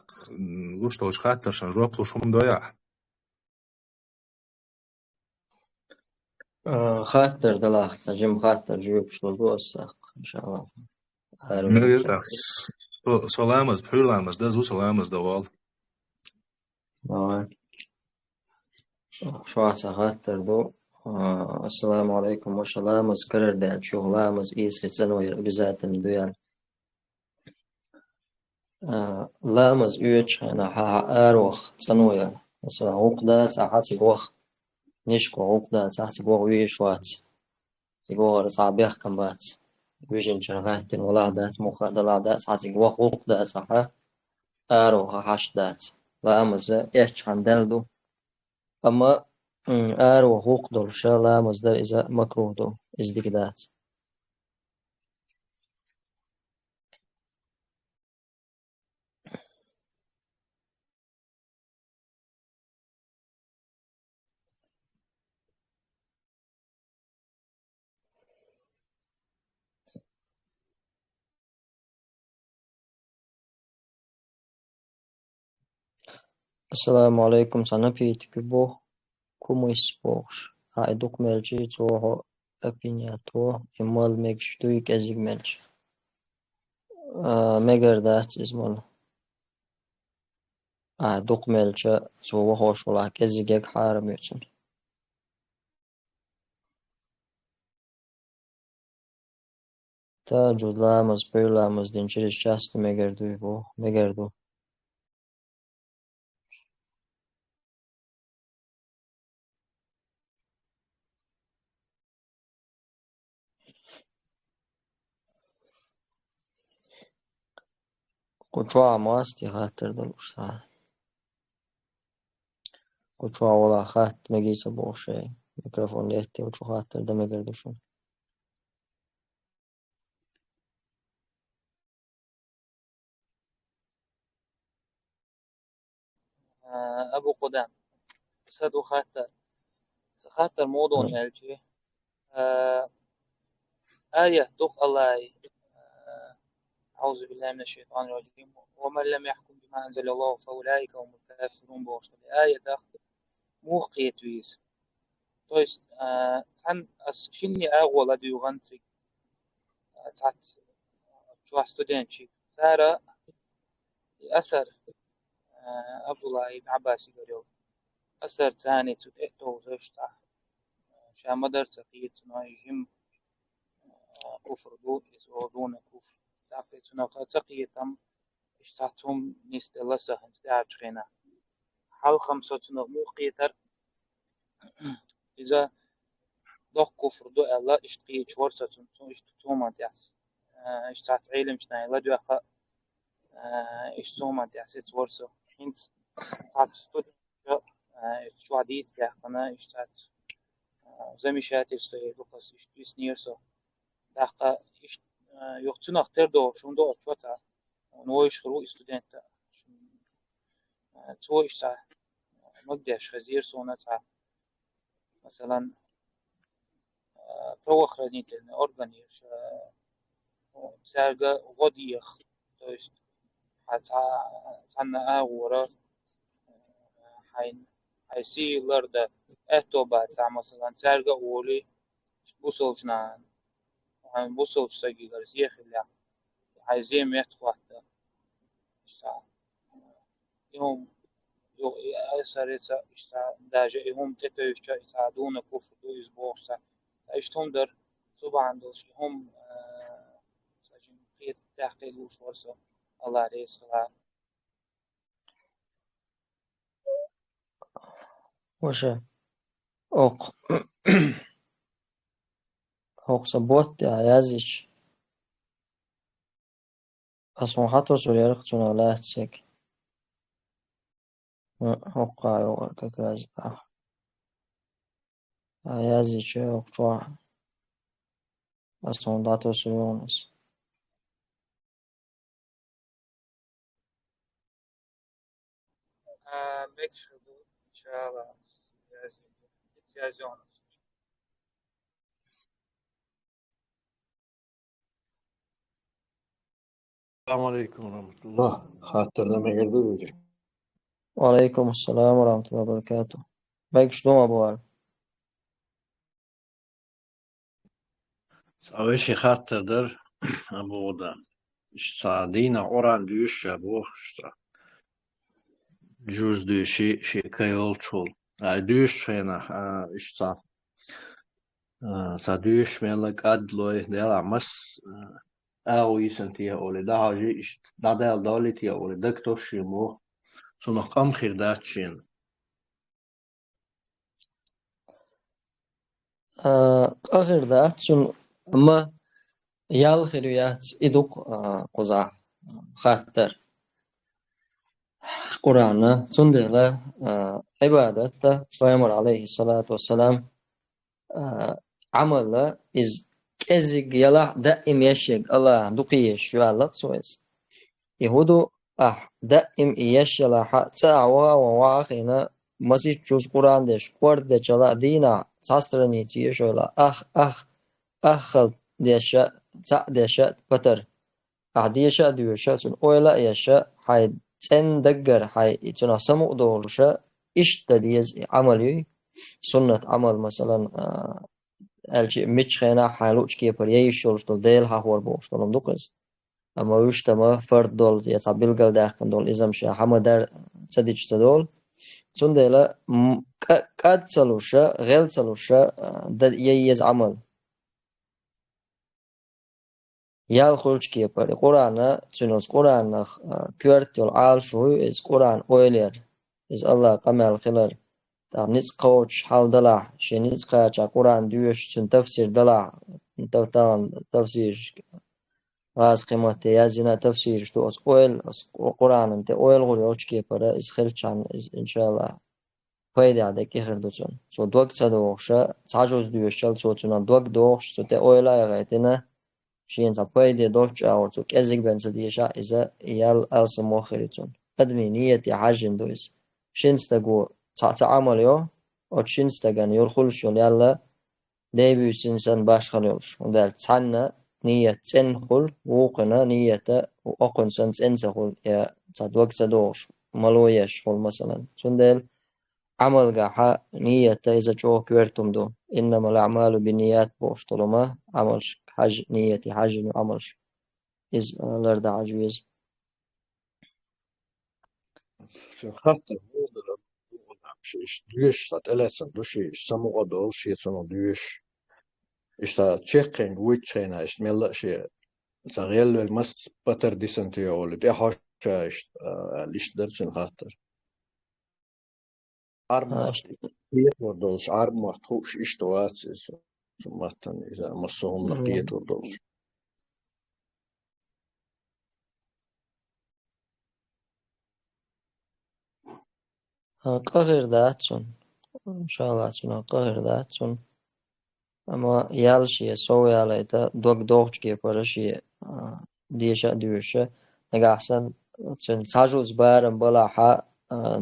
لوش توش خاطر عشان جواب لوش هم ضيع خاطر دلاخ تجم خاطر جيوب شو الساق إن شاء الله. من قلت سلامز بحولامز ده زو سلامز دوال شو عسى خاطر دو. السلام عليكم وسلامز كرر دان شو لامز إيسي سنوير بذاتن دويان لامز إيش أنا أروخ سنوير مثلا عقدة ساعات وخ نشكو عقدة ساعات وخ ويشوات سيقول صعبيخ كم بات ويجن شغات ولا دات مخدر لا دات ساعات وخ عقدة صح أروخ حش دات لامز إيش عندلدو أما أروخ عقدة شا لامز در إذا مكروه دو إزديك دات. السلام عليكم سنفي تكبو كوميس بوش هاي دوك ملجي توهو أبينياتو إمال ميكشتوي كازيك ملش ميجر دات إزمال دوق ملش سو وخوش ولا كازيك حارم يتسون تا جودلامز بيرلامز دينشيرش شاست ميجر دوي بو ميجر دو كوچوا ماستي خاطر دلوش كوچوا ولا خات مجيس بوشي ميكروفون ليتي وچو خاطر ده ميجر دوشون أبو قدام سدو خاطر موضوع مالجي آية دوق الله أعوذ بالله من الشيطان الرجيم ومن لم يحكم بما أنزل الله فأولئك هم الكافرون بوشل آية ده موقية ويز то есть عن شني أول ديو غنتي تحت شو ستودنتشي سارة أثر عبد الله بن عباس يقول أثر ثاني تؤتو زوجته شا مدر تقيت نايجم كفر دو يسودون كفر تقيت ناقا تقيتم اشتاتهم نستلسه استعاد خينا حال 5 موقيتر إذا دوق كفر دو الله اشتقي شورسة تون اشتوما دياس اشتات علم شناي لا دوخا اشتوما دياس ورسة انت تات ستود شو عديد داخنا اشتات زميشات استوي لوكاس اشتيس نيرسو داخا اشت يختنا اختار دو شون دو اتوتا نويش خرو استودنت تو اشتا مقدش خزير سونتا مثلا توخ رديت الأورجانيش سارجا غديخ то есть حنا أغورا حيسيلردا أتوبا تاع مثلا سارجا أولي بوصلتنا بوصلت سجيلر زيخ لا حيزيم يتوحد يوم يو أسرت داجة يوم تتويش يساعدون كفر دو يسبوخسا اشتهم در طبعا دوش هم ساجين قيد تحقيق وش ورسو الله عليه الصلاة وشا أوق أوق سبوت عيازيش أصلا حتى سوريا رختنا لا تسك أوق عيوغا كاكراز عيازيش أوق شوع أصلا داتو سوريونس ميكش إن شاء الله يتسيازون السلام عليكم ورحمة الله خاطر لما يقدروش وعليكم السلام ورحمة الله وبركاته بايك شلون أبوال أول شي خاطر در أبو غدا صادينا أوران ديوش أبو جوز ديوشي شي كيول شول ديوش هنا إشتا ديوش ميلك أدلوي ديلا مس أو يسنتيها أولي ده هاجي ده ديال دولتي أولي دكتور شيمو سنق أم خير داتشين آخر ذات شن أما يالخيريات إدوق قزع خاطر قرآن تندل عبادة فيمر عليه الصلاة والسلام عمل إز كزيج يلا دائم يشيق الله دقيش يالله سويس يهودو دائم يشيلا حتى وواخينا مسيح جوز قرآن ديش قرد جلا دينا ساسترني تيشولا أخل ديشا تا ديشا بتر ديشا ديشا سن أولا يشا حي تن دقر حي تنا سمو دولشا إشتا ديز عملي سنة عمل مثلا الشيء مش خينا حالوش كي بريش شلش دول ديل هور بوش دولم دوقز أما وش تما فرد دول يتصابيل قل داخل دول إذا مش حما دار صديق تدول سندلا قد سلوشة غير سلوشة ده ييز عمل يال خلش كي بري قرآن تنوز قرآن كورت يول عال شو إز قرآن أويلر إز الله قمال خلر نيز قوش حال دلع شي نيز قاچا قرآن دوش تن تفسير دلع تان تفسير راس قيمة يازنا تفسير شتو أس أويل قرآن انت أويل غوري أوش كي بري إز خلشان إن شاء الله فايدة عندك هردوتون سو دوك تدوخشة تعجوز دوشل سو تنا دوك دوخش سو تي أويلا يغيتنا شين فايدة دوخش أو تو كأزيك بنسديشا إذا يال ألس موخريتون أدمي نيتي حاجن دويز شين استقو تعمل يو أو شين استقان يرخلش يلا ديبي سنسان باش خليوش ودال تحنا نية تنخل ووقنا نية وأقن سنس انسخل يا تدوك تدوخش ملويش خل مثلا سندل عمل قاحة نية إذا جو كويرتم دو إنما الأعمال بالنيات بوش طالما عملش حاج نيتي حاج عملش إز لرد عجوز في خاطر هو شيش دوش تات ألسن دوشي سمو قدول شيء سنو دوش إشتا تشيكين ويتشين إشت ملا شيء تغيل المس بتر ديسنتي أول دي حاشا إشت ليش درسن خاطر أرمى وردولش أرمى تخوش إشتوات مثلا إذا مصهم نقية وردولش قهر داتون إن شاء الله تنا قهر داتون أما يالشي سوي على تا دوك دوخش كي برشي ديشا دوشة نجا أحسن تن تاجوز بارم بلا حا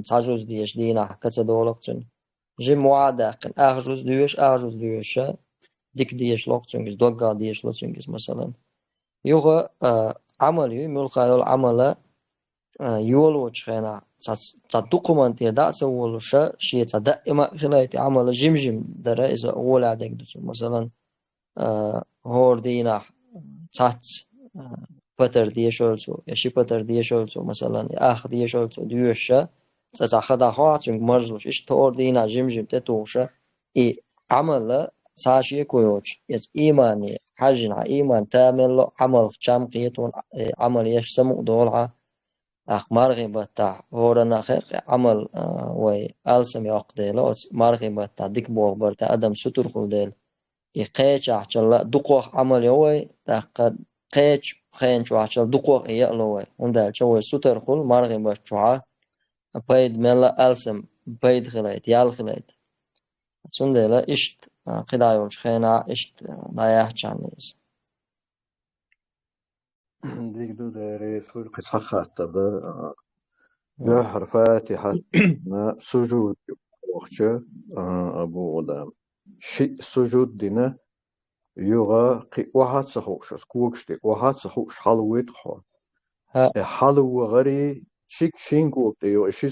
تاجوز ديش دينا كتا دولك تن جي معادة كن أخجوز دوشة ديك ديش لوك تنجز دوكا ديش لوك تنجز مثلا يوغا عملي ملقا يول عمله يولو تشينا تدوكمان تيدا سولوشا شيء دائما خلايتي عمل جمجم درا إذا أول عدك دوتو مثلا هور دينا تات بتر ديشولتو يشي بتر ديشولتو مثلا أخ ديشولتو ديوشا تتخذ خاطر مرزوش إيش تور دينا جمجم تتوشا إي عمل ساشي كويوش يس إيماني حاجنا إيمان تامل عمل شام قيتون عمل يش سمو دولها أخ مرغبة تاع هورنا خيق عمل وي ألسم يقديلو مرغبة تاع ديك بوغبر تاع أدم ستر خوديل يقيش عشلا دقوق عمل يوي تاع قيش خين شو عشلا دقوق يقلوي وندال شوي ستر خول مرغبة شوعة بيد ملا ألسم بيد خلايت يال خلايت سندلا إشت قدايوش خينا إشت ضايح جانيز ديك دو داري سوي قصة خاطر ده حرفاتي سجود وقتها أبو غدام شيء سجود دينا يوغا قي واحد سخوش سكوكشتي واحد سخوش حلويت خو حلو غري شيك شينكو تيو شي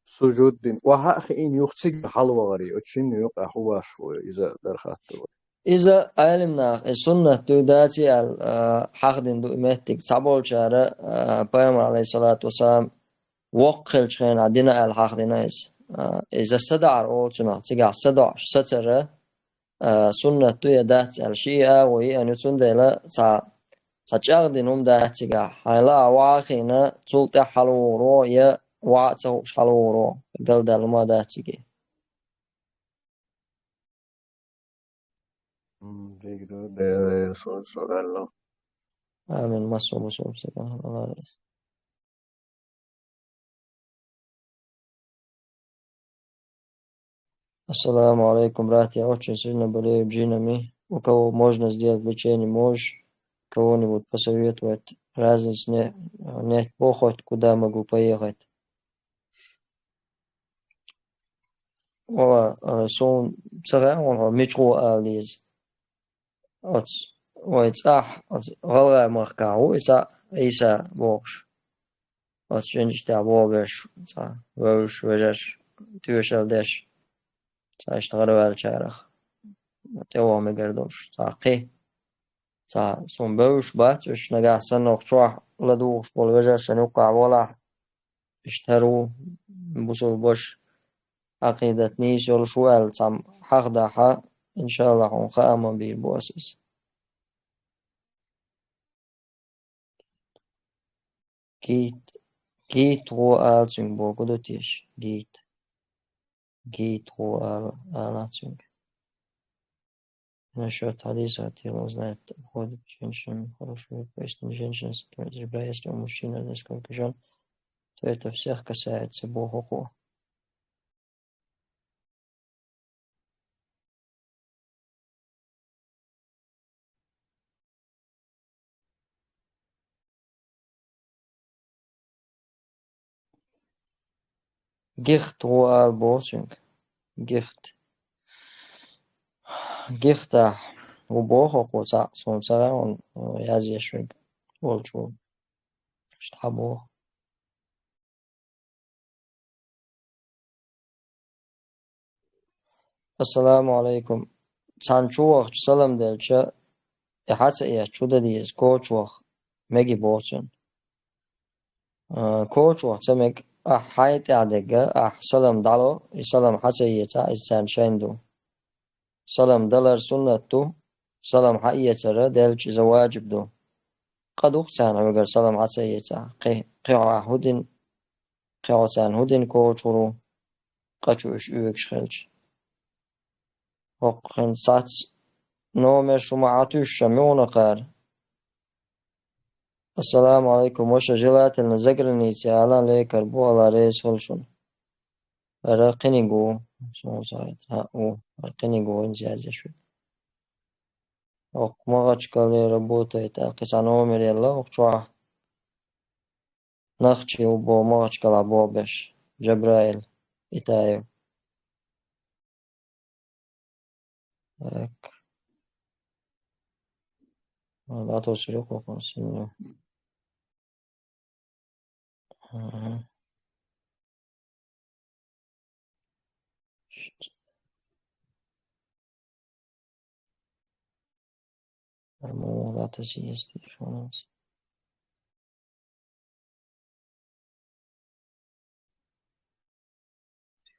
سجود دين واحد خين يختك حلو غري وشين يوقع هو شو إذا درخاتو إذا علمنا السنة توداتي حقدين دو إمتك صبول شارع بيامر عليه الصلاة والسلام وقل شخين عدنا الحقدين إيس إذا صدع روتنا تيجا صدع سترة سنة توداتي الشيء وهي أن يتندل تجاردين هم داتيجا حيلا واقعنا تلت حلورو يا وعته حلورو قل دلما داتيجي ديك دو داري سؤال آمين مصوم سبحان الله Assalamu alaikum, bratья. Очень сильно болею джинами. У кого можно сделать лечение, можешь кого-нибудь посоветовать? Разницы нет, похоть, куда могу поехать. Сон царя, метро ализ. Ойцах, غلا مركاو, إيسا بوش. جنجتا بوغش, وش وجش, تيوشل دش. سأشتغل على شارخ Tevo me gardoš. Tā qi. Tā sun beush bat, ish nagah sannoq choah laduq bol vejash nuqa wala اشتروا بوصل bosh عقيدة نيش يول شوال تام حق داحا إن شاء الله هون خامن بير بواسس جيت هو آل سنگ بو قدوتيش جيت هو آل سنگ насчет хадиса хотел узнать, входит женщин хорошо, если женщина сопротивляется, если у мужчины несколько жен, то это всех касается Богу. Gicht هو آل بوسنگ gicht u Богу صار он язешвиг волчу штабо. السلام عليكم. Sanchuach salam delcha ihasa iya chuda dies coachwach megi bochen. Coachwach samek hayt adega salam dalo salam hasayeta isan shendo. salam dalar sunnatu salam hayetara delch zawajib do. قد أختان أقول سلام hasayeta قيع هدين coachuru قچوش üvek شخلش. وقن ساتس نومر شما عطوش شمعون قار. السلام عليكم وش جلات النزقرني تعالى ليكر بو على ريس فلشون رقنيقو شو صارت رقنيقو انزيازي شو وقمغش قالي ربوطة يتاقس عن نومر يلا وقشوع نخشي وبو مغش قال بوبش جبرائيل إتايو لا توصلوك وقنصنو لا تسيستي شونس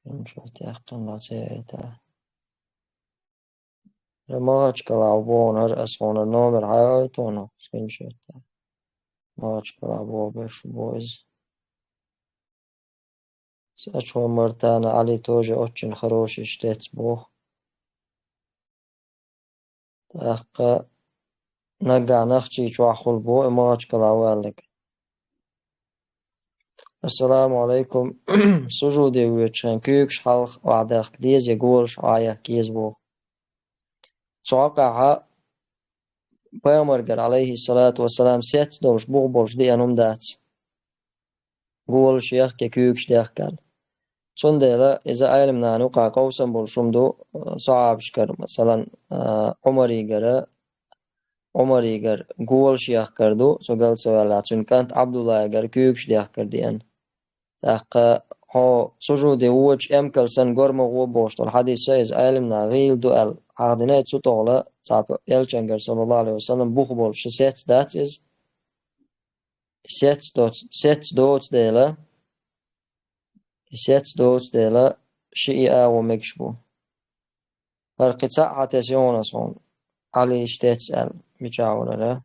نشوف تأخذن لا سيئتا مغش قال بون هر أسفون النومر حياتونو سكين شوتا مغش قال بوبش بويز سأشوى مرتانا علي توجي очень хороший штец Бог. تأخذ نقع نخشي شوحول بو مغش قال والك. السلام عليكم. سجودي ويتشان كيكش حلق وعداق ديز يقولش عايا كيز بو. توقعها بيامرقر عليه الصلاة والسلام سيت دوش بوغبوش دي أنهم دات قولش يخكي كيكش ديخكال صنديلا إذا علمنا نوقع قوسا بولشمدو صعب شكر مثلا عمري قر قولش يخكردو سوغل سوالا كانت عبد الله قر كيكش ديخكر ديان تاقا هو سجودي ووش امكل سن قرم غوبوش الحديث سيز علمنا غيل دوال عادنات سطولة صعب يلچنگر صلى الله عليه وسلم بوخبول شسيت دات is سيت دوت ديلا شيئا ومكشبو فرقصاء عتسيونا صون علي اشتتسأل بيشاورا لا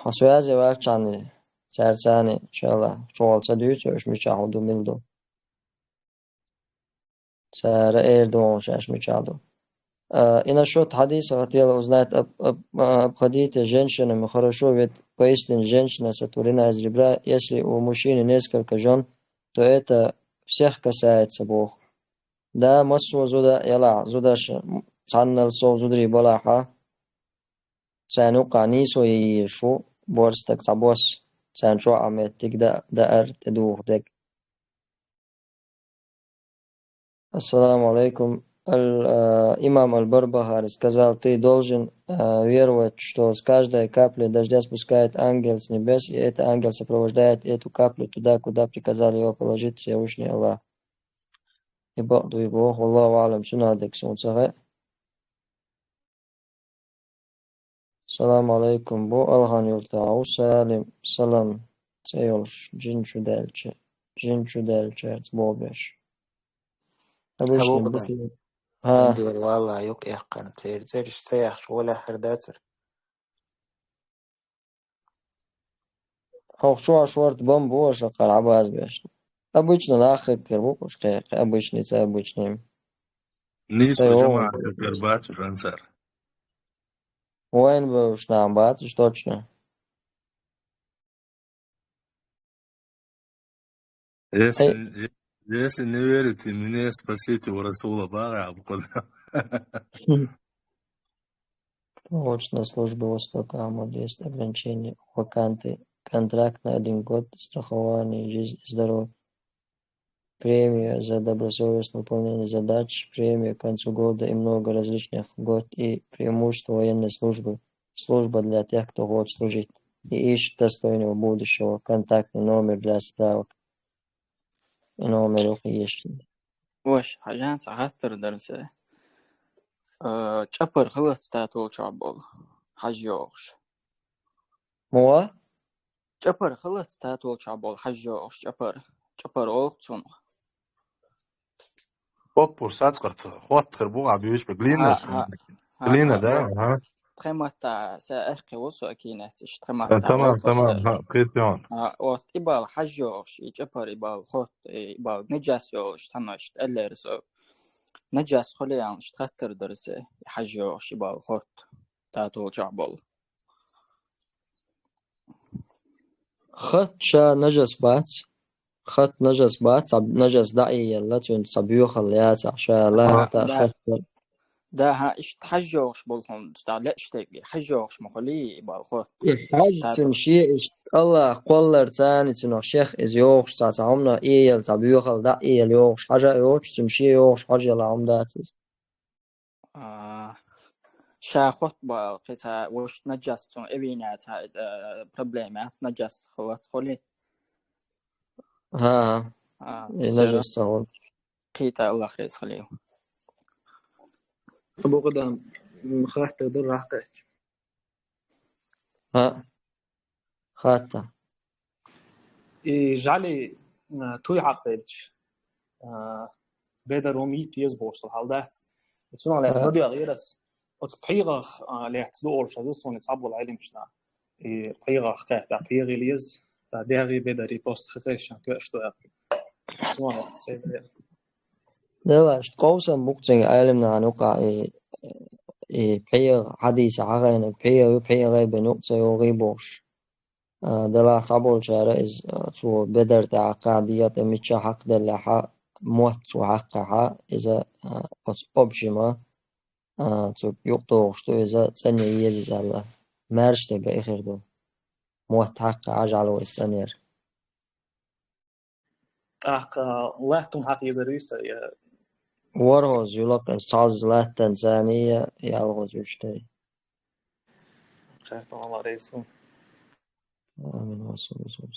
حسوازي واقعاني سرساني إن شاء الله شوالسا دويتوش بيشاودو ملدو سارة إيردوان شاش بيشاودو И насчет хадиса хотела узнать обходите женщинами хорошо, ведь поистине женщина сотворена из ребра. Если у мужчины несколько жен, то это всех касается Бог. Да, массу зуда яла зудаш цаннал со зудри балаха سنوقع نيسو يشو بورستك صبوس سنشو عمتك دار تدوخ دك. السلام عليكم. Имам Аль-Барбахари сказал, ты должен веровать, что с каждой капли дождя спускает ангел с небес, и этот ангел сопровождает эту каплю туда, куда приказал его положить Всевышний Аллах. يبقى يبوه والله أعلم شنو هذاك سون صغير. السلام عليكم بو ألغان يرتاعو سالم سلام سيولش جنشو دالچه بوبش أبو أبشني قدام بسي ها عندي والله يوك يحقن تير زيرش تياخش ولا حرداتر هو شو عشورت بمبو وشقال عباز بيش أبوشنا الآخر كربوك وش قيق أبوشني تأبوشني نيسو تيوه جماعة كربات الأنصار وين بوشنا عم باتش توچنا أي если не верите мне, спасите у Расула Бага, Абу Кудам. Точно службы Востока Амуд есть ограничения, ваканты, контракт на 1 год, страхование, жизнь и здоровье, премия за добросовестное выполнение задач, премия к концу года и много различных льгот и преимуществ военной службы, служба для тех, кто хочет служить и ищет достойного будущего, контактный номер для справок и номер уехавших. واش حاجات عثر درسه چپر خلط ستاتو چابول حجوش موا؟ چپر خلط ستاتو چابول حجوش چپر اوقتون Поппур сацкарт, хват خربوع عبيوش بقلينا قلينا ده ها تخمت سأخي وصو أكيناتش تخمت تمام أوقش ها قيتيون وات إبال حجوش يجبر إبال خط إبال نجاسيوش تناش تألرسو نجاس خليانش تخطر درسه حجوش إبال خط تاتو چابول خط شا نجس بات خط نجس بات نجس دعي يلا تون صبيوخ الليات عشا لا تأخذ ده إيش حجوش بالهم لا إشتكي حجوش مخلي بالخط حاج تون شيء الله قولر تاني تون الشيخ إز يوخش تعمنا إيل صبيوخ دا إيل يوخش حاجة يوخش تون شيء يوخش حاجة لا عمداتي شاخط بقيتها وش نجستون إبينات بروبليمات نجست خلت خلي ها نجس صغور قيتا الله خير خليه أبو قدام خاطر در راقج ها خاطة جعلي توي عقدش بدر وميت يزبوش الحالات وتنو على فردي غيرس وتبحيغ ليحت دور شازوس ونتصعب العلم شنا بحيغ خاطة بحيغ ليز داغي بدري بوست خفيش كأشتو أقل سواء سيدي دواش قوسا مقتنع علمنا نقع بحيغ حديث عغين بحيغ بنقطة يغيبوش دلا صعبول شارئز تو بدر تاع قاعدية ميتشا حق دلحا موت وحقها إذا أبشما تو يقطوش تو إذا تسني يزيز الله مارش تبقى إخير دو موت حق عجلو السنير الله تم حق يزريسا ورهوز يلقن صعز لا تنزانية يالغوز يشتري خير الله رئيسهم آمين وصل وصل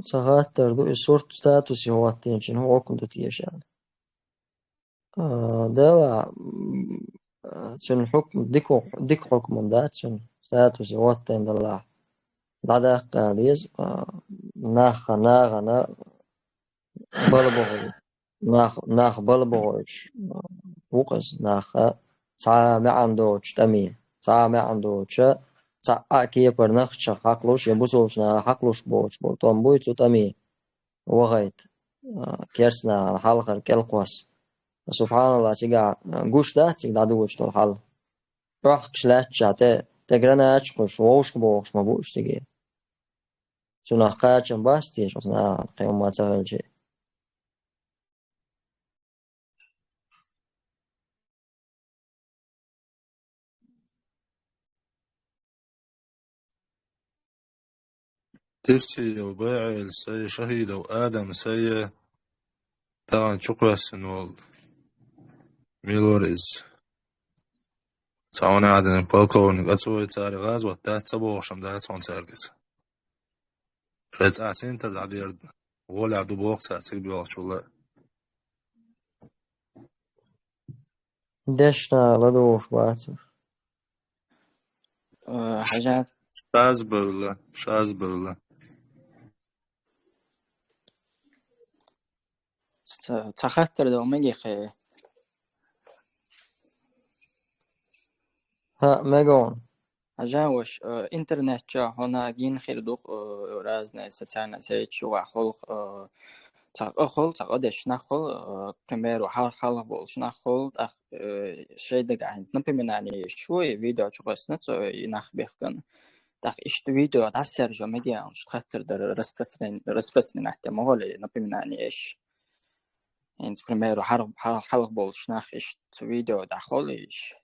ساعات دو سورت ستاتوس هو التنشن هو كنت تيشان ده شن حكم ديك حكم ده شن ستاتوس هو التن دلع بعد قاديز ناخ بلبغل ناخ بلبغش وقس ناخ تا ما عندوش تمي تا ما عندوش تا أكيد برنخش حقلوش يبوسوش نا حقلوش بوش بولتون بويتو تمي وغيت كيرسنا حلقة كالقوس سبحان الله تيجا جوش ده تيجا دوش طول حل راح كشلات شاته تجرنا أشخش ووش بوش ما بوش تيجي شو نقاش بس تيجي شو قيم ما تغير شيء ترسي وباعل سي شهيد وآدم سي طبعا شكرا السنوال ميلوريز ساونا عدن بالكو نقصو يتساري غاز وتات سبو وشم دات سون سارقس فيتس عسين العدير ولا عدو بوق سارسيك بيوغش والله دشنا لدوش باتر حاجات شاز بالله تخطر دو مجي خي ها ميجون حاجاوش انترنت جا هنا جين خير دوق رازنا ستانا سيت شو خلق تاخل تقدش نخل primero حال بولش نخل شيء دقا هنز نبي يعني شوي فيديو شغلس نت ينخ بيخكن تاخ إيش فيديو تعسر جو ميديا مش خاطر در رسبسني نحتى مغلي نبي يعني إيش هنز primero حال بولش نخ إيش فيديو دخل إيش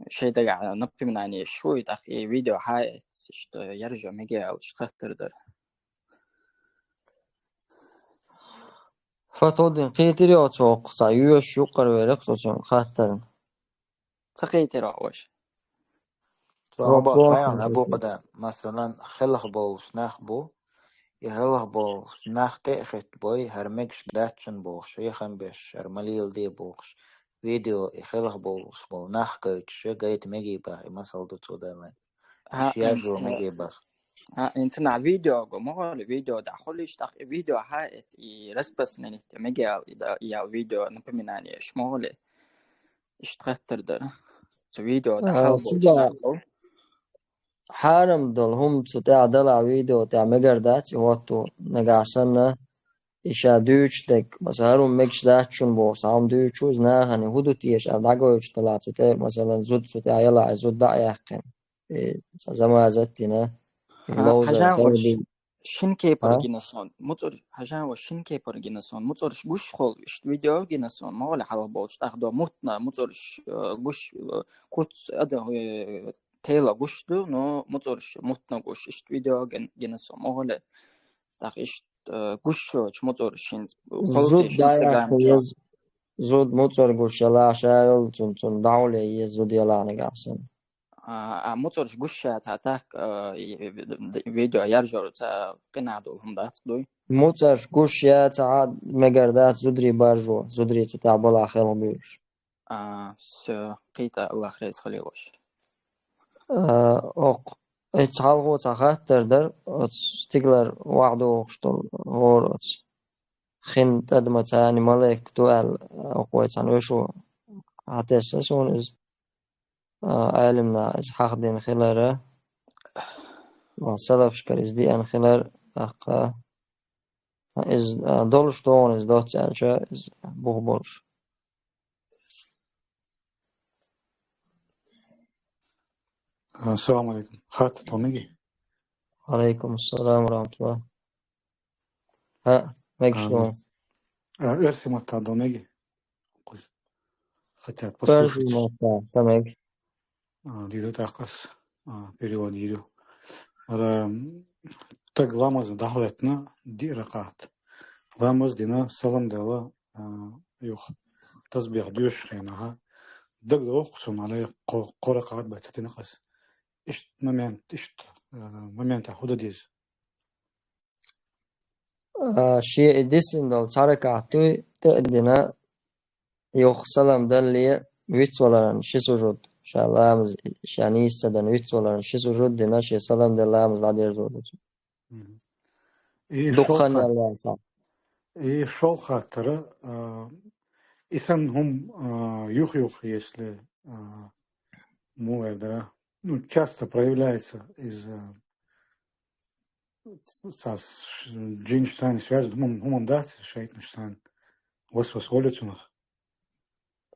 شيء دقا نبي يعني شوي تاخ فيديو هاي إيش يرجع ميديا مش خاطر در فتودين قيتري أتوق سايوش يقر ويرقصون خاطر تقيتي راوش توابا خيان أبو قدام مثلا خلق بولش نخبو يخلق بولش نخ تأخت بوي هرمكش داتشن بوخش يخن بيش هرمليل دي بوخش فيديو يخلق بولش بول نخ كيتش جايت ميجي باخ مثل دو تودالين شياجو ميجي باخ انت نا فيديو go مغل فيديو دا خليش تاخ فيديو هاي رسبس نني ميجي يا فيديو نبمناني ايش مغل اشتغتر در فيديو دا حلبو تبا حارم دل هم تتاع دلع فيديو تاع مقردات يواتو نقاسنا إشا دوش دك مثلا هرم مكش داتشون بو سام دوشوز ناهني هدو تيش أدعوش طلعتو تاع مثلا زود تاع يلا زود دع يحقن زما زتنا اللوزر خير شنكي برجينسون مطر حاجة وشنكي برجينسون مطرش بوش خول فيديو جينسون ما ولا حلو بولش تاخدو متنا مطرش بوش كوت أده تيلا بوش دو نو مطرش متنا بوش فيديو جينسون ما ولا تاخش بوش مطرش زود دايا كويز زود مطر بوش يلا شايل تون دعولي يزود يلا نقاسن مطرش بوش تاعك فيديو يرجع تا قنادو هم دات دوي موتاش گوش یا تعاد مقردات زدري بارجو زدري تتعب الله خير بيوش قيتا الله خير خليوش اوق اتحالغو تخاتر در ستيغلر وعدو شتول هور خين تدما تاني ملك دوال اوقويتان وشو هاتسسون از علمنا از حق دين خلاره صدف شكر از دي ان خلار اق is dolstoon is dotseltje is boegbols. السلام عليكم خاطر طميجي عليكم السلام ورحمة الله. ها مكشلون ارسم التعضميجي хотят послушать самек ديدو تاقص перевод ديدو так ламаз дахлетна ди ракат ламаз дина салам дала юх تسبيح ديوش خينها دق دوقسم على قرقات بتتنقص إيش момент هذا ديز شيء ديسن دل تركاتو تقدنا يوخ سلام دلية ويتولرن شي سجود شالامز شاني سدن ويتولرن شي سجود دنا شي سلام دلامز لادير زود دخان الله صح إيه شو خاطر إنسان هم юх если му эрдера ну часто проявляется из со джинштайн связь хумом дать шейтнштайн وسوس ولتنخ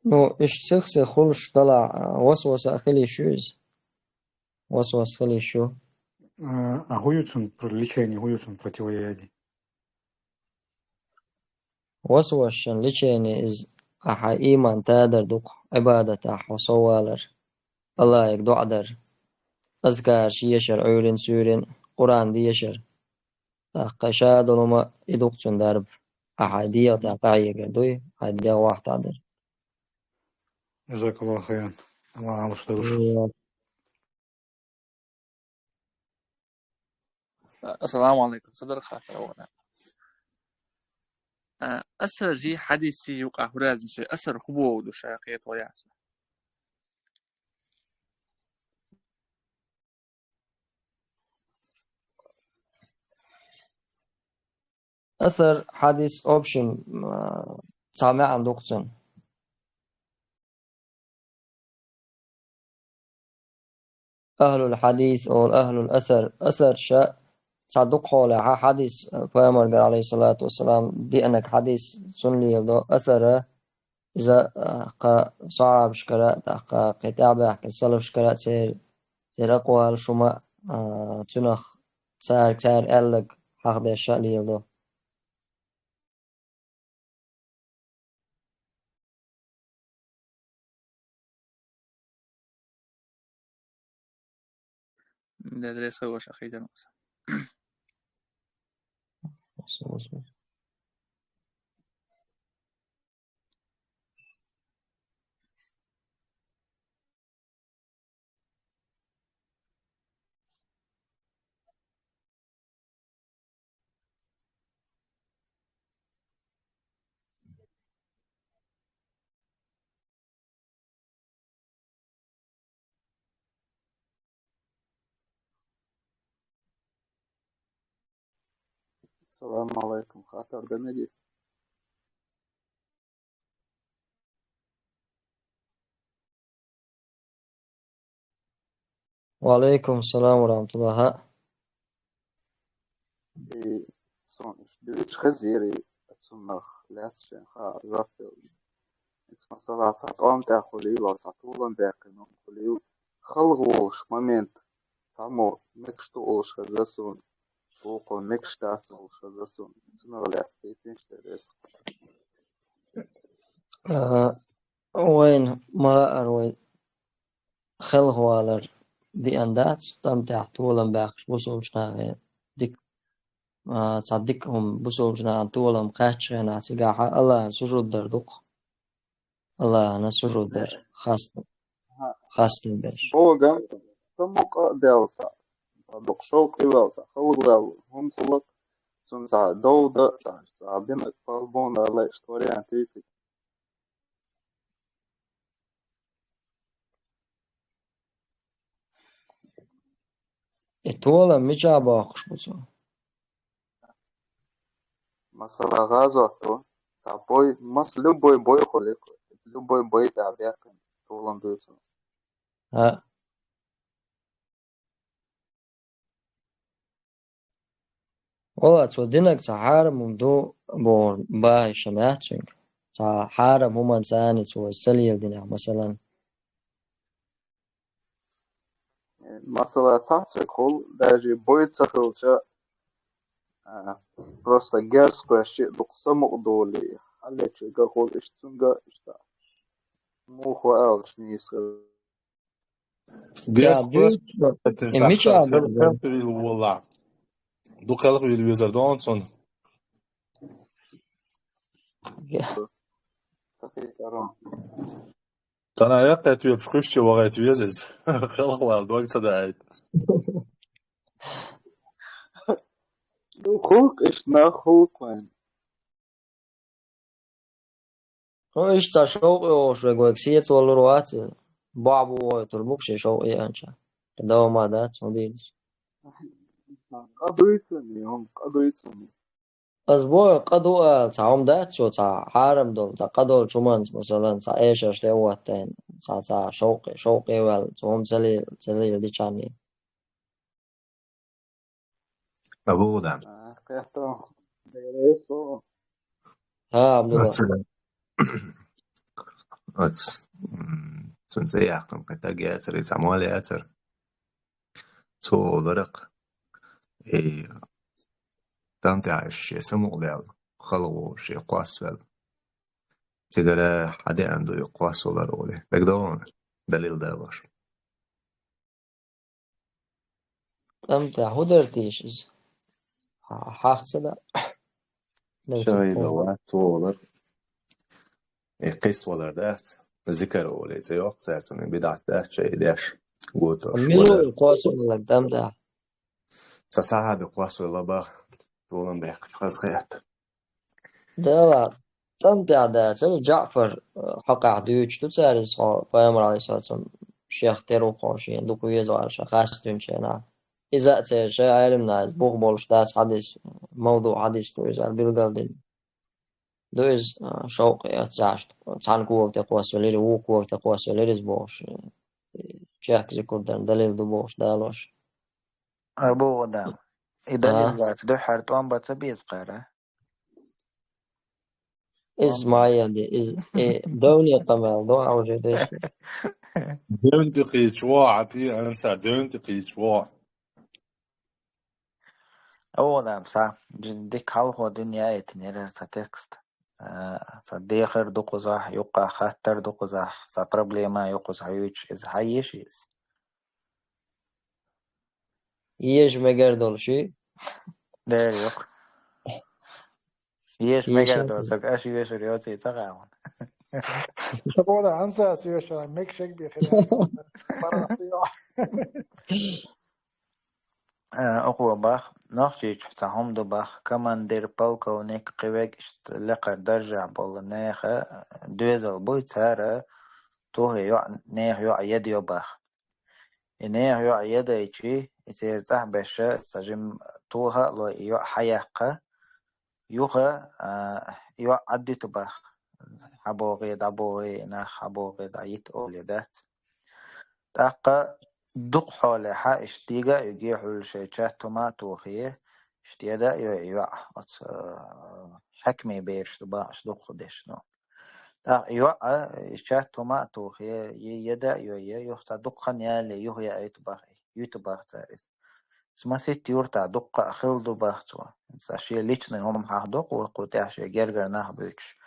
ну إيش تخسر خلش طلع وسوس أخلي شوز وسوس خلي شو هويتون لечение هويتون противоядие وسوسن لечение إز أحا إيمان تادر دوق عبادة أحا صوالر الله يقدو عدر أذكار شيشر عولن سورن قرآن ديشر قشاد لما إدوكتون درب أحادية تقعي قدوي حدية واحد عدل. جزاك الله خيرا. الله على خير. السلام عليكم صدر خاطر أولا أثر جي حديثي يوقع هراز مشي أثر خبو ودو شاقيت وياسا أثر حديث أوبشن سامع عن دوكتون أهل الحديث أو أهل الأثر أثر شاء صدق حول حديث پیامبر عليه الصلاة والسلام دي أنك حديث سنلي يلدو أثر إذا صعب شكرا كتابة كسلف شكرا سير أقوال شما تنخ سار ألق حق ده الشأن يلدو ندرس هو شاقي جنوس السلام عليكم خاطر دنجي. وعليكم السلام ورحمة الله. Son üç خزيري تصنخ لا تشين خا رافل اسمه صلاة عم تأخلي وصعطولا باقي خلي خلقوش момент само نكشتوش خزاسون توقو نكشتاسون خزاسون تنغلي أستيتين شتريس وين ما أروي خلق والر دي أندات استمتع طولا باقش بوسوشنا ديك تصدقهم بوسوشنا طولا مقاتش ناسيقاحة الله سجود دردوق الله أنا سجود در خاصة باش بوغان تموك دالتا صدق شوق إيوالتا خلق والو هم خلق سنسا دولدا بين قلبون على إشتوريان تيتي طولا مجا باقش بوسو مثلا غازوتو سابوي مس любой бой خلق любой бой تعبير طولن دوتو ها والله تودينك سحارة ممدو بور باي شماتشنج سحارة مو إنساني سوى السليل دينا مثلا مثلا تعرف كل даже бой цахылча просто герское щит дуксамок доли алече гахол иштунга ишта муху алш нисха Герское это والله دو خلق ويزر دونسون أنا يقعد يبشخش وغايت ويزز خلق والدوك صدعت خوك إشنا خوك وين هو إيش تشوق وش رجوكسيت ولا روات بعضو تربوكش شوقي أنشا كده ما دات مديرش قضيتني هم قضيتني أسبوع قدوة تعوم دات شو تع حارم دول تع قدول شومانس مثلا تع إيش أشتى وقتين تع شوقي وال تعوم سلي دي شاني أبو دام ها عبد الله سنسي يحكم كتاج ياسر يسموه ياسر تو ضرق تنتع الشيء سمو دال خلو شيء قاس ول تقدر حد عنده يقاس ولا رولي تقدرون دليل ده باش أمتع هدرتيش إز حاحسدا لو شاي تكون لوات وولر قيس ولر دات ذكر ولي زي وقت ساعتون بدعت دات شيء داش قوتش ميلو ولر القوس لك أمتع سساعة بقواس ولا باغ طولن بيحكي خلص خيات ده أمتع ده سنة جعفر حق عدوش تسارس فيامر عليه الصلاة والسلام شيخ تيرو قوشين دوكو يزو على شخاص تنشينا إذا أتسير شيء علمنا بوغ بولش داس حديث موضوع حديث تو إذا بالقلدين دو إز شوق أتساعش تسعن قوة تقوى سوليري وو قوة تقوى سوليريز بوش شيخ ذكر دليل دو بوش دالوش أبو غدام إذا للوقت دو حرت وان بتسبيز قارة إز معايا دي إز دوني قمال دو عوجي ديش دونت قيتشوا عطي أنسر دونت قيتشوا أبو غدام صح ديك حلقة دنيا تنير تكست صديقر دو قزح يقع خطر دو قزح سبربليما يقص هيوش إز هايش إز يش مجر دولشي دير يق يش يش مگر دوزك أشي يش ريوتي تغاون Šaboda ansās, jo šā mekšek bija خلال parasti jā. أقوى باخ نخشيش تهم دو باخ كمان دير بالكو نيك قويك لقر درجع بول نيخة دوزل بوي تارة توه يوع نيخ يوع يديو باخ نيخ يوع يديشي يصير تح بشا سجم توها لو يوع حياقة يوخا يوع عدي تباخ حبوغي ناخ حبوغي دعيت أولي دات تاقا دق حول حا اشتيغا يجي حول شيشات توما توخيه اشتيادا يوع حكمي بيرش تبا اشدق خدش نو تا يوع اشتيات توما توخيه يدا يوحتا دق خنيالي يوهي يوتباخ تاريس اسما ست يورتا دق أخل دباختوا ساشي ليشنا هم حدق وقوتي عشي جرجر ناح بيكش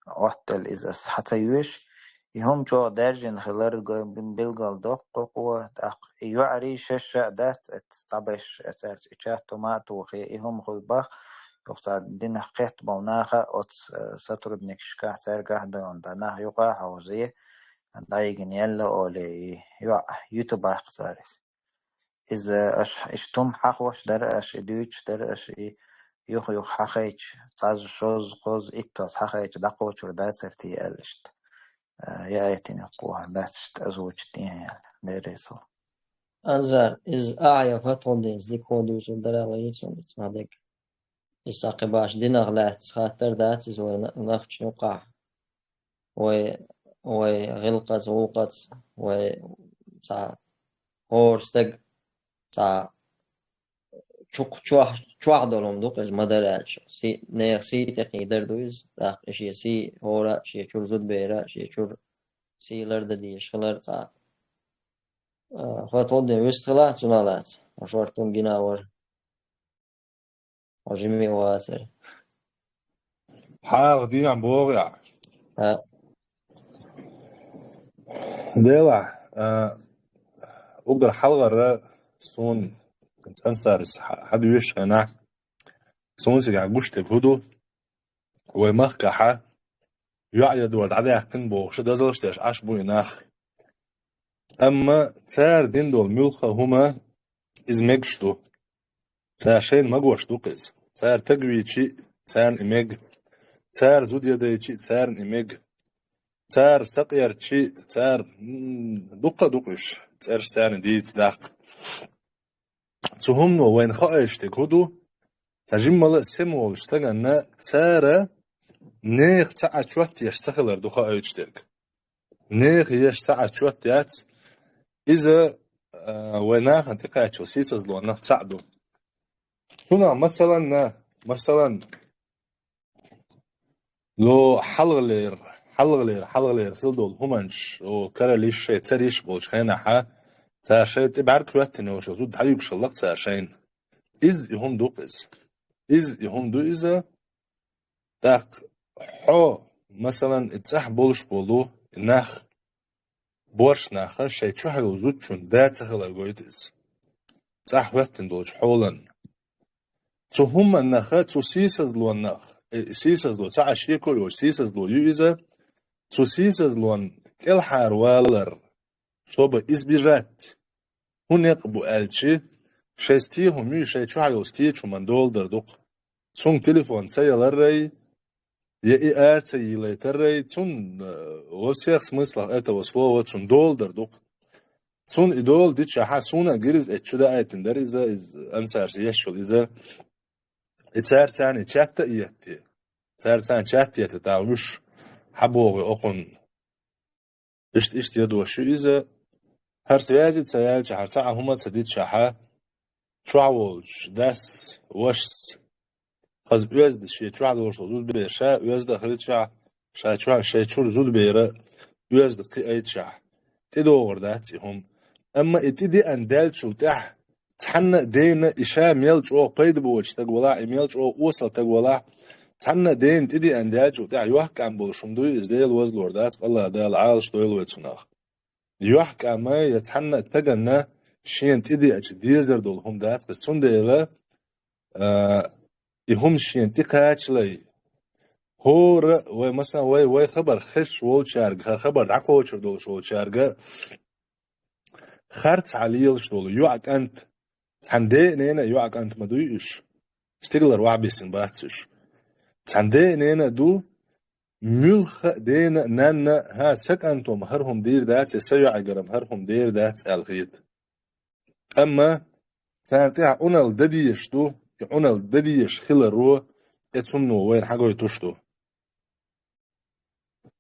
وقتل إذا حتى يوش يهم جو درجن خلال بالقل دق قوة يعري ششة دات صبش اتشات تومات وخي يهم خلباخ يقصد دين قيت بوناخا ات سطر بنكشكا ترجع دون داناه يقع حوزيه دايجن يلا أولي يوتباخ تاريس إذا اشتم حقوش در اش دوش در اش يخ حقيش تاز شوز قوز إتاز حقيش دقوش وردات سرتي ألشت يا أيتين قوها داتشت أزوجتين ديريسو أنزار إز أعيا فتون ديز دي كودوس ودرا ليتون اسمع ديك إساقباش دي نغلات خاطر دات إز ونخش نقع وغلقت غوقت تا هورستق تا چوح دولم دوق إز مدراج سي نير سي تقني دردويز داق إشي سي هورا شي چور زود بيرا شي چور سي لرد ديش خلر تا فتون دي وستغلا تنالات وشورتون جناور وجميع واسر حاغ دي عم بوغيع ديلا أقدر حلغة سون كنت أنسر حد يوش هنا سون سيجع قشتك هدو ومخكحة يعيد والعدي أحكن بوغش دازلش تاش عش بوي ناخ أما تار دين دول ملخة هما إز ميقشتو تاشين مقوشتو قز تار تقوي چي تار إميق تار زود يدي چي تار إميق تار سقير چي تار دقش تار ستان ديت داق تهم وين خايشتك هدو تجمل سمول اشتغلنا تار نيخ تعا چوات يشتغلر دو خايشتك نيخ يشتعا چوات يات إذا ويناخ انتقاع تشوسيس أزلو نخ تعدو هنا مثلا لو حلغلير سلدول همانش او كراليش شيء تريش بولش خينا حا تاشي تبعر كواتني وشو زود حيوك شلق تاشين إذ يهم دوقز إذ يهم دو إذا داق حو مثلا اتسح بولش بولو نخ بورش ناخر شيء شو حلو زود شون دا تخلر قويتز صح وقتن دولش حولن تو هم النخ تو سيسز لو النخ سيسز لو تاع شيكو يو سيسز لو يوزا تو سيسز لو كل حاروالر чтобы избежать هنقبو ألشي شستيهم يشي شو حيوستي شو من دولدر دوق سون تليفون سيالري يا آتي يليتري سون во всех смыслах этого слова سون دولدر دوق سون إدول دي شاحا سونا جريز اتشودا آيتن در إذا أنسار سيشول إذا اتسار ساني شاتا إياتي سار سان شاتا يتتاونوش حبوغي أقن اشت يدوشو إذا هر سيازي تسيال شحر ساعة هما تسديد شاحا شوعولش داس وشس خز بيزد شي شوعولش زود بير شا بيزد خليت شا شوع شي شور زود بير بيزد قيت شا تدور داتي هم أما اتدي أندال شو تح تحنا دينا إشا ميلج أو قيد بوش تقولا إيميلج أو وصل تقولا تحنا دين تدي أندال شو تح يوحك عن بولشم دوي إزديل وزلور دات الله دال عالش دويل ويتسناخ يوحك عما يتحنا تجنا شين تدي أجديزر دول هم دات بس سنديلا يهم شين تقاتش لي هور ومثلا وي خبر خش وول شارج خبر دعكوش دول شول شارج خرط عليل شدول يوعك أنت تحندي نينا يوعك أنت ما دويش استغلر وعبيسن باتسش تحندي نينا دو ملخ دينا نانا ها سك أنتم هرهم دير دات سيوع جرم هرهم دير دات الغيد أما سانتيع أنال دديش دو أنال دديش خلرو اتسمنو وين حاجة يتوشتو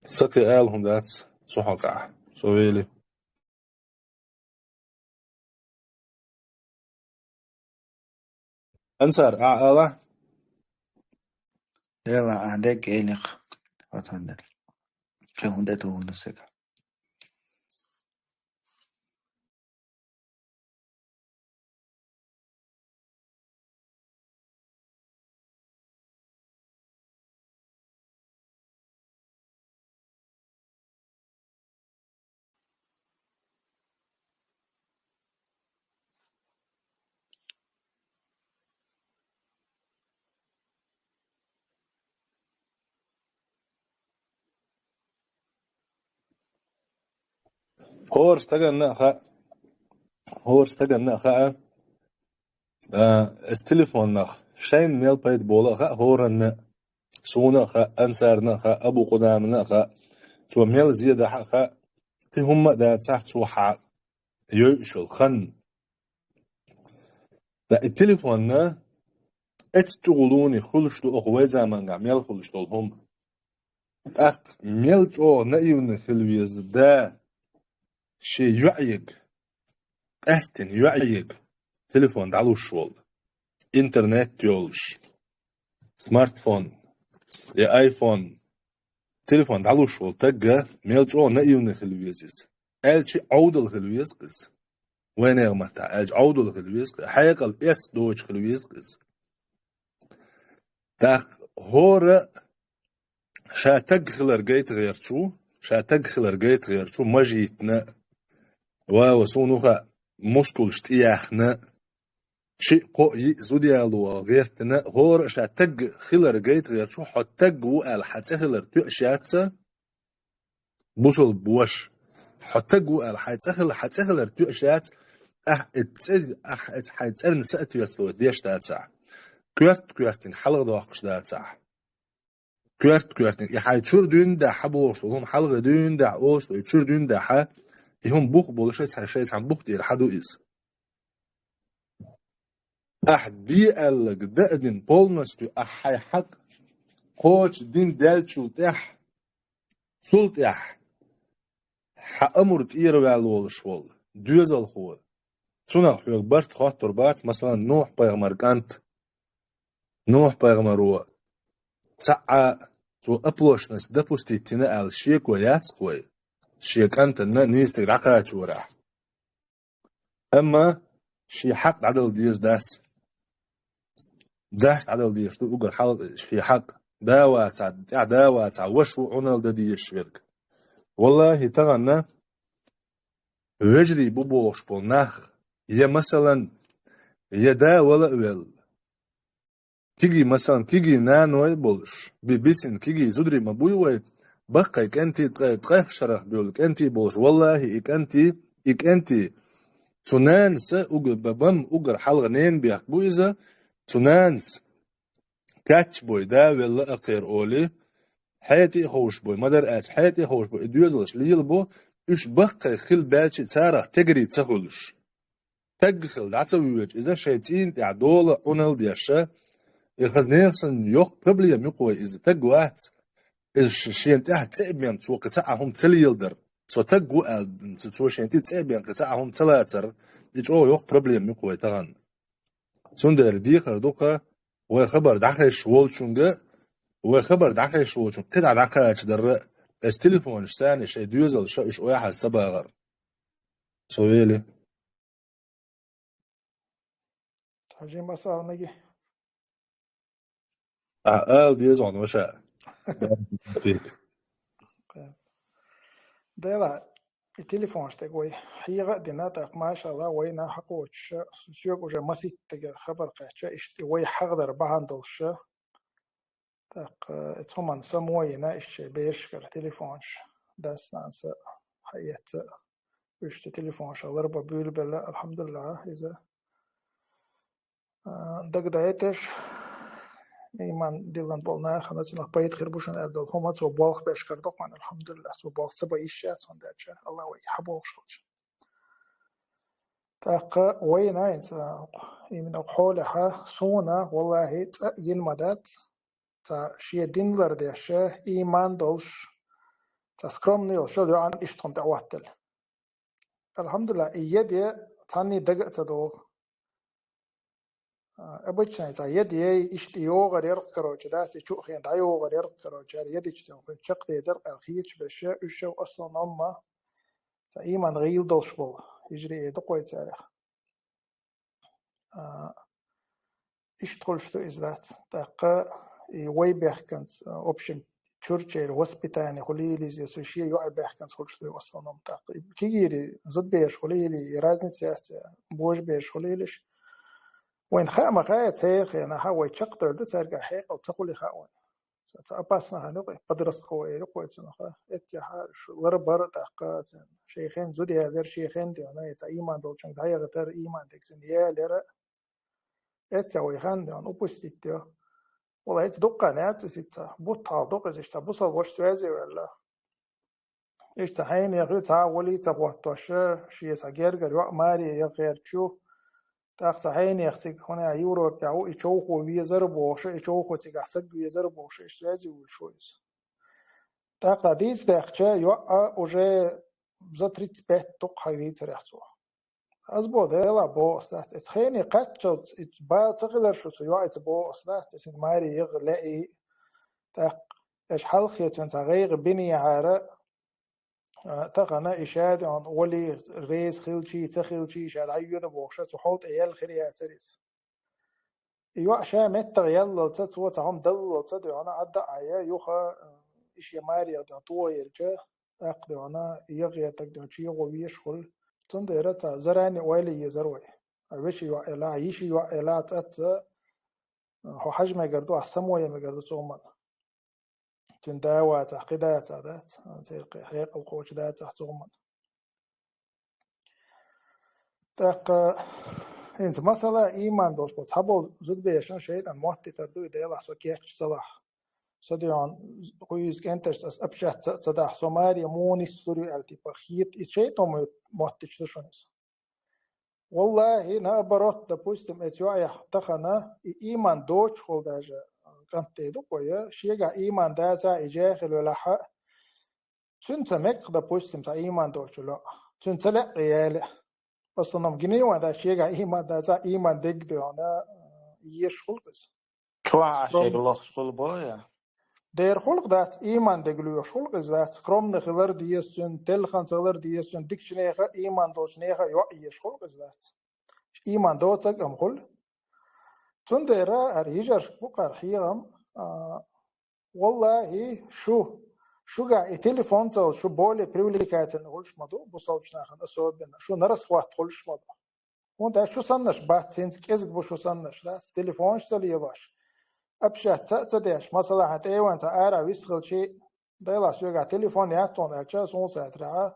سكي آلهم دات سحقع سويلي أنصار أعلى يلا عندك إليق وتندل كهندته ونسك هورس تجن خا استلفون نخ شين ميل بايد بولا خا هورن سونا خا أنصار خا أبو قدام خا تو ميل زيادة خا تهم دا تحت تو حا يشل خن دا التليفون نا اتستغلوني خلش دو أخوي زمان ميل خلش دولهم أخ ميل جو نأيون خلويز دا شي يعيق أستن يعيق تليفون دعلوش وول إنترنت يولش سمارت فون يا آيفون تليفون دعلوش وول تجا ميلج أو نأيون خلويزيز ألشي عودل خلويزقز وين يغمتها ألش عودل خلويزقز حقيقة الإس دوش خلويزقز تاق هور شاتق خلر جيت غير شو مجيتنا وسونوخا مسكولشت إياخنا شيء قوي زوديالو غيرتنا هور شاتق خلر جيت غير شو حتق وقال حتسخلر تؤشياتسا بوصل بوش حتق وقال حتسخلر تؤشيات حتسأل نسأت يسلو ديش داتسع كوارتين حلق دواقش داتسع كوارتين يحايتشور دون دا حبوش وهم حلق دون دا اوش ويتشور دون دا حا يهم بوخ بولشيس حشيس عن بوخ دير حدو إز بيقلق دقدن بولنستو أحي حق قوش دين دالشو تح سلط حأمر تير والولش وال دوزل خو تونغ حيوك برت خاطر بات مثلا نوح بيغمر كانت نوح بيغمرو تسعى تو أبلوشنس دبوستي تنقل شيك وياتس قوي شيك أنت نيستك رقاة وراح أما شي حق عدل ديز داس عدل ديز تو أقر حلق شي حق داوات وشو عنال دا ديز شبرك والله تغنى وجري بوبوش بولناخ يا مثلا يدا ولا أول تيجي مثلا تيجي نانوي بولش بيسن تيجي زدري مبوي بقى أنت تقف شرح بيقولك أنت بولش والله أنت تنانس أجر ببم أجر حلقة نين بيحكوا إذا تنانس كاتش بوي دا ولا أقير أولي حياتي هوش بوي مدر أش حياتي هوش بوي إدوزلش ليلبو إيش بقى خل باتش تسارة تجري تسهلش تجخل دعسويج إذا شيتين تعدول أونل دياشة الخزنيسن يوق بروبليم يقوي إذا تجوات إيش شين تحت تأبين تو قطعهم تليلدر سو تجو تو شين تأبين قطعهم تلاتر ديش أو يوق بروبليم يقوي تغن سندر ديقر دوقة وخبر دحش وولشونجا وخبر دحش وولشون كده دحش در التليفون ثاني شيء ديوزل شيء واحد سباغر سويلي حاجة مساء نجي ديزون وشاء فيك ده التليفون اشتكوي حيغة ديناتا ما شاء الله وينا حقوش سيوك وجا مسيت تجر خبر قاتشا اشتوي حقدر بهاندلش تاق اتهمان سموينا اشي بيشكر تليفونش داس نانسا حيات وش تليفونش الاربع بيول بلا الحمد لله اذا دق دايتش إيمان ديلان بولنا خلاص نقبيت خربوشن أردل هما تو بالخ بيشكر دوقمان الحمد لله تو بالخ سبا إيشات ونداتش الله ويحبوه شلش تاق وينا إنسا إيمن حولها سونا والله تأجين مدات تا شيء دينلر ديشه إيمان دولش تا سكرمني وشلو عن إشتون دعواتل الحمد لله إيدي تاني دقت دو обычно за يدي إشتيو غير كروج ده تشوف خيان دايو غير كروج يدي تشوف شق يدر الخيش بشيء وشو أصلا أما إيمان غيل دوش بول يجري دقوي تاريخ إيش تقولش تو إزلات دقة وي بيحكنت أوبشن تشورشير هوسبيتاني خليه لي سوشيا يوعي بيحكنت قولش تو أصلا أم تقريب كيجيري زود بيش خليه لي رازن سياسة بوش بيش خليه ليش وين خا خايت هيك أنا هواي تشقدر ده ترجع هيك أو تقولي خاون تأبسنا هنوقي قدرست قوي لقوي تنخا اتحاد شو لربر تحقات شيخين زودي هذا شيخين دي أنا يس إيمان دول شنك داير تر إيمان ديكسن يا لرا اتيا خان دي أنا أبوستيتيو والله دقة نات سيتا بوتها دقة إيش تبوصل وش سوازي ولا إيش تحين يا غير تعولي تبوتوش شيء سجير جروا ماري يا غير شو تاخت حين يختك هنا يورو بتاعو يشوفه ويزربو شيء يشوفه تيجحسك ويزربو شيء سوازي وشويس تاخت ديس تاخت يوقع وجا بزتريت بيت تق هاي تريحتو أزبو ده بو أصلاً تخيني قتشل با تقدر شو سيوعي تبو أصلاً تسين ماري يغلقي تاق إيش حلقية تغير بني عارة تقنا إشاد عن ولي ريز خلشي تخلشي شاد عيود بوخشة تحط إيال خريات تريس يوع شامت يلا تتو تعم دل تدو أنا عدا عيا يوخا إيش يماري عدا طوى يرجع أقدر أنا يغيا تقدر شيء ويشغل تندير تا زراني ويلي يزروي أبيش يوع إلا عيش يوع إلا تأت هو حجم يقدروا أحسموا يمقدروا تومن تنداوى تعقيدات عادات هيق القوش ذات تحتومن تاق إنت مثلا إيمان دوش بتحبوا زود بيشان شيء أن موتي تردو إذا يلا سكيتش صلاح صديان قويز كنتش أبشت صداح سوماري موني سوري ألتي بخيت شيء توم موتي تشونس والله هنا برات دبوستم إتيوعي تخنا إيمان دوش خل داجة كانت تدو قوية شيء إيمان داتا إجاخل ولا حق تنتمك دبوستم تا إيمان دوش لا تنتلق يالي أصلاً مجني وهذا شيء إيمان ده إيمان دقدر أنا يشغل بس. شو عشان الله شغل بويا. دير خلق ذات إيمان دقلو يشغل بس ذات كرم نخلر ديسون تلخن تخلر ديسون دكشنيخ إيمان دوشنيخ يشغل بس ذات. إيمان دوتك أم خل. تندرا أريجر بقر حيرم والله شو قاعد التليفون تاع شو بولي بريوليكات نقولش مدو بوصلش ناخذ الصوت بنا شو نرس وقت تقولش مدو وانت شو صنش بات سنت كيزك بو شو صنش لا تليفون اشتري يلاش أبشة تأتديش مثلا حتى أيوان تأرى ويسخل شيء ديلا سوغا تليفون ياتون أجا سون ساترا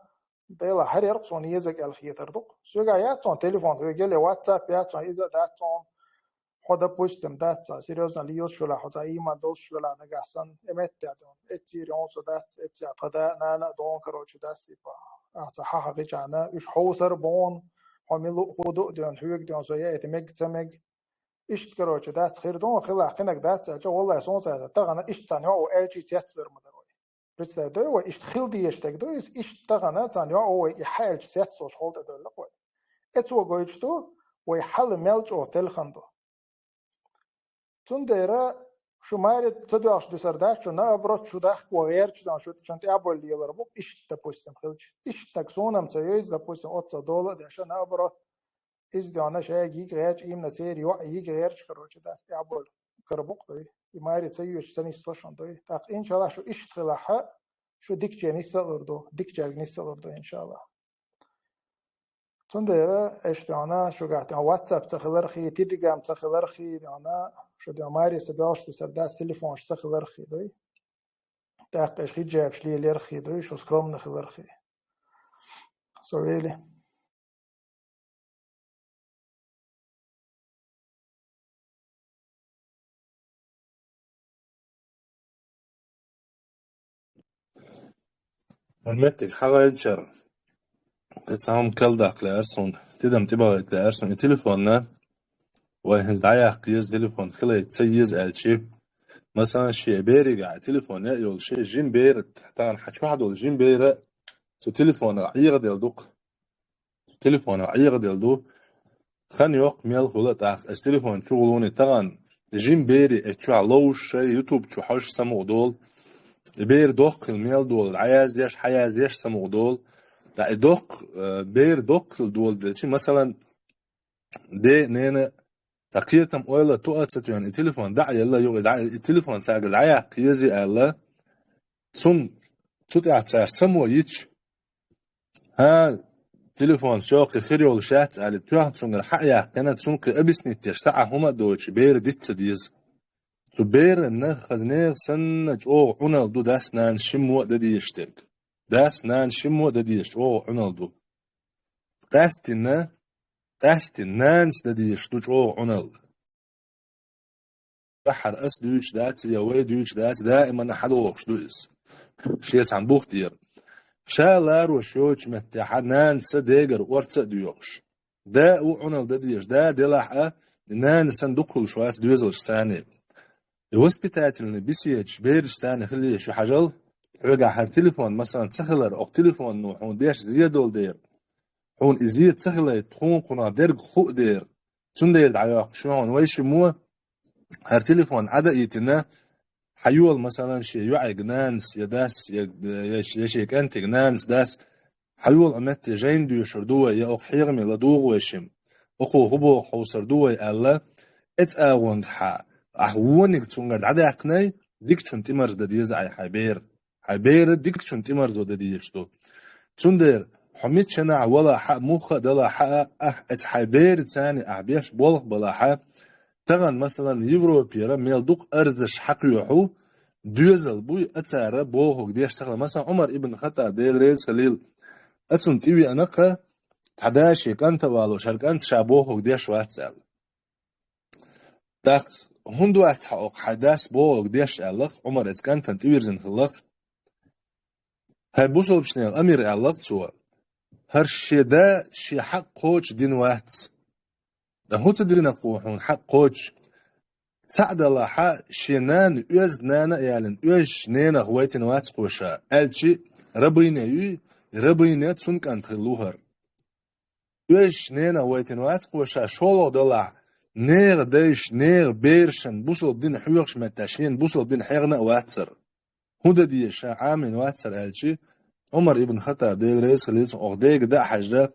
ديلا حرير سون يزك الخيتر دوق سوغا ياتون تليفون ويجي واتساب ياتون إذا داتون حدا بوستم داتا سيريوزنا ليوز شولا حدا إيمان دوش شولا نجاسن إمت داتون إتيريون سو دات إتيا قدا نانا دون كروش داسي با أعتحاها غيجانا إش حوسر بون حملو خودو دون حوك دون سويا إتمج تمج إيش كروش دات خير دون خلا قنك دات أجا والله سون ساعة تغنى إيش تانيو أو إلجي تياتر مدروي بس ده هو إيش خيل دي يشتك ده إيش تغنى تانيو أو يحل تياتر شغل ده لقوي إتو جويش تو ويحل ملج أو تلخندو تنديرا شو ماري تدوش دسرداش شو نابرت شو داخ وغير شو دان شو تشنت أبول دي يلربو إيش تبوستم خلج إيش تكسونم تيجي تبوستم $8 ده عشان نابرت إز دانا شيء يجي غير إيم نسير يجي غير شكروش داس أبول كربوق ده يماري تيجي تاني ستاشن ده تاق إن شاء الله شو إيش تلاحق شو ديك جاني سالردو ديك جاني سالردو إن شاء الله تنديرا إيش دانا شو قاعد واتساب تخلر خي تيليجرام تخلر خي دانا شو دي ماري سداش تسرداس تليفون تخلر خي ده تاق إيش خي جاب شلي لير خي ده شو سكرام نخلر خي سويلي المتك حاجة ينشر تساهم كل داخل أرسون تدم تبغى أرسون التليفون وهن دعيا قياس تليفون خلي تسيز ألشي مثلا شيء بيري قاعد تليفون يقول شيء جيم بيرت طبعا حكي واحد يقول جيم بيرة تو تليفون عيغ ديال دوق تليفون عيغ ديال دو خان يوق ميل خلط أس تليفون شغلوني طبعا جيم بيري اتشو علوش يوتيوب شو حوش سمو دول بير دوق الميل دول عياز ديش حياز ديش سمو دول لا دوق بير دوق الدول ديش مثلا دي نينا تقيتم اويلا توقت يعني التليفون دع يلا يو دع التليفون ساق العيا قيزي الله تسون تطيع تسار سمو يتش ها تليفون سوق خيري ولا شات على توه تسون الحقيا كانت سونق ابسني تشتع هما دوتش بير ديتس ديز تو بير ان خزنير سن او رونالدو داس نان شمو ددي يشتك داس نان شمو ددي يشت او رونالدو قاستي نانس ددي يشتوج او رونالدو بحر اس دوش دات يا وي دوش دات دائما حلوش دوس شيس عن بوخ دير شالار وشوش متحد نانس ديجر ورتس دوش دا او رونالدو دديش دا دلحقه نانس ندخل شواس دوزلش ثاني الوسبيتاتلني بيسيج بيرش ثاني خلي شو حجل رجع هر تليفون مثلا تخلر او تليفون نو حون ديش زيادول دير حون ازيد تخلر تخون قنا درج خوق دير تون دير دعياق شون ويش مو هر تليفون عدا يتنا حيول مثلا شي يوعي جنانس يداس يشيك انت جنانس داس حيول امت جين دو يشردوه يا اخ حيرمي لدوغ ويشم اخو هبو حوصر دوه الا ات اغوند حا احوونك تسونغر عدا يقناي ديك چون تمر دديز اي حبير ديك چون تمر زو دديشتو تندر حميد شنع ولا حق مخ دلا حق ات حبير ثاني اعبيش بولق بلا حق تغن مثلا يوروبيرا ميل دوق ارزش حق يحو دوزل بوي اتساره بوهو ديش تغل مثلا عمر ابن خطاب ديل ريز خليل اتسون تيوي انقه تحداشي كانت والو شركانت شابوهو ديش واتسال داق هندو اتحقق حداث بوغ ديش ألق عمر اتكان تنتويرزن خلق هاي بوصل بشنيل أمير ألق تسوى هر شي دا شي حق قوش دين واتس دا هو تدرين قوحون حق قوش سعد الله حق شي نان يوز نانا يالن يوش نينا غويتين واتس قوشا ألشي ربينا تسون كان تخلوهر يوش نينا غويتين واتس قوشا شولو دلع نير ديش نير بيرشن بوصل بدين حيوخش متاشين بوصل بدين حيغنا واتسر هودا ديش عامين واتسر ألشي عمر ابن خطاب دير رئيس خليس أغديك دا حاجة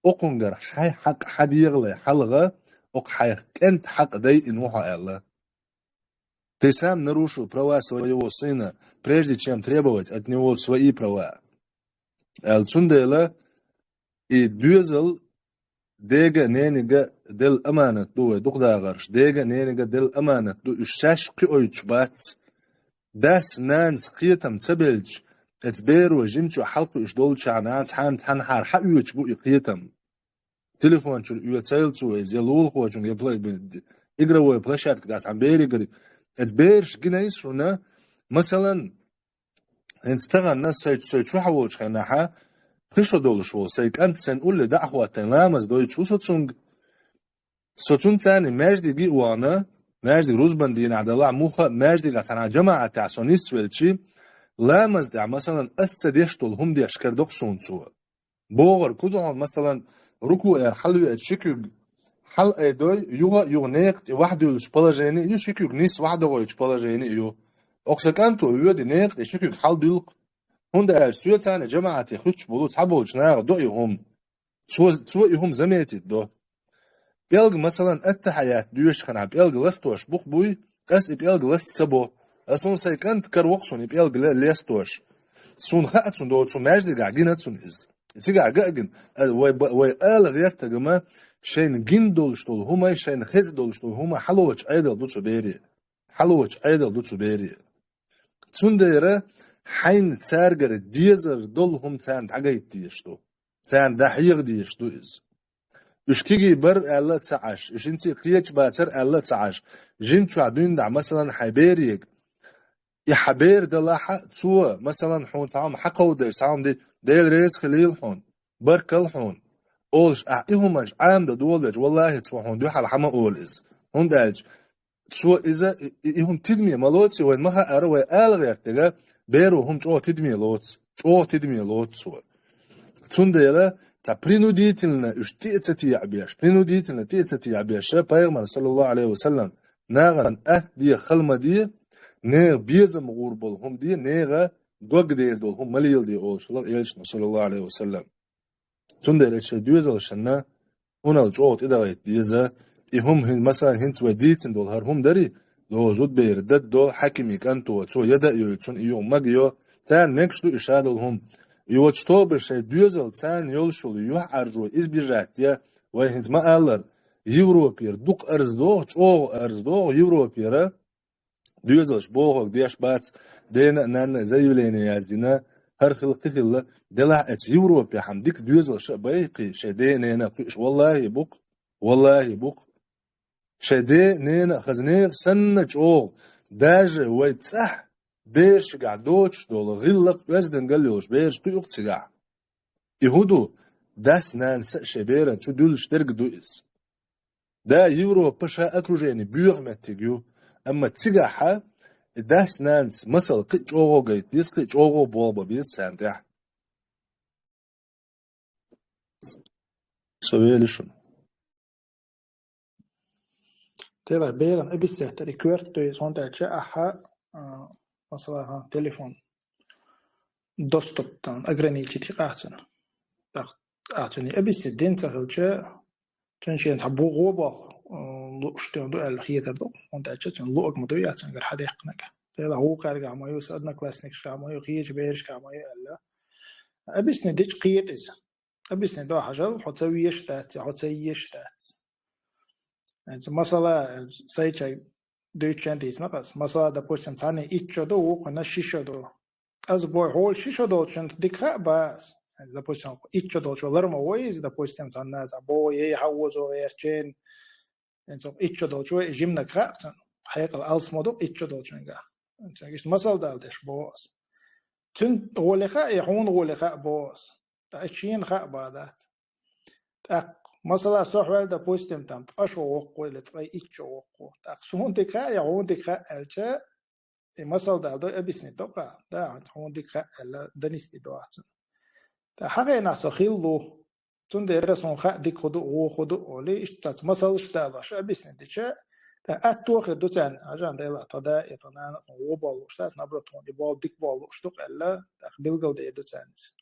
أقنجر حي حق حد يغلي حلغة أق حي كنت حق دي إنوحا الله تسام нарушу права своего сына, прежде чем требовать от него свои права. Элцундела и дюзел ديجا نينيجا دل أمانة دو دقدا غرش ديجا نينيجا دل أمانة دو إشاش قيوش باتس داس نانز قيتم تبلج اتبير وجمتو حلقو إشدول شعنانس حان حار حقيوش بو إقيتم تليفون شو يتسايلتو يزيلول خو جون يبلاي إقرأوا بلاشات كداس عم بيري قري اتبيرش جنايس شونا مثلا انستغل الناس سيت شو حوش خناحا خشو دولش وول سيك أنت سنقول لدعوة تنامز دوي شو سوتسونج سوتون ثاني ماجدي جي وانا ماجدي روزبان دين عبد الله موخا ماجدي غتنا جماعة تعسونيس ويلشي لامز دع مثلا استديشتول هم دي اشكردوخ سونسو بوغر كودون مثلا ركو حلو اتشكيو حل ايدوي يوغا نيقت واحد يشبلاجيني يشكيو نيس واحد يشبلاجيني يو اوكسكانتو يودي نيقت يشكيو حل ديلق هوندا سويت ثاني جماعة يخوتش بولوت حبوش ناغ دوئهم سوئهم زميتي دو بيلغ مثلا التحيات ديوش خنا بيلغ لستوش بوخ بوي اس بيلغ لست سبو اسون سيكنت كروخسون بيلغ لستوش سون خات سون دو سون ماجدي قاعدين سون از تيجا قاعدين وي ال غير تجمع شين جندول شتول هما شين خز دول شتول هما حلوش ايدل دوتسو بيري حلوش ايدل دوتسو بيري سون ديره حين تسارجر ديزر دول هم تاند حاجه ديشتو تاند دحيغ ديشتو از اشكيجي بر الله تسعش اشنتي قيتش باتر الله تسعش جين شو عدين دع مثلا حبيريك يحبير دلاحة تسوى مثلا حون سام حقو دي سام دي ديل ريس خليل حون بركل حون اولش اعيهمش عام دا دولج والله تسوى حون دو حال حما اولز هون دالج تسوى اذا يهم تدمي مالوتسي وين مها اروي الغير تيغا بيرو هم جو تدمي لوتس جو تدمي لوت سوى تون ديلا تا принудительно اشتيتي عبيش принудительно تيتي عبيش پیغمبر صلى الله عليه وسلم ناغن دي خلمه دي نيغ بيزم غوربل هم دي نيغ دوغ دير دول هم مليل دي اول صلى الله عليه وسلم تون ديلا شدوزل شنا اونال جوت ادايت ديزا هم مثلا هنس وديتن دول هر هم دري لو زود بير دد دو حكمي كانتو تو يدا يوتون يو ماغيو تان نكشتو اشادلهم يوتشتو بشي دوزل تان يولشول يوح ارجو ازبيجاتيا وهنز ما алар يوروبير دوق ارزدو چو ارزدو يوروبير دوزلش بوغ ديش بات دين نان زيوليني يازدينا هر خلقي خلا دلع ات يوروبيا حمديك دوزلش بايقي شدي نينا فيش والله بوق شدي نينا خزنيغ سنج او داج ويتصح بيش قعدوش دول غلق وزدن قالوش بيش قيوق تسقع يهودو داس نان شبيرا شو دولش درق دوئز دا يورو بشا اكروجيني بيوغ متيجيو اما تسقعها داس نانس مثل قيج اوغو قيت ديس قيج اوغو بوابا بيس ساندح سويلي شنو تلا بيرن ابيسته تري كورتو سونتا تشاها مثلا تليفون доступ там ограничить قاعدنا أعطني أبيسته دين تغلجة تنشين تبو غوبا لوشتون دو الخيات دو وانت أجتون لوك مدوية تنقر حد يقنك تلا هو قارق عمايو سأدنا كلاسنيك عمايو خيج بيرش عمايو ألا أبيسني ديش قيت إذا أبيسني دو حاجة حتسويش تات يعني مثلا سيجي دويتشان ديس نقص مثلا допустим تاني إيش دو وقنا شيش دو از بوي هول شيش دو شنت دقة بس يعني допустим إيش دو شو لرما ويز допустим تانا زبوي يحوزو يشين يعني إيش دو شو جيمنا كراتن حقيقة الألف مودو إيش دو شنجا يعني مثلا دالدش بوس تن غولخا يحون غولخا بوس تأشين خا بعدات مثلا سوحوال допустим там تقشو وقو или تقاي إيش وقو تقصون دكا يعون دكا ألشا مثلا دالدو أبيسني توقع دا هون دكا ألا دنيستي دواتن حقا ناسو خيلو تندير رسون خا ديك خدو أولي إشتات مثلا إشتادش أبيسني ديشا أتوخ دوتان عشان ديلا تدا يتنان وبال إشتات نبرتون دي بال ديك بال إشتوق ألا تقبلقل دي دوتانس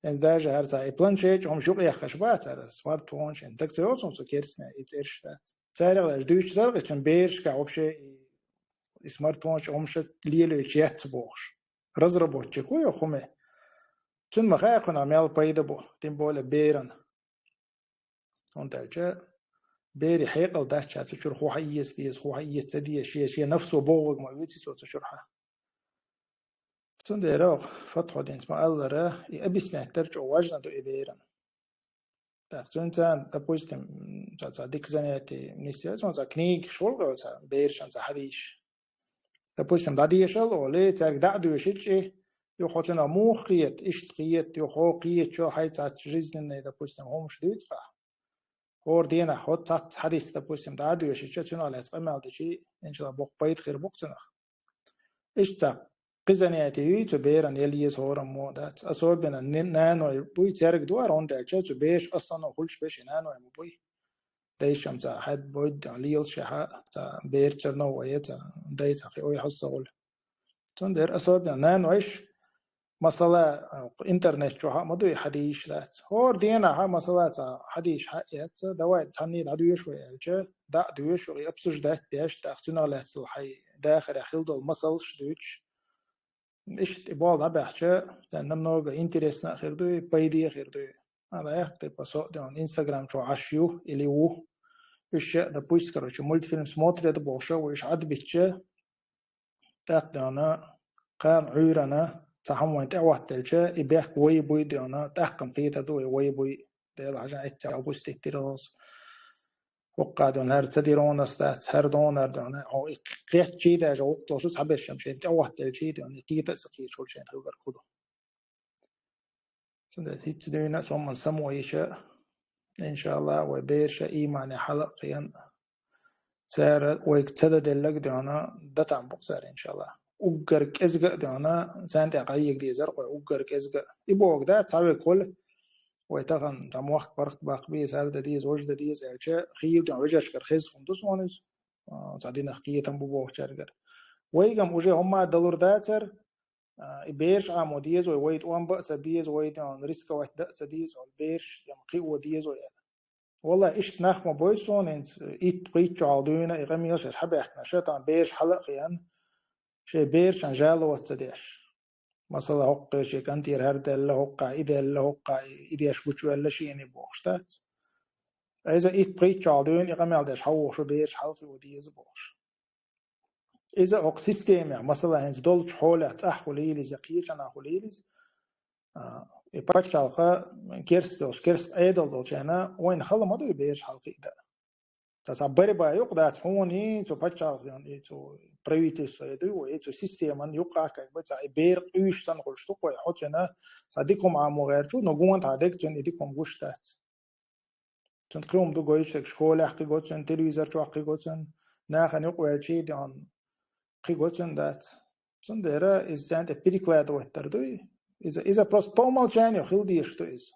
يعني ده جهر تاعي بلانشيت هم شوق يخش بات على سمارت فون شن تكتير أصلا سكيرسنا يتيرشتات تاريخ لاش دويش تاريخ كان بيرش كعوبشة سمارت فون هم شت ليلو يجيت بوش رزربوت شكو يا خمه تون ما خايقنا عمال بايدا بو تيم بولا بيرن أنت الجا بيري حيقل ده شات تشر خوها ديز خوها تدي شيء نفسه بوغ ما يوتي سو تشرها تندي روح فتحوا دين اسمه الله را يأبسنا ترجع واجنا دو إبيران تاختون تان تبوستم تا ديك زنيتي نسيت تا كنيك شغل تا بيرشان تا حديش تبوستم دادي يشل ولي تاك دعدو يشيتشي يو خوتنا مو قيت إشت قيت يو خو قيت شو حي تا تجزن تبوستم هم شديد فا هور دينا خود تات حديث تبوستم دعدو يشيتشي تنا لا تقمل دشي إن شاء الله بوق بيت خير بوقتنا إشتا قزنياتي يو بيران يلي صورا مو دات أصوبنا نانو بوي تارك دوار on دا تشو بيش أصلا وكلش بيش نانو يم بوي دايشم تا حد بود ليل شها تا بير تشرنو ويتا دايتا خي أوي حصول تندر أصوبنا نانو إيش مثلا إنترنت شو مدوي حديش ذات هور دينا ها مثلا تا حديش حقيت دواء تاني دعوي شوي الجا دا دوي شو يبسج دات بيش تأختنا لا الحي داخل أخيل دول مصل شدوش إيش تبغى نبحث تنمو إنترست نأخر دوي بايدي أخر دوي هذا يحكي بسوق دون إنستغرام شو عشيو اللي هو إيش ده بوست كروش مولت فيلم سموتري ده بوشة وإيش عد بيتشة تأخدنا كان عيرنا تحمل تأوه تلشة يبيح وي بوي دينا تحكم قيته دوي وي بوي ده عشان إتشا بوست تيروس وقعدون هر تديرون استات هر دون هر دون أو قيت شيء ده جو وقت وشو تحبش مشان تأوه تلشة دون قيته سقيت شو شيء تقدر كده هيت دوينا ثم سمو إيشا إن شاء الله وبيرشا إيمان حلقيا سار ويكتدد اللق دهنا دتعم بقصار إن شاء الله أجر كزق دهنا سانت عقيق دي زرق أجر كزق يبوق ده تعوي كل ويتغن تموخ برخ باقبي سار ديز وجد ديز أشياء خيب ده وجش كرخيز خندوس وانس تعدين خية تنبوه شرقر ويجم وجه هم دلور داتر بيرش عامو ديز ويت وان بأس ديز ويت عن ريسك واحد دأس ديز أو بيرش يمقي وديز ويا والله إيش نخ ما بويسون إنت إيت قيت عادونا إغمي يش حب إحنا شيطان بيرش حلق يعني شيء بيرش عن جالو وتديش مثلا هق شيء كنتير هرد اللي هق إذا اللي هق إذا يشبوش ولا شيء يعني بوشتات إذا إيت قيت عادونا إغمي على دش حوش وبيرش حلق وديز بوش إذا أق سيستم يعني مثلا هنز دولش حوله تأخليلز يقيش أنا أخليلز يبقى كيرست أيدل دولش أنا وين خلا ما دوي بيرش حلقي ده تصبر بقى يقدر تحوني تو بتشال يعني تو بريفيتس يدو ويتو سيستم أن يقع كبت بير إيش تنقلش تو قوي حط أنا صديقهم عم غيرشو نقوم تعدك تن يديكم قشتات تنقيم دو قويش شكول حقي قوتن تلفزيون شو حقي قوتن ناخن يقوى شيء دان حقي قوتن دات تندرا إزاي تبريكلاد وتردوي إذا بروس بومال جاني وخيل ديش تو إز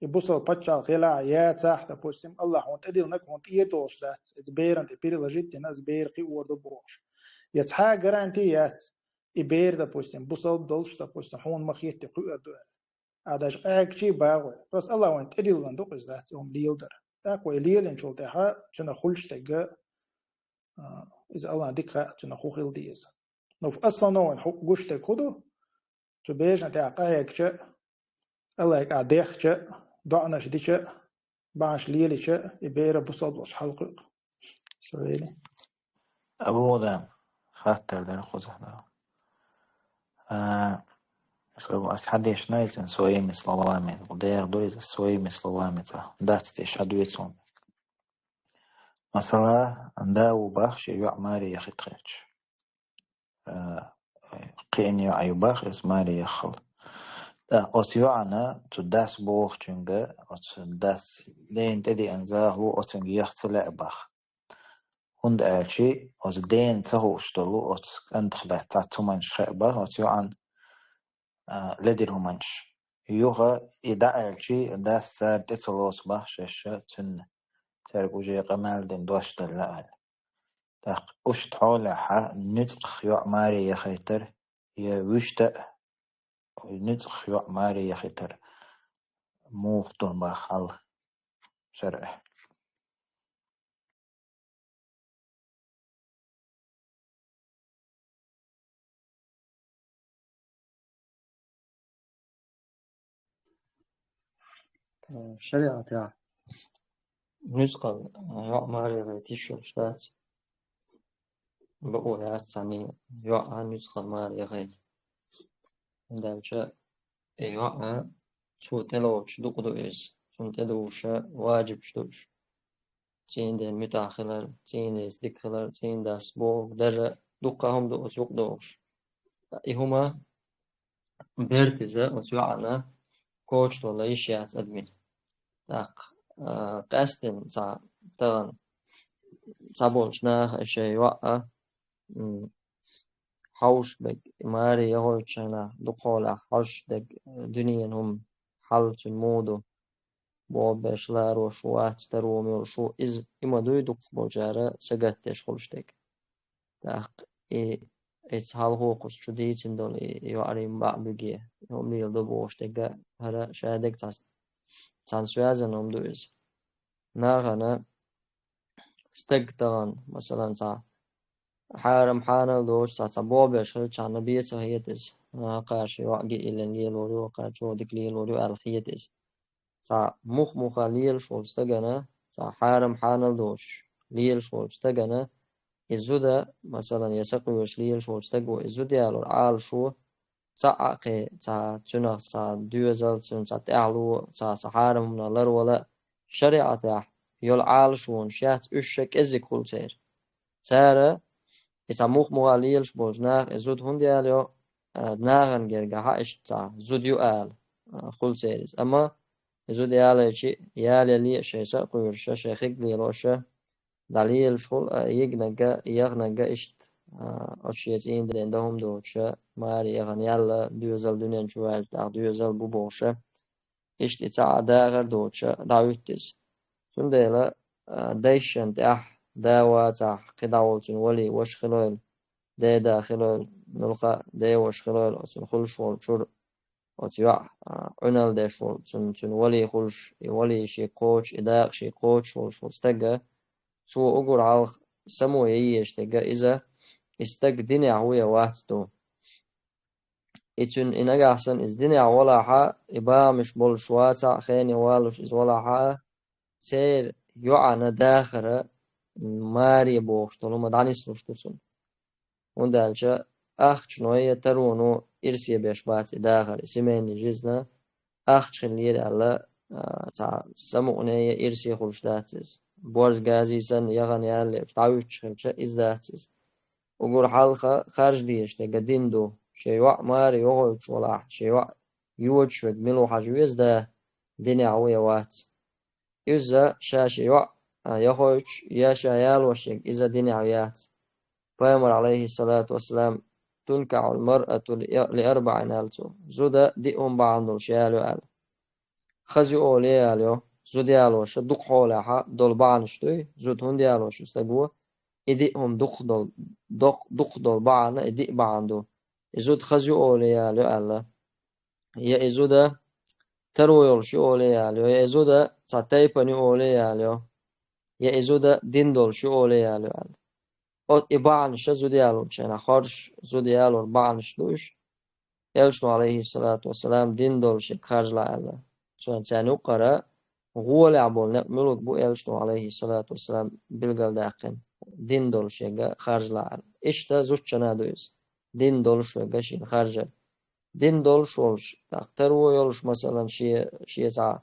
يبصل بتشال خلا يا تحت بوستم الله هون تديل نك هون تيتوش دات إزبيرن إبير لجيت ناس بير قي ورد بروش يتحا جرانتيات إبير دا بوستم بصل دولش دا بوستم هون مخيت تقوى الدول هذاش أكشي باوي بس الله هون تديل لندوق إز دات يوم ليلدر أقوى ليل إن شو تها شنا خلش تجا إذا الله ديك شنا خو خيل ديز نوف أصلا نوع حق جوش تكودو تبيش نتاقايك شا الله يقع ديخ شا ضعناش دي شا باش ليلي شا يبير بصد وش حلقق سويلي أبو غدام خاطر در خوزه دا سوى أسحدي شنايزن سوى مثل وامن ودير دويز سوى مثل وامن دات تشهد ويتون مثلا داو باخش يوع ماري يخي تخيش قين يوع يباخ إز ماري يخل أوتيوعنا تداس بوخ جنجا أتداس لين تدي أنزاهو أتنج يختلع باخ هند ألشي أتدين تهو اشتلو أنت خدات تاتو منش خيبا أتيوعن لدير همانش يوغا إدا ألشي داس سار ديتلوس باخ شاشة تن تارقو جي قمال دين دوش دلال تاق أشت حولة حا نتق يوع ماري يخيتر يوشتا نتق يوع ماري يخيتر موختون باخال شرع شريعة تاع نسخة يوع ماري غيتيشو شتات بقويات سامي يوع نسخة ماري غي دالشا يوع شو تلوش دقدو إيش شو تلوش واجب شتوش تين دين متاخلر تين إز ديكخلر تين داس بو در دقهم دوش يقدوش إهما بيرتزا وتوعنا كوتش ولا إيشيات أدمين تاق قاستن تا تغن تابولشنا إشي يوع حوش بك ماري يهوشنا دقولا حوش دك دنيانهم حلت المودو بو بشلار وشوات ترومي وشو إز إما دوي دق بوجارة سجتش خلشتك تاق إتحال هو قص شديتين دول يوارين بعبجيه يوم ليل دو بوشتك هلا شادك تانسوازن هم دويز ناغنا استقطان مثلا تا حارم حانا دوش تا بوبش هل كان بيت هيتس قاش يوقي إلى ليلوري وقاش ودك ليلوري الخيتس تا مخ ليل شول استجنا تا حارم حانا دوش ليل شول استجنا الزودا مثلا يسقوش ليل شول استجو الزودي على شو تعقي تا تنا تا دوزل تن تا تعلو تا حارم من الله ولا شريعة يول عال شون شات أشك إزك كل سير سارة إذا مخ ليلش بوجناخ إزود هندي عليو ناغن جرجع هاش تا زود يقال كل سيرز أما إزود ياله شيء ياله لي شيء سقوير شيء خيق لي روشه دليل شغل يغنجا إشت أشياء إن عندهم دوشة ماري يغن يلا دوزل دنيا شوال تا دوزل بوبوشه إشت إتاع داغر دوشة داويتس سندلا دايشن تاح داوا تاح قداولتن ولي وش خلال دا خلال نلقى دا وش خلال أتن خلش والشر أتيع عنال دا شول تن ولي خلش ولي شي قوش إداق شي قوش والشول استجا سو أقول على سمو يشتجا إذا استجدني هويا واحد إتن إنجا أحسن إزدني ولا حا إبا مش بول شواتا خيني والوش إز ولا حا سير يعنا داخرة ماري بوش طالما دعني سلوشتوسن وندالجا أخش نوية ترونو إرسي بيشبات داخر سمين جزنا أخش خلير على تا سمونية إرسي خلشداتز بورز غازي سن يغن يالي فتعوش خلشة إزداتز وقول حالخا خارج ديش تقدين دو شيوع ماري يغوش ولا شيوع يوج ملو حجويز دا ديني عوية وات إذا شاشي يوع يخوش ياشا يالوشيك إذا ديني عويات فيمر عليه الصلاة والسلام تنكع المرأة لأربع نالتو زودا ديهم بعضو شيالو آل خزي أولي آليو زود يالوش دق حولها دول بعنشتوي زود هون يالوش استقوى إديهم دق دول بعنا إدي بعندو زود خزي أولي آليو آل يا إزودا ترو يلشي أولي آليو يا إزودا تاتيبني أولي آليو يا إزودا ديندول شو أولي آليو آل أو إبعنش زود يالوش أنا خارج زود يالور بعنشتوش يلشو عليه الصلاة والسلام ديندول شي خارج لا آل شون تانو قرأ غول عبول ملوك بو يلشو عليه الصلاة والسلام بالقل داقن ديندول شي خارج لا آل إشتا زوج چنادويز ديندول شو شي خارج ديندول شولش تخترو يلش مثلا شي تا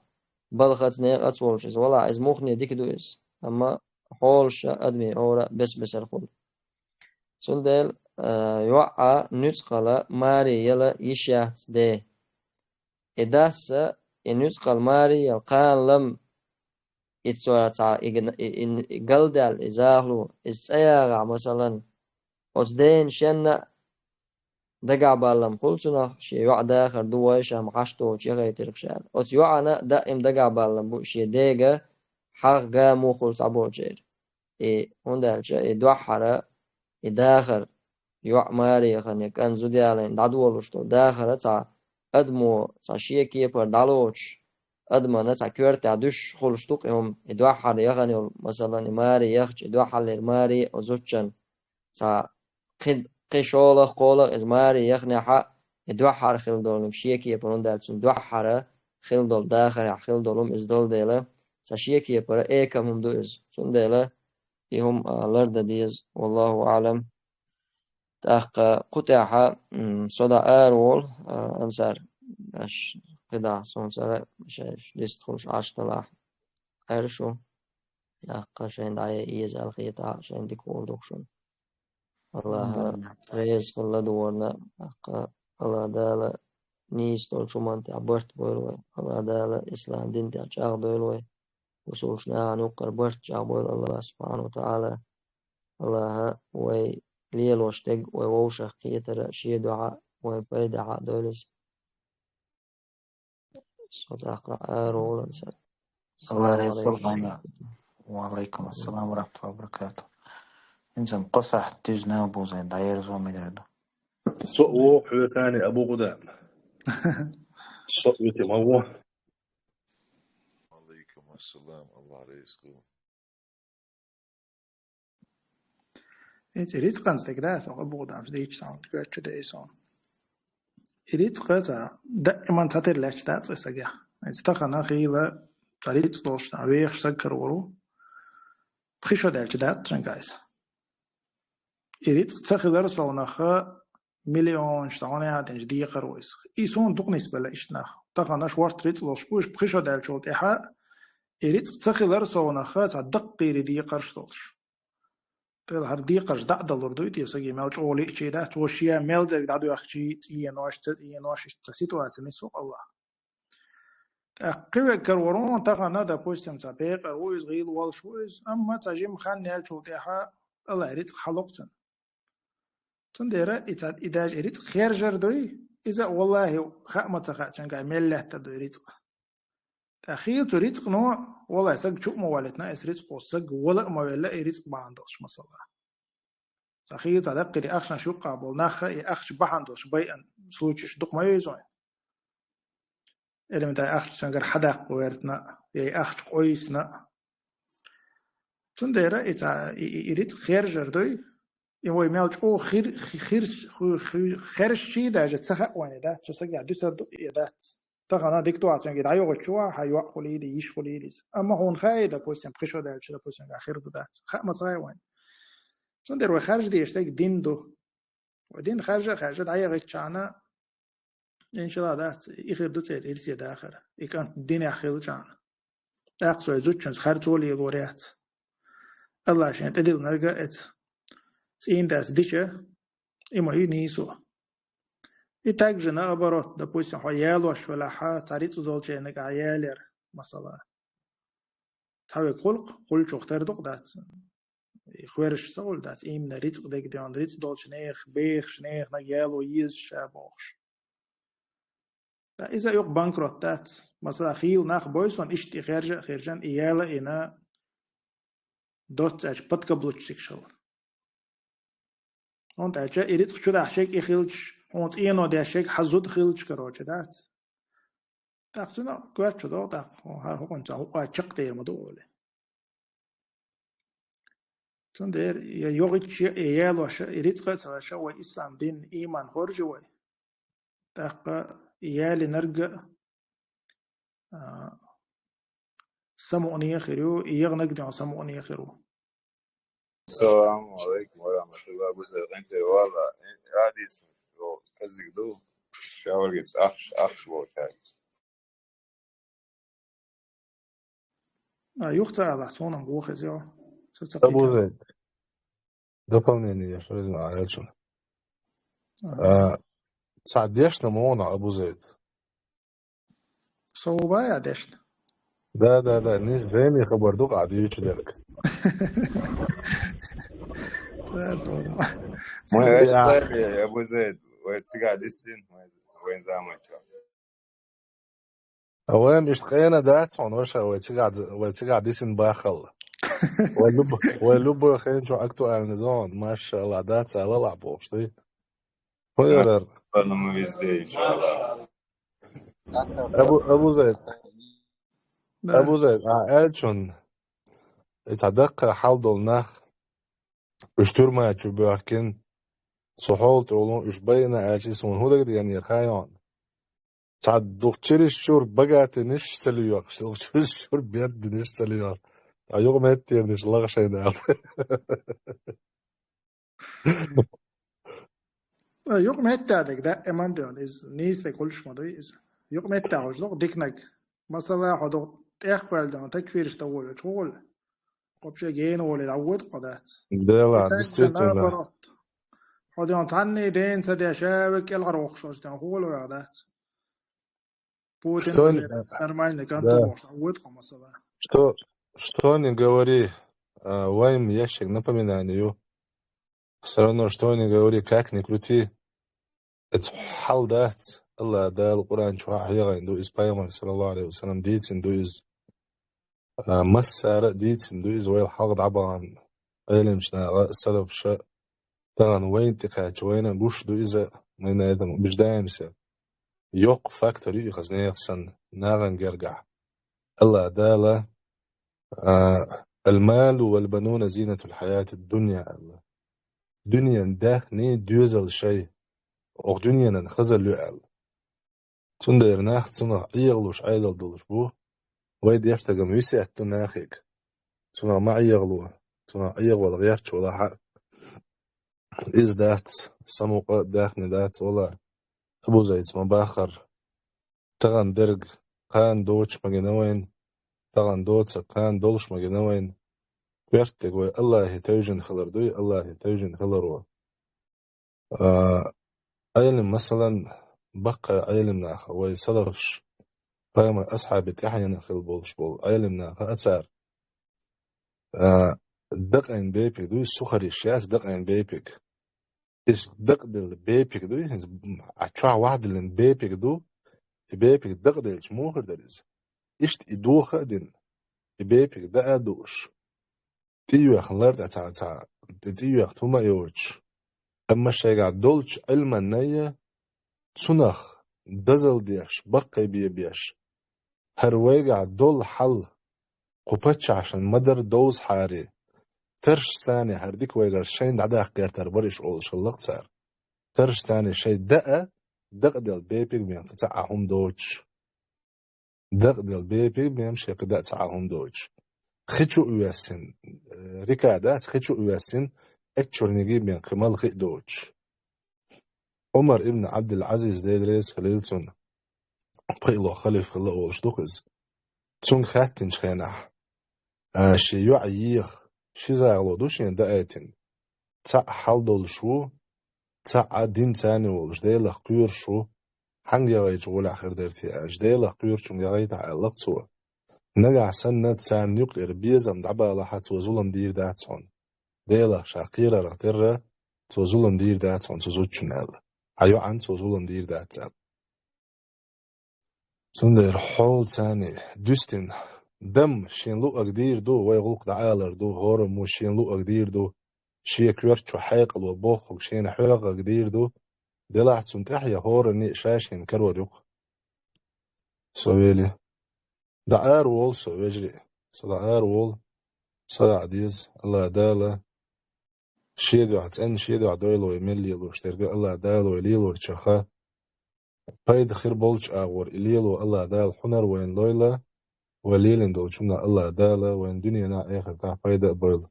بلغت نيقات ولش ولا از مخني ديك دويز أما حولش أدمي أورا بس الخول سندل يوعى نتقل ماري يلا يشيات دي إداس نتقل ماري يلقان لم إتسوى تا قلدال إزاهلو إزاياغا مثلا أصدين شن دقع بالم خلصنا شي يوع داخر دواشا محشتو شي غي تركشان أس يوعنا دائم دقع بالم بو شي ديغا حق قامو خلص عبو جير هندالشا دوحرا داخر يوع ماري خاني كان زوديالين دادولوشتو داخر تا أدمو تا شيكي پر دالوش أدمو نتا كورتا دوش خلشتوق هم دوحر يغني مثلا ماري يخش دوحر ماري أزوشن تا قشولة قولة إز ماري يخني حق دوحر خلدولم شيكي پر هندالشن دوحر خلدول داخر خلدولم إز دول ديلا تشيكي برا إيكم هم دوز سندلا هم لرد ديز والله أعلم تأخ قطعها صدا أرول أنصار أش قطع صنصر مش ليستخوش 10 أرشو شين دعي إيز الخيطة شين ديكور دوكشون الله رئيس الله دورنا الله دالا نيس دول شمان تعبرت بولوي الله دالا إسلام دين تعشاق بولوي وسوشنا نقر برت جابول الله سبحانه وتعالى الله وي ليل وشتق ووشخ قيتر شي دعاء وي دعاء دولس صدق أرول الله السلام يسلمك. عليكم. وعليكم السلام ورحمة الله وبركاته. إنسان قصح تجنا بوزي داير زومي دردو سوء حوتاني أبو قدام سوء يتموه. عليكم السلام الله رزقكم. إنت ريت قنص تكداس أبو قدام ديش سام تقعد كده إيسون ريت قصة دائما تطير لاش تاس إسقى إنت تخنا خيلة تريد توش نعويش سكر ورو بخيشة دالش دات تنقايس ريت تخيل رسول نخا مليون شتاني عادنج دي قرويس إيسون دوق نسبة لإشناخ تخنا شوارت ريت لوش بوش بخيشة دالش ولت إحا ريت تخيل رسول نخا تعدق دي قرش توش تل هر دي قرش دع دلور دويت يسقي مالش أولي شيء ده توشيا مال ده دعو أخشي إيه نوش تسيتوات نسوق الله قوي كرورون تخنا دا بوستم سابق رويز غيل والشويز أما تجيم خان نال شو تيحا الله ريت خلقتن تنديرا إداج ريت خير جردوي إذا والله خامة تخاتن قاع مله تدو ريتق تأخير تريتق نوع والله سق شو موالتنا إسريتق وسق ولا مولا ريتق باندوش مثلا تأخير تذكري أخشن شو قابل نخا أخش باندوش بيئن سوتش دق ما يزون إلى متى أخش تنقر حدق ويرتنا أخش قويسنا تنديرا ريت خير جردوي يوي مالج أو خير شيء ده جت سخاء وين ده تسقي عدو سردو يدات تغنا ديك تو عشان كده عيوق شوا حيوق خليدي يش خليديس أما هون خايدة بوسم بخشوا ده شده بوسم آخر ده خاء مصاي وين تندير وخارج دي يشتاق دين دو ودين خارج دعيا غير شانا إن شاء الله ده يخير دو تير إرسي ده آخر يكان دين آخر شانا أقصى يزوج خارج ولي الوريات الله عشان تدل نرجع إن داس ديشة إما هي نيسو إتاجنا أبرات допустим حيال ولا حا تعريض زوجة إنك عيالير مثلا تحوي قل شو اختار دق دات خوارش سول دات إيم نريت قدك ديان ريت دولش نيخ بيخ نيخ نجيال ويز شابوخش إذا يق بانكروت دات مثلا خيل ناخ بويسون إشتي خارجان إيالا إنا دوت أج بتقبلش تكشل هونت أجا إريد شو ده شيء يخيلش هونت إينو ده شيء حزود خيلش كروج دات تاخذنا قوات شو ده تاخ هو كنت هو أشق تير مدوله تندير يوغيتش يالوش إريد قصة شو إسلام دين إيمان خارج وي تاخ يالي نرجع سموني خيرو يغنق ده سموني خيرو السلام عليكم ورحمة الله وبركاته. أنت والله عادي اسمه كذي دو شاول جس أخش بوتاي. يخطئ على صونا بوخ زيو أبو زيد дополнение я что знаю о чем تعديشنا مونا أبو زيد صوبا يا دشت да не زيني خبر دوق عادي لك ما يستاهل يا أبو زيد ويتسقى ديسين وين زعما وين اشتقينا دات ونورشة ويتسقى ديسين باخل ولب خين شو أكتو نظام ما شاء الله دات على لعبه شتي هو أنا ما بيزدي إن شاء الله. أبو زيد ألشون يتصدق حال دولنا اشتر ما تشوفه لكن صحول تقولون إيش بينا أشي سون هو ده يعني خايون تعد دوغتشيري الشور بقات نش سليوق دوغتشيري الشور بيد نش سليوق أيوغ ما يتير نش الله غشين دار Yok mettadik da eman diyor. Neyse konuşmadıyız. Yok mettahoş da diknek. Mesela hado tehvelden tekfir işte olur. Çoğul. Kopşa giyin olur. Avut qadat. ديلا Etak دستيتنا janabarat. Hado tanni den sade şavik el garoq şostan hol vaqdat. Putin شلون sarmalni kan да tuboş. Avut mesela. что не говори вайм ящик напоминанию все равно что не говори как ни крути это حالدات الله دا القرآن شو حيغا دو إز بايغان صلى الله عليه وسلم ديتسن دو إز مسار ديتسن دو إز ويل حاغد عبان علمشنا السلف شاء طبعا وين تقاج وين قوش دو إزا من آدم مش دايمسا يوق فاكتور يخز نيخسن ناغن جرقع الله دالا المال والبنون زينة الحياة الدنيا الله دنيا داخ ني دوزل شيء أو دنيا نخزل لعل تندر ناخ تنا يغلوش عيدل دولش بو ويد يرتقم يسعت ناخيك تنا ما يغلو تنا يغول غيرش ولا حق إز دات سموق داخني دات ولا أبو زيد ما باخر تغن درج قان دوتش مجنوين تغن دوتس قان دولش مجنوين ويرتق الله يتوجن خلر دوي الله يتوجن خلر علم مثلا بقى علم ناخ ويصرفش قام أصحاب تحينا خل بولش بول علم ناخ أتسار دقن بيبك دوي سخري الشاس دقن بيبك إيش دق دل بيبك دوي أتشع واحد لين بيبك دو بيبك دق دلش موخر دلز إيش إدو خدين بيبك دق دوش تيو خلرت أتعتا تيو توما يوش أما شيء قاعد دولش علما نية تنخ دزل ديش بقي بيش هروي قاعد دول حل قبتش عشان مدر دوز حاري ترش ثاني هرديك ويقر شين عدا قير تربرش أول شلق صار ترش ثاني شيء دق دل بيبيك بيان قطعهم دوش دق دل بيبيك بيان شيء قطعهم دوش خيتشو أواسين ركادات خيتشو أواسين أكتشور نجيب بيان قمال خي دوش عمر ابن عبد العزيز ديدريس خليلسون بقيلو خليف خلا أولش دوقز تون خاتن شخينح شي يعيخ شي زاغلو دوشين دقايتن تا حال دول شو تا دين تاني ولش ديلخ قيور شو حنگ يغيج ولا آخر ديرتي اج ديلخ قيور شو يغيج تعلق سوا نقع سنة تسان يقلر بيزم دعبا لحات وزولم دير داتسون ديلخ شاقيرة رغتر توزولم دير داتسون توزوتشن ال عيو عن توزولم دير داتسون سندر حول تاني دوستن دم شين لو أقدير دو ويغلق دعالر دو هورم مو شين لو أقدير دو شي كورتشو حيقل وبوخ شين حيق أقدير دو دلعت سنتحيا هورني شاشين كرودوق سويلي دعار وول سويجري صدعار وول صدع ديز الله دالا شيدو عتن شيدو عدويلو يمليلو اشترقو الله دالو يليلو تشخا بايد خير بولش أغور إليلو الله دال حنر وين لويلا وليلن دولشنا الله دالا وين دنيانا آخر تاع فايدة بويل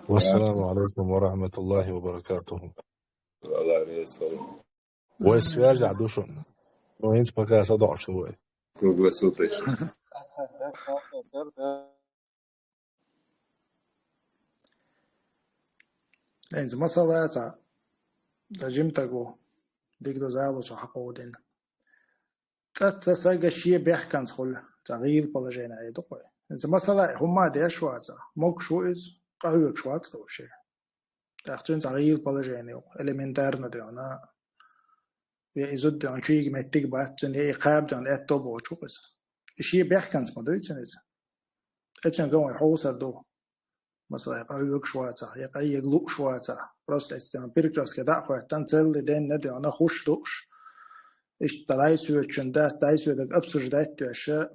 والسلام عليكم ورحمة الله وبركاته الله يسلمك والسؤال عدوشون وين بقى صدع شوي круглосуточно Enz mesela ta جيمتاغو ديك دو زالو شو حقودين تا ساقا شيء بيحكن خل تغيير بلاجين عيد قوي انت مثلا هما دي شواتا موك شو از قهوة شوات تو شيء تاختين تغيير بلاجين элементарно ديونا يا إزود ديون شيء متك بات جن إيقاب ديون أتوب وشوكس شيء بيحكن ما دوي تنز أتشن قوي حوصل دو مثلا قهوة شواتا يقاي يغلو شواتا راست استيان بيركروس كدا خوات تنزل دين نديونا خوش دوش إيش تلايسو چنده تلايسو دك أبسوج دايت توشه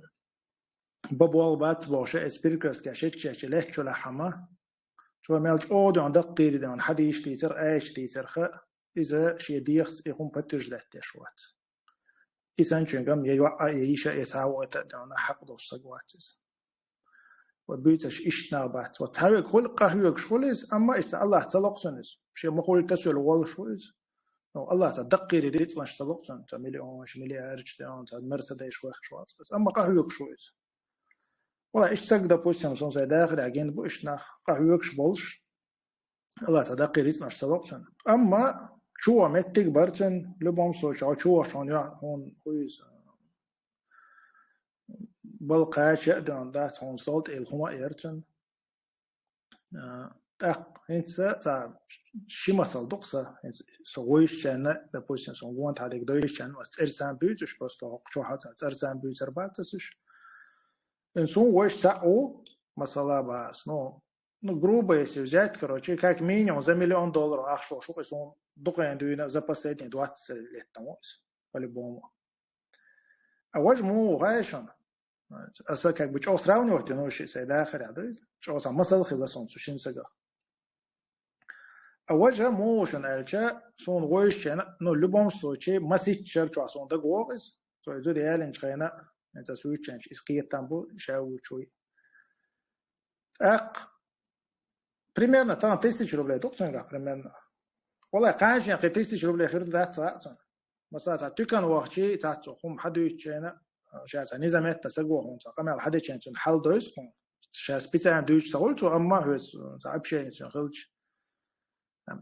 بابوال بات باشه إسبيركس كاشيت كاشله كلا حما شو مالج أود عند قير دون حد يشتيتر إيش تيتر خ إذا شيء ديخس يقوم بتوج دايت شوات إنسان شنقم يوقع يعيش يساوي تدعونا حق دوس سقواتس وبيتش إيش نابات وتهاوي كل قهوة شغلز أما إست الله تلقسنس شيء مقول تسوي الوال شغلز الله تدقي ريت مش تلقسن تمليون مليار تاع مرسيدس شوات أما قهوة شغلز ولا إيش تقدر بوسيم سون زي داخل عجين بوش نخ قهوة شبولش الله تدقي ريت مش تلقسن أما شو متك برتن لبهم سوتش أو شو عشان هون كويس بالقاش دون دات هون صوت الخما إيرتن هنس تا شي مسال دقسة هنس سويش شان دبوسين سون هذيك دويش شان وسترسان بيتش بس تو شو حتى ترسان بيت رباتسش إنسون ويش تاو مسألة بس ну грубо если взять короче как минимум за $1 миллион ах что он докуент за последние 20 лет тому по-любому а возьму гаишон أصلا как бы что сравнивать ну شيء سيدا آخر هذا что сам مسألة خلاصون سوشين سجا أوجه موشن ألشة سون ويش أنا ну любом случае مسيت شرط عصون ده جوابس то есть ده يعني إنشقينا أنت سوي change إسقية تامبو شاو شوي примерно там 1000 рублей точно примерно والله قاعد يعني 1000 рублей خير ده ساعة مثلا تكن وقتي تعطوهم حد يجينا شاز نظامات تسقوا هون كمان حد يجينا حل دوس هون شاز بيتزا دوش تقولت أما هو صعب شيء خلش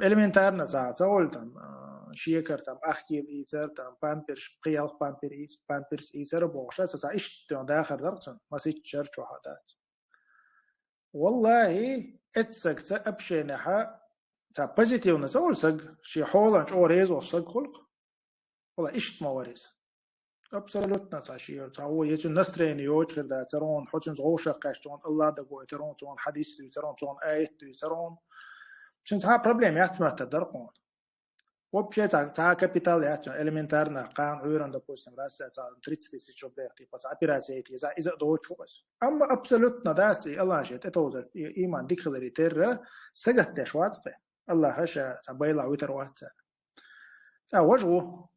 إلمنتارنا تقولت شيكر تام أخيل إيزر تام بامبرش قيال بامبرس إيزر بوشة إيش داخل درجة ما سيتشر شو حدات والله اتسك أبشي نحا تا بوزيتيف نسول سق شي حولان شو ريز وسق خلق والله إيش ما وريز أبسولوتنا تا شي تا هو يجي نسترين يوجر دا ترون حوتن زوشة قاشتون الله دقو ترون تون حديث ترون تون آيت ترون شنت ها بروبليم يحتمل تدرقون وبشي تا كابيتال يحتمل إلمنتارنا قان عيران دا بوستن راسة تا 30 شوبير تيبا تا أبيراسيتي إذا دوش بس أما أبسولوتنا داسي الله شيت اتوزر إيمان ديكلري تير سجت تشواتفه الله هشا تا بايلا ويتروات تا وجهه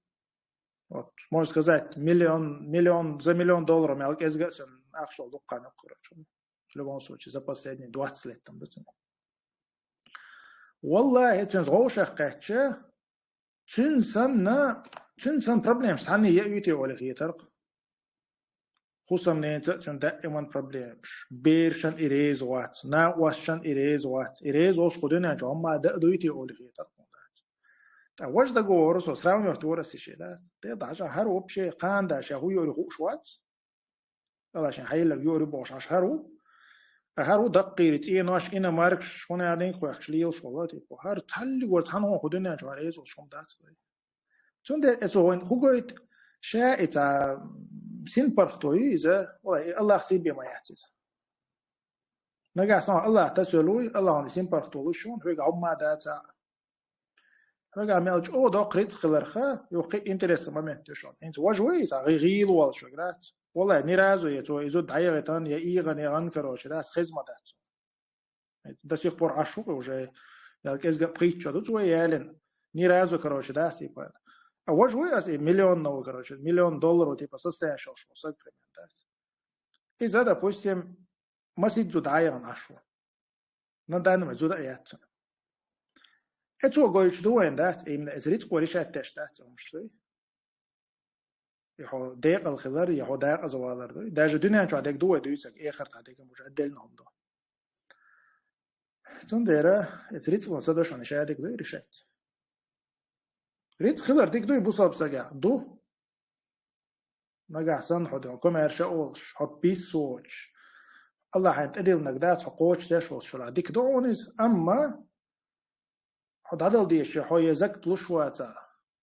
можно сказать миллион за $1 миллион мелк эзгасен ахшол дукканы короче в любом случае за последние 20 лет там дутен والله تن غوشه قاتشه تنسن проблем ثاني يأتي ولا خيترق خصوصا تن دائما проблем بيرشن إريز وات نا واشن إريز وات إريز وش قدنا جمع دأدويتي ولا خيترق وش ده جورس وسراون يحتور السيشيلات ده عشان هرو بشيء قان ده شهو يوري خوش وات الله عشان حيل لك يوري باش عش هرو دقي رتيه ناش إنا ماركش شون يعدين خوش ليل شغلة تيبو هر تحلي قلت هنو خدنا جواريز وشون دات شون ده إسوين خوجيت شاء إتا سين برختوي إذا والله الله خسيب ما يحتز نجا سنا الله تسولوي الله عند سين برختوي شون هو يقعد ما داتا هذا مالج أو ده قريت خلرخة يوقي إنترست مومنت شون إنت وجوي غير والشغلات والله نيرازو يتو يزود دعيرتان يا إيغان يغان كروش ده خدمة ده سيخبر عشوق وجاي يالك إزجا بريتشة ده توي يالن نيرازو كروش ده سيبان وجوي أس $1 مليون نو كروش $1 مليون وتيبا سستانشل شو سكريمنتات إذا ده بوستيم ما سيزود دعيران عشوق ندان مزود آيات اتو قويش دوين دات ايمنا ازريت قوليشات تشتات ومشتوي يحو ديق الخضر يحو ديق ازوالر دوي داجة دنيا انشو عديك دوي دويسك اخر تعديك مش عدلنهم دو تون ديرا ازريت فلنسا دوش عن اشياء ديك دوي ريشات ريت خضر ديك دوي بوصاب ساقع دو نقع صنحو دو كومير شاولش حب بيس سوش الله حين تقدل نقدات حقوش داشوش شلا ديك دوونيز اما حد عدل ديش حوي زكت لشواتا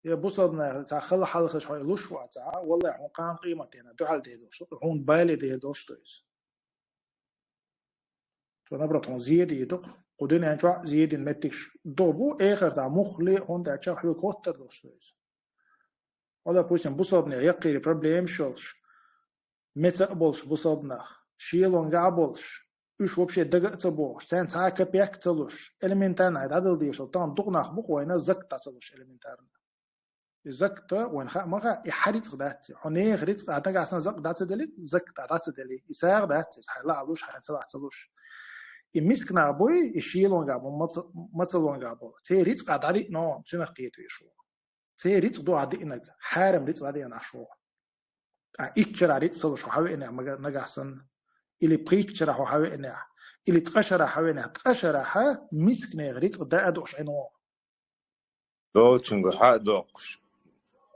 يا بوصلنا تاخل حلقش حوي لشواتا والله حون قام قيمتنا دحال ديدوش حون بالي ديدوش تويس فنبرتون زيد يدق قدنا انجوا زيد متكش دوبو اخر تا مخلي هون دا تشا حوي كوتر دوش تويس ولا بوسن بوصلنا يقير بروبليم شولش متى بولش بوصلنا شيلون غابولش üç вообще дагатsa bo sen taka pek tuluş elementarna adıl diyor sultan duqnaq bu qoyna zak tasılış elementarna زكتا وين خا مغا يحريت دات حني غريت عندك عشان زك دات دلي زكتا دات دلي يسار دات حلا علوش حتلا علوش يمسكنا بوي يشيلون غابو مثلون غابو تي ريت قادري نو شنو قيتو يشو تي ريت دو عادي انك حارم ريت عادي انا شو اتشرا ريت سو شو حاوي انا نغاسن اللي بريتشرا هو حاوي انا اللي تقشرا حاوي انا تقشرا ها مسكنا غريت قدا ادوش انو دو تشنغ حق دوقش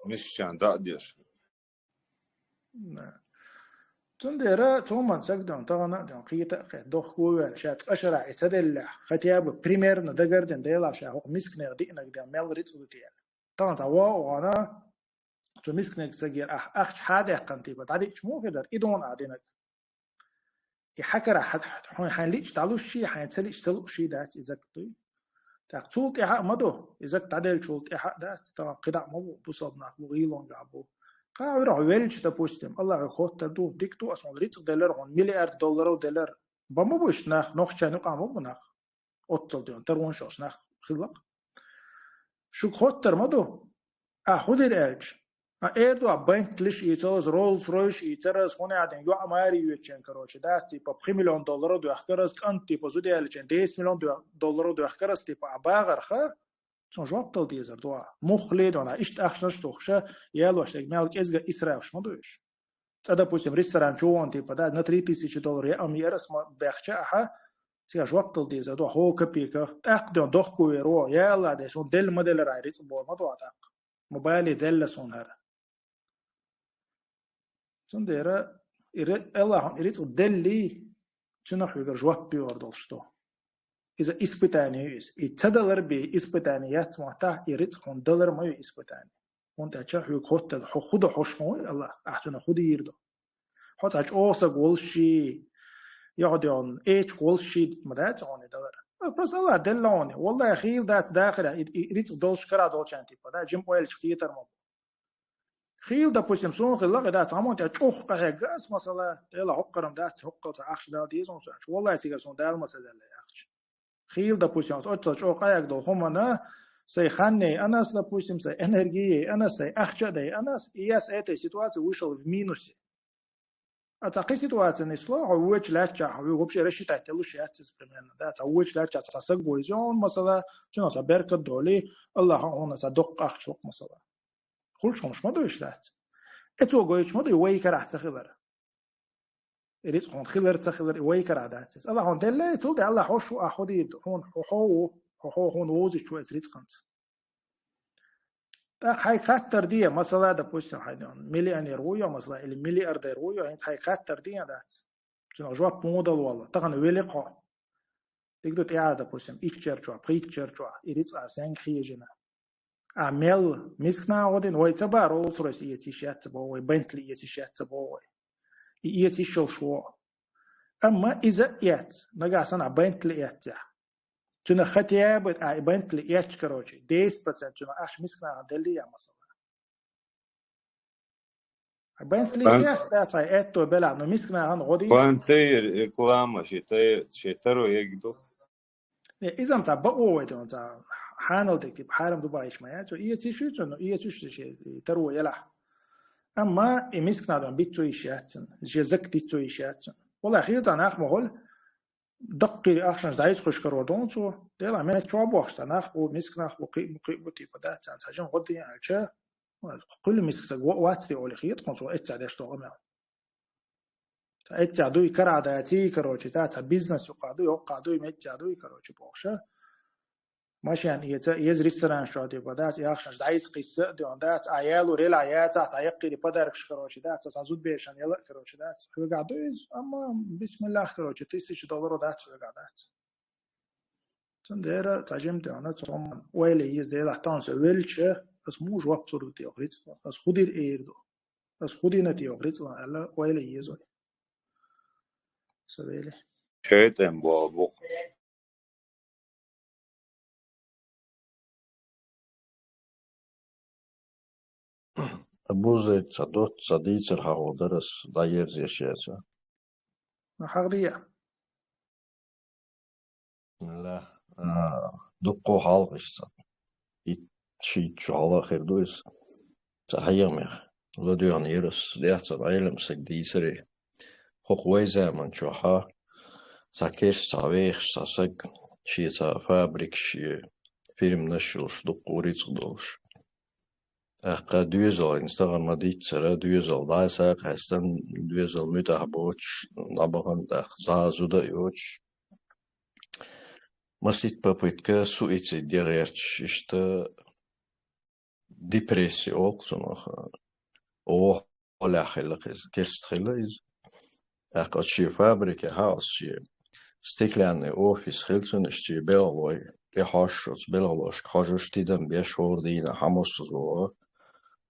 مش شان داديش تندرا تومان سجدان تانا دان قيتا دوخ كوال شات قشرا يتدل ختياب بريمير ندغر دن ديلا شا هو مسكنا دينا دان ميل ريت وديال طبعا توا وانا تو مسكنا سجير اخ حاده قنتي بعد مو كدر يدون عادينك يحكر حد حنليش تعلوش شي حنتليش تلو شي دات اذا كتي تقتلت احق مدو اذا تعدل شولت احق دات طبعا قدع مو بصدنا وغيلون جابو قاعد ويلش تبوستم الله يخوت تدو ديكتو اصلا ريت دولار $1 مليار دولار بمو بوش نخ شانو قامو بنخ اوتل دون ترون شوش نخ خلق شو خوتر مدو اخذ الالج ايردو بنتلش ايتوز رولز رويش ايترز هنا عدن يو اماري يوتشن كروش داستي ب $3 مليون دو اخكرز كانتي بزودي الجن $10 مليون دو اخكرز تي باغر خ چون جواب تل دیزر دوا مخلي دونا اشت اخشش توخشه يالوش مالك ازغا اسراوش مدوش تدا پوستم ريستوران چون تي پدا نا $3000 يا ام يرس ما بخچه اها تي جواب تل دیزر دوا هو كبيكا تاق دون دوخ كو يرو يالا ده سون دل موديل رايريس بو ما دوا تاق موبايل دل سون هر سون ديرا الله يريت دلي شنو حيقر جواب بيور دولشتو إذا إسبتاني يتدلر بإسبتانيات معتا يريد خون دلر ما يسبتاني وانت أشوف يخوت خود حشمه الله أحسن خود يردو حتى أوسا قول شيء يعدون إيش قول شيء مدات عوني دلر بس الله دلوني والله خيل دات داخله يريد دولش كرا دولش أنتي فدا جيم ويلش خيتر مو خيل دا بوسم سون خلا دات عمون تشوخ قهجاس مثلا يلا حقرم دات حقه أخش دا ديزون والله سيجسون دال مثلا خيل допустим отчёт оqayak do homana сей ханне анас допустим сей энергии анас сей ахчадай анас и я с этой ситуации вышел в минусе а такая ситуация не сло уч лача вообще рассчитать лучше яцис примерно да уч лача тасак бойзон масала чуно са берка доли аллах он са док ахчок масала خلش مش ما دوش لات اتو гоич ما دو وي كره تخلر إريس هون خلر ويكر عاداتس الله هون دلله تولد الله حوشو أخذي هون هون ووزي شو إسريت قنت تا هاي خطر دي مثلا ده بوشن هايدون مليونير ويا مثلا الملياردير ويا هاي خطر دي دات شنو جواب موديل والله طبعا ويلقى تقدر تعاد بوشن إيكشر شو بريكشر شو إريس عسان خيجنا عمل مسكنا ودين ويتبع رولز رويس يتشات بوي بنتلي يتشات بوي يتشل شو أما إذا يات نجا سنة بنتلي يات تنا ختيا بيت بنتلي يات كروجي 10% تنا أش مسكنا دلي يا مثلا بنتلي يات ده تاي إتو بلا نو مسكنا هن غدي بنتي ريكلاما شيترو يجدو إذا متى بقوة تنا حانل تكتب حارم دبايش ما ياتو يتشو تنا يتشو شيء تروي يلا أما مسكنا دم بيتوي شاتن جزك بيتوي شاتن والله خير تناخ مهول دقي أخشن دايت خوش كرودون سو ديلا من تشوب وقت تناخ ومسكنا مقي بتي بدات سجن غدي على كل مسك واتري أولي خير كنتو اتعدش طعمه اتعدوي كراداتي كروجي تاع بيزنس وقادوي متعدوي كروجي بوخشه ماشي يعني يز ريستوران شادي بدات ياخشش دايس قصه دي اندات عيال وريل عيات تعيقي بدرك شكروشي دات تزود بيشان يلا كروشي دات هو قاعدويز اما بسم الله كروشي $1000 دات قاعدات تندير تاجم دي انا تروم ويلي يز دي تانس ويلش بس مو جواب صورتي اخريت بس خدي الايردو بس خدي نتي اخريت لا ويلي يزوي سبيلي شيتن بابو أبوزي تصدوت صديق الحقو درس داير زي شيئا حقدية لا دقو حالق إشتا شيء شو على خير دويس صحيح ميخ لديون يرس ليحت العلم سجدي سري حق ويزا من شوحا ساكيش ساويخ ساسق شي فابريك شي فيلم نشلش دقوريت دولش أخا دوزل إنستغرام مديت سلا دوزل دايسا قاستن دوزل متاح بوش نبغن أخ زازودا يوش مسيت بابيتكا سويتسي ديغيرتش إشتا ديبريسي أوكسونخ أو ولا خلقز كيرست خلقز أخا شي فابريكا هاوس شي ستيكلان أوفيس خلصن إشتي بيلوي كحاشوس بيلوش كحاشوش تيدم بيشور دينا حموس زوا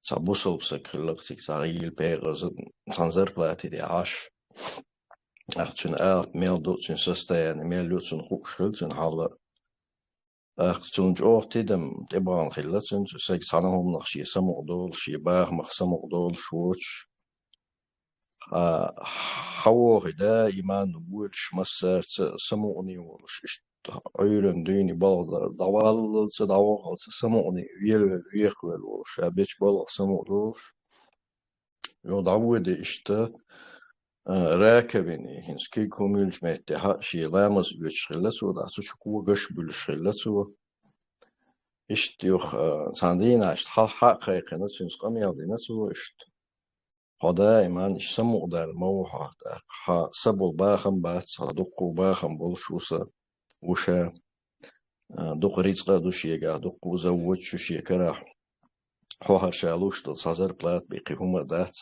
سابوسل بسك خلقتك ساغيل بيغز تنظر بلاتي دي عاش أختن ميل دوتشن سستيان ميل لوتشن خوش خلصن حالا أختن جوه تيدم تبغان خلصن سيك سانهم نخشي سمو دول شي باغ مخ سمو دول شوش حوو غدا إيمان وولش مسار سموني ولش عيرن ديني بالغ دوال سدوال سموني ويخول ولش أبيش بالغ سمو دولش يو دعود إشتا راكبيني هنس كي كوميلش ميتها شي لامز بيشخلص ودا شكو قش بيشخلص إشت يوخ ساندينا إشت حقيقة نتشنس قمي أودينس وإشت هذا إيمان إيش سمو دا الموحة سبول باخم بات دقو باخم بولشوسا وشا دق ريزقا دوشيغا دقو زوج شوشيكرا حوهر شالوش دول سازر بلات بيقي هما دات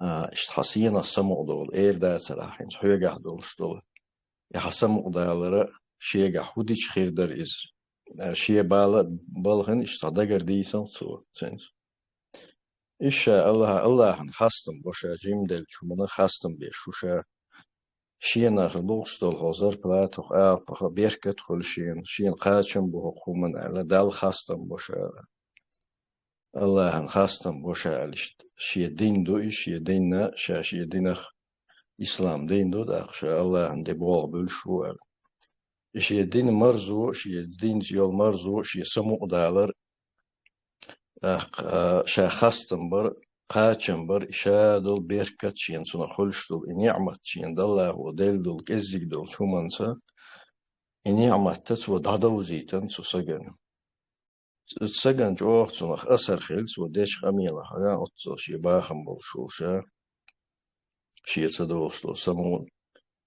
إشت حسينا سمو دول إير دات سراح إنس حيوغا دولش دول يحسمو دالرا شيغا حوديش خير در إز شيا بالا بالغن إشت صدقر ديسان سو سنس إيش الله خاستم باشا جيم دل شو خاستم بيشوشا شينا لوستول هزار بلات وخ بيركت كل شين قاچم بو حكومن على دال خاستم باشا الله خاستم باشا علشت شي دين دو إيش دين نا شي دينخ إسلام دين دو داخش الله عندي بوال بالشو إيش دين مرزو شي دين زيول مرزو شي سمو دالر شا خاستم بر قاچم بر إشا دول بيركت شين سنة خلش دول إنعمت شين دالله وديل دول كزيك دول شو منسا إنعمت تسوى دادو زيتن سوسجن سجن جوه سنة أسر خلص وديش خميلة هلا أتصل شي باخم بالشوشة شي تدولش دول سمون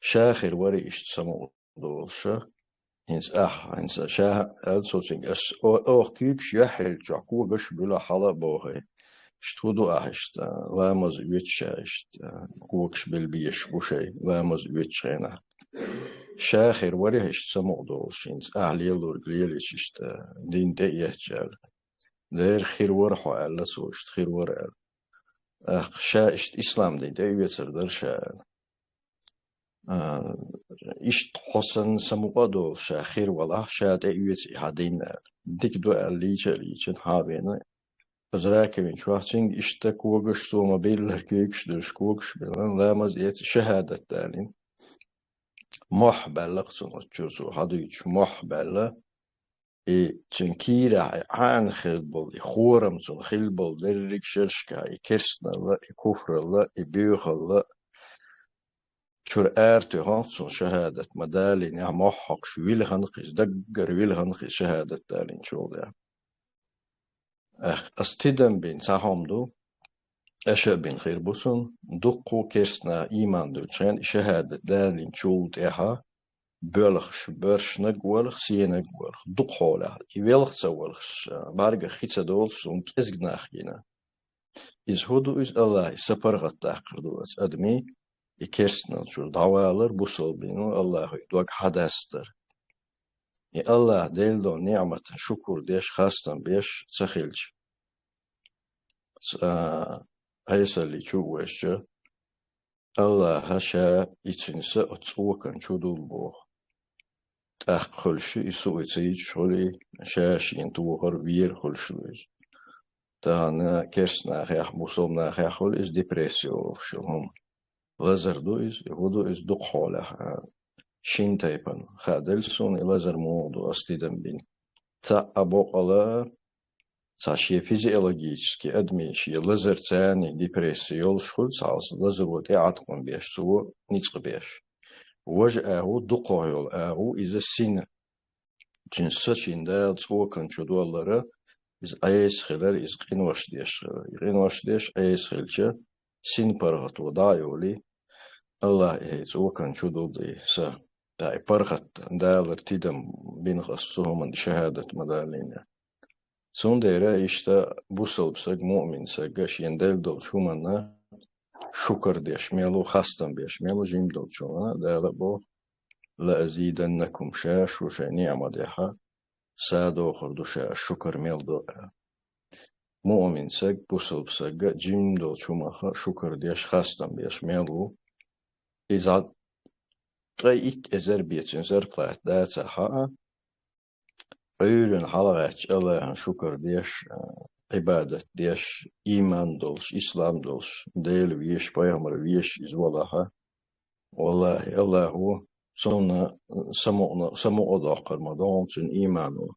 شاخر وري إشت سمون دولشة هنس شاه ألسوتين أو كيبش يحل جاكو بش بلا حلا بوهي شتودو أحشت لا مزويتش أشت كوكش بالبيش بوشي لا مزويتش هنا شاخر وري هشت سمو دولشينز أعلي لورجليلش إشت دين تأيهجال دير خير ورحو على سوشت خير ورال شا إشت إسلام دين تأيوتر در شال إشت حسن سمو دول شا خير ولا شا تأيوت إحدين ديك دو ليجن هابين بزراكين شوحتين إشتا كوغش سوما بيلر كيكش درش كوغش بلان لا مزيت شهادة تالين محبلة قصنا تشوسو حديش محبلة تنكيرا عن خلبل خورم تن خلبل درك شرشكا كسنا لا كفر لا بيوخ لا شور آرتي هانسون شهادة مدالين يا محق شو ويل هنقش دقر ويل هنقش شهادة تالين شو ده أستدم بين سهم دو أشا بين خير بوسن دقو كسنا إيمان دو شان شهادة دالين شو ده بلخش برش نقولخ سي نقولخ دق حوله يبلخ سوالخش بارجع خيتsa دولش ونكسج ناخينا إز هدو إز الله سفرغت تأخر دوس أدمي يكسنا شو دعوالر بوصل بينو الله يدوق حداستر يا الله ديل دو نعمة شكر ديش خاستن بيش تسخيلش هيس اللي شو وشجة الله هشا يتنسى أتصوكن شو دول بوه خلش يسوي تيج شولي شاشين توغر وير خلش لوج تانا كرسنا خيح بوصلنا خيح خل إز ديبرسيو شلهم لازر دو إز يهودو إز دق حوله شين تايبن خادلسون لازر مودو أستيدن بين تا أبو قلا شيء فيزيولوجيسكي أدمي شيء لزر تاني ديبريسيول شخول ساس لزر ودي عتقون بيش سو نيتق بيش وجه أهو دقوهيول أهو إذا سين جنسة شندال تسوى كنشدو اللره إز أيس خلال إز قنوش ديش قنوش ديش أيس خلچه سين برغت ودايولي الله تسوى كنشدو دي سا داي برغت دالر تيدم بين خصوهم من شهادة مدالين سونديرا إشتا بوصل بسق مؤمن سقاش يندل دول شو منا شكر ديش ميلو خاستم بيش ميلو جيم دول شو منا دالا بو لأزيدنكم شاش وشا نعمة ديحا سادو خردو شا شكر ميل دو مؤمن سق بوصل بسق جيم دول شو مخا شكر ديش خاستم بيش ميلو إذا قيت إزر بيتن زر بلات داتا حقا أيرن حلقات الله شكر ديش عبادة ديش إيمان دولش إسلام دولش ديل ويش بيامر ويش إزوالها والله الله هو صونا سمو أداقر مدون تن إيمانو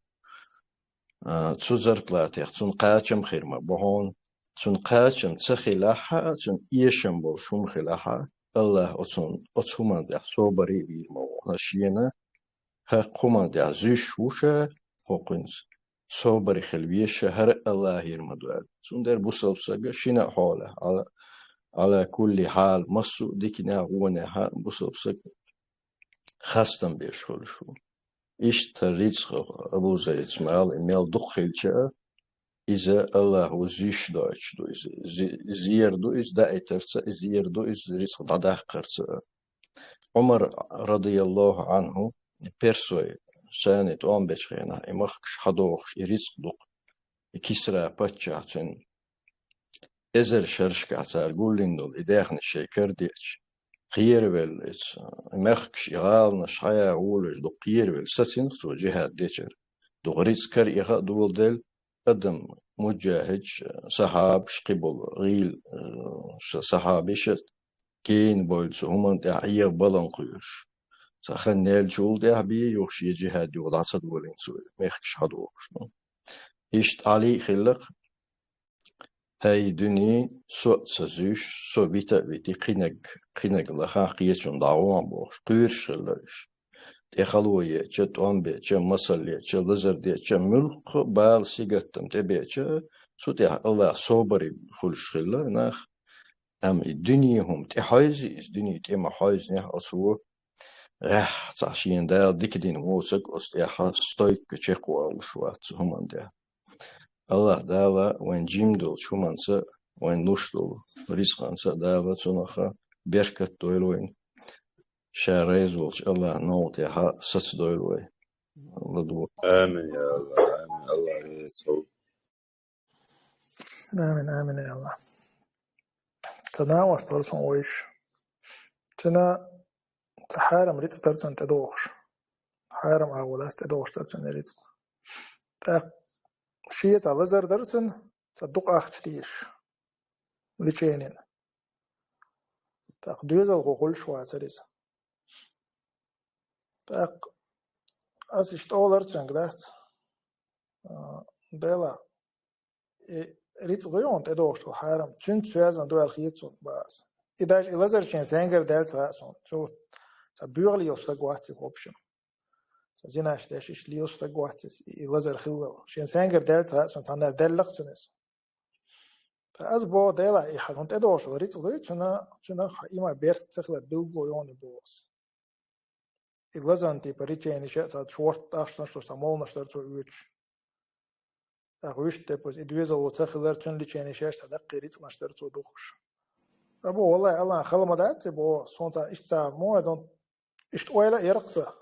تزر بلاتيخ تن قاتشم خيرما بهون تن قاتشم تخلاحا تن إيشم بولشم خلاحا الله أتسوما ديح صوبري بيرمو هشينا هقوما ديح زيش وشا هقنز صوبري خلويش هر الله يرمدوال سندر بوصل سجى شنا حاله على كل حال مصو ديكنا ونها بوصل سجى خستم بيشغل شو إيش تريج أبو زيد اسماعيل إميل دخل جاء إذا الله وزيش دايش دو زير دو إز دايترس زير دو إز ريس ضداه قرص عمر رضي الله عنه بيرسوي سانت أم بيشغينا إمخش حدوخش يريس دق كسرى باتشاتن إزر شرشكا تال قولين دول إداخن الشيكر ديش خير بل إتس مخكش إغال نشحيا غولش دو خير بل ستين خسو جهاد ديشر دو غريز كر إغا دول دل قدم مجاهد صحاب شقبل غيل صحابيش كين بولس همان دعية بلان قيوش سخن نيل جول دع بي يوخشي جهاد يوضع صدولين سوي مخكش حدوخش إشت علي خلق هاي دني سو سزوش سو بيتا قينق لخا قيتشون دعوان بوش قيرش خلقش تخلوية جت أمبي جا مصلية جا لزردية جا ملق بال سيغتم تبي جا سو تيح الله صوبري خلش خلا ناخ أم الدنيا هم تحايزي الدنيا تيما حايز نح أصوه راح تعشين دا ديكدين موسك أستيحا ستويك تشيقوا وشوات هم عندها الله دالا وين جيم دول شو منسى وين نوش دول رزق انسى دالا تنخا بركة دويلوين شاريز والش الله نوتيها ست دويلوين الله دو آمين يا الله آمين الله يسوع آمين آمين يا الله تنا واسترسون ويش تنا تحارم ريت ترتن تدوخش حارم أولاس تدوخش ترتن ريت شيء على زر درتن تدق أختيش ليشينين تقديز الغول شواتريز تق أسيشت أولر تنقلت دلا ريت غيون تدوخش الحارم تشن تشازن دو الخيتون باس إداش إلازر شين سانجر دلت راسون شو تبيغلي يوستقواتي كوبشن زيناش داشش ليوش تقواتس إلازر خلال شين سانجر دلت راسون تانا دلق تنس از با دلا ای حالون تدوش وريت غيت شنا إما بيرت تخلى بيلغو يوني بوس إلازن تي بريتشيني شات شورت أشتن شو تمول نشتر تو ويتش أغويش تبوز إدويزل وتخلى تون ليتشيني شاش تدق ريت نشتر تو دوخش أبو والله الله خلى مدات بو صونتا إشتا مو دون إشت ويلا يرقصه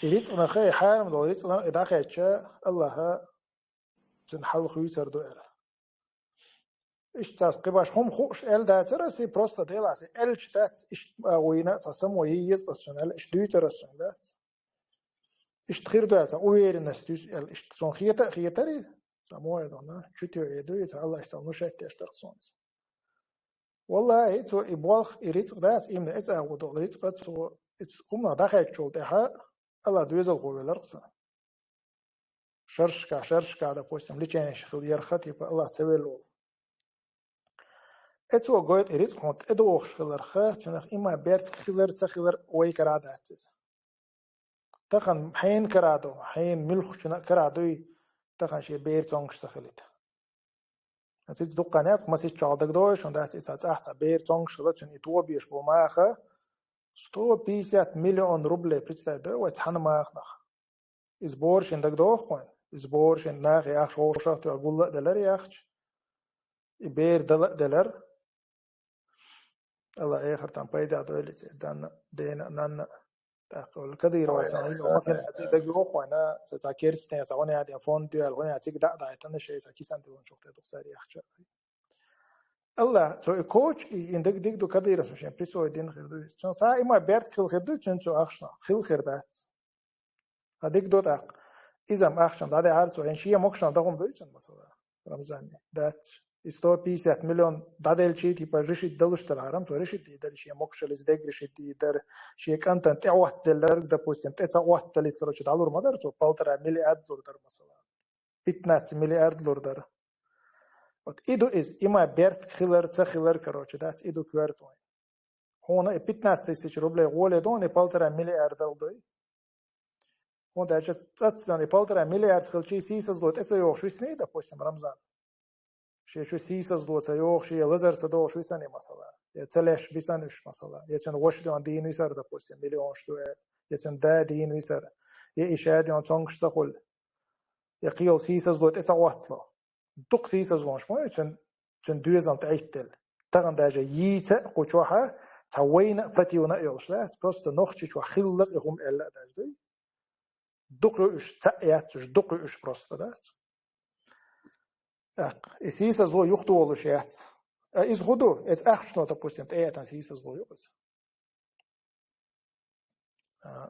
يريد أنا خي حارم دو يريد أنا إذا خيتشا الله تنحل خويتر دو إره إشتاس قباش هم خوش إل داترسي بروستا ديلاسي إل شتات إشت وينا تسمو ييز بس شنال إشت دويترسون دات إشت خير دوات وير نستوس إل إشت صون خيتري سموه دونا شتيو يدويت الله إشتال نشات إشترسونس والله إيتو إبوالخ إريد دات إمنا إتا أودو إريد قدسو قمنا داخل شولتها الله دويزل قوي لرقصا شرشكا допустим ليچينش خل يرخت يبقى الله تبلو اتو قوت اريد خونت ادوخ خلرخه چنخ اما بيرت خلر تخلر وي كراداتس تخن حين كرادو حين ملخ چنا كرادوي تخن شي بيرتونغ تخليت اتي دقانات ما سي چالدك دوش und das ist als 8 بيرتونغ شلچن اتو بيش بوماخه 150 مليون روبل представь وتحنماخ is borsch in dag dochwen is borsch in nach ja schorschaft ja gulla deler yacht I beer deler الله آخر تام بيدا دولت دان دينا نان تقول كدير واسعين ومكن أتي دقيقة خونا تذكرت تاني تقولني هذه فون ديال خونا أتيك دا يتنا شيء تكيسان دلون شوكت دكتور يخشى الله تو كوتش إن دق دو كدير اسمه شيء بريسو يدين خيردو شو تا إما بيرت خيل خيردو شنو أخشنا خيل خيردات هديك دو تاق إذا ما أخشنا ده عارف إن شيء مكشنا دقوم بيجن مثلا رمزاني دات 150 مليون دادل شيء تبى رشيد دلوش تلعرم تو رشيد يدر شيء مكشل إزدق رشيد يدر شيء كان تنتعوه دلار ده بوستم تتعوه دليت كروش دالور مدار تو بالترا مليار دولار در مثلا 12 مليار دولار در وات إيدو إز إما بيرت خيلر تخيلر كروش دات إيدو كوارت وين هون 15 روبل غول دون بالترا مليار دولار هون ده جت دون بالترا مليار خل شيء سيسز دوت إسلو يوشوا سنة ده بوستم رمزان شيء شو سيسز دوت يوخ شيء لزر تدو شو سنة مثلا يتلاش بيسانش مثلا يتن وش دون دين ويسر ده بوستم مليون شو يتن دا دين ويسر يإشاد دون تونغش تقول يقيل سيسز دوت إسا واتلا دق سيسز وانش ما يتن دوزان تعيتل تغن داجا ييتا قوشوها توين فتيونا يلشلات بروست نوخشي شو خلق يقوم إلا داجدي دق إش تأياتش دق إش بروست دات سيسز زو يخطو ولشيات إز غدو إز أخشنا تبوستم تأياتن سيسز زو يقص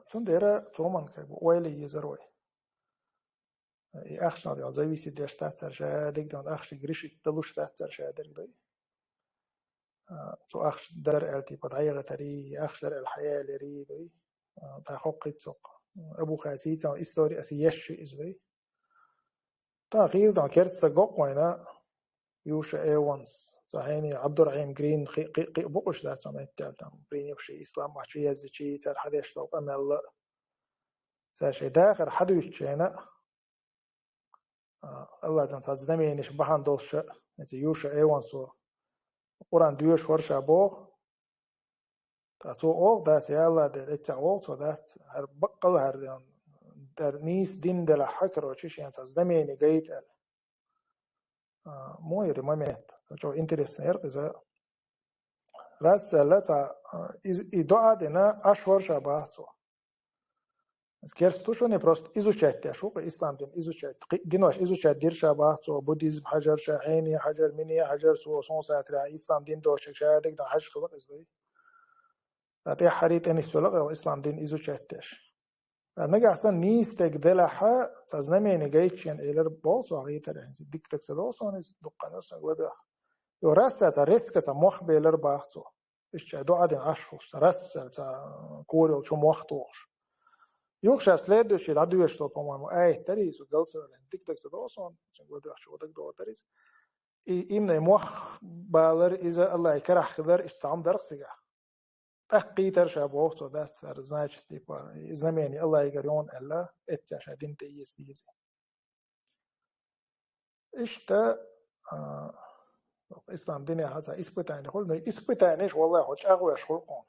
تون ديرا تومان كيبو ويلي يزروي أخشنا ديان زيويسي ديش تاتر شادك ديان أخشي غريشي دلوش تاتر شادك دي تو أخش در التي بدعيغة تري أخش در الحياة لري دي تا حقي تسوق أبو خاتي تان إستوري أسي يشي إزدي تا غير دان كيرت سقوق وينا يوشا ايوانس صحيني عبد الرحيم جرين قي بقش ذات ما يتعلم بريني بشي إسلام وحشي يزدشي سر حديش دل أمل ساشي داخر حدوش جينا الله دان تزدمي نشبهان دولشا يوشا ايوانسو قرآن دوش ورشا بوغ تاتو أول دات يالا دات إتا أول تو دات هر بقل هر دان در نيس دين دلا حكر وشيش يعني تزدمي نقايد مو يري مميت تجو انترس نيرقزا راس لتا إدعا دينا أشهر شابهتو كيرستو شوني بروست إزوشات تشوق إسلام دين إزوشات دينوش إزوشات دير شابهتو بوديزم حجر شاحيني حجر مني حجر سو صون ساترا إسلام دين دوشك شادك دان حج خلق إزدي أتي حريت أني سلق وإسلام دين إزوشات تش نجا أصلا نيستك دلها تزنمي نجايتشين إلى البوس وعيتر يعني ديك تكسدوس ونس دقانوس نقوله يورث تريسك تمخ بيلر باختو إيش دعاء دين عشوش ترث كوريل شو مختوش يوكش أسلاد وش العدو يشتغل بمعنى أي تريس وقلت له ديك تكسدوس ون نقوله شو بدك دور تريس إمنا مخ بالر إذا الله يكره خذر إشتعم درسك أحقيتر شابوه تو داس أرزناش تيبا إزناميني الله يقريون ألا إتشا دين تيس ديزي إشتا إسلام ديني هذا إسبتاني قلنا إسبتانيش والله خوش أغوى شغلقون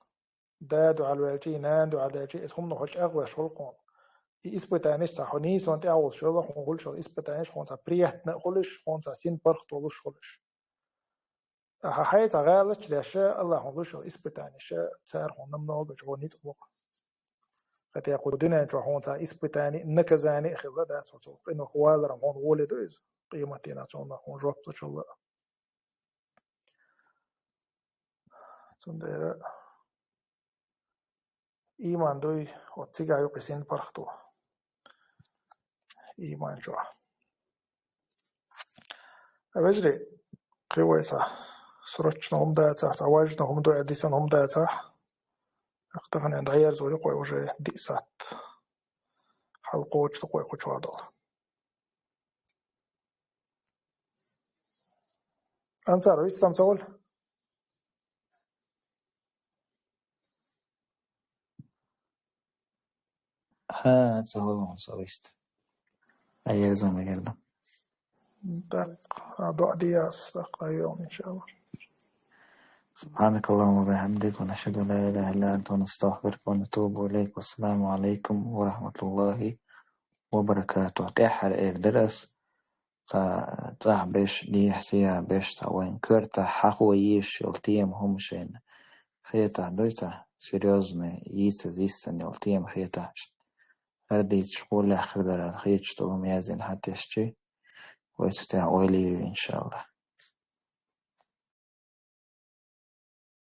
دادو على الوالجي ناندو على الوالجي إسخمنا خوش أغوى شغلقون إسبتانيش تحونيس وانت أول شغل خون شغل إسبتانيش خون بريحت نقولش خون سين برخت ولش خلش حيث غالش لاشا الله هنلوش إسبتاني شا تار هون نمنو بجو نيتقوق قد يقودنا جو هون تا إسبتاني نكزاني خلا دا تو إنه خوال رم هون ولدو إز قيمتنا تونا هون جواب تشلا تندير إيمان دوي وتيجا يقسين برختو إيمان جو أبجري قويسا سرچنا هم داتا تواجنا هم دو أديسان هم داتا اقتغني عند عيار زولي قوي وجه ديسات حلقوش تقوي قوش وادل أنصار إسلام تقول ها تقول صويست أي زمان كده دق دعاء دياس دق يوم إن شاء الله. سبحانك اللهم وبحمدك ونشهد أن لا إله إلا أنت ونستغفرك ونتوب إليك والسلام عليكم ورحمة الله وبركاته. تحر درس فتح بيش دي حسيا بيش وين كرتا حقويش يلتيم هم شين خيتا دويتا سيريوزني يسن يلتيم خيتا هردي شغول آخر درس خيتش طولم يازين حتى يشتي ويستطيع أولي إن شاء الله.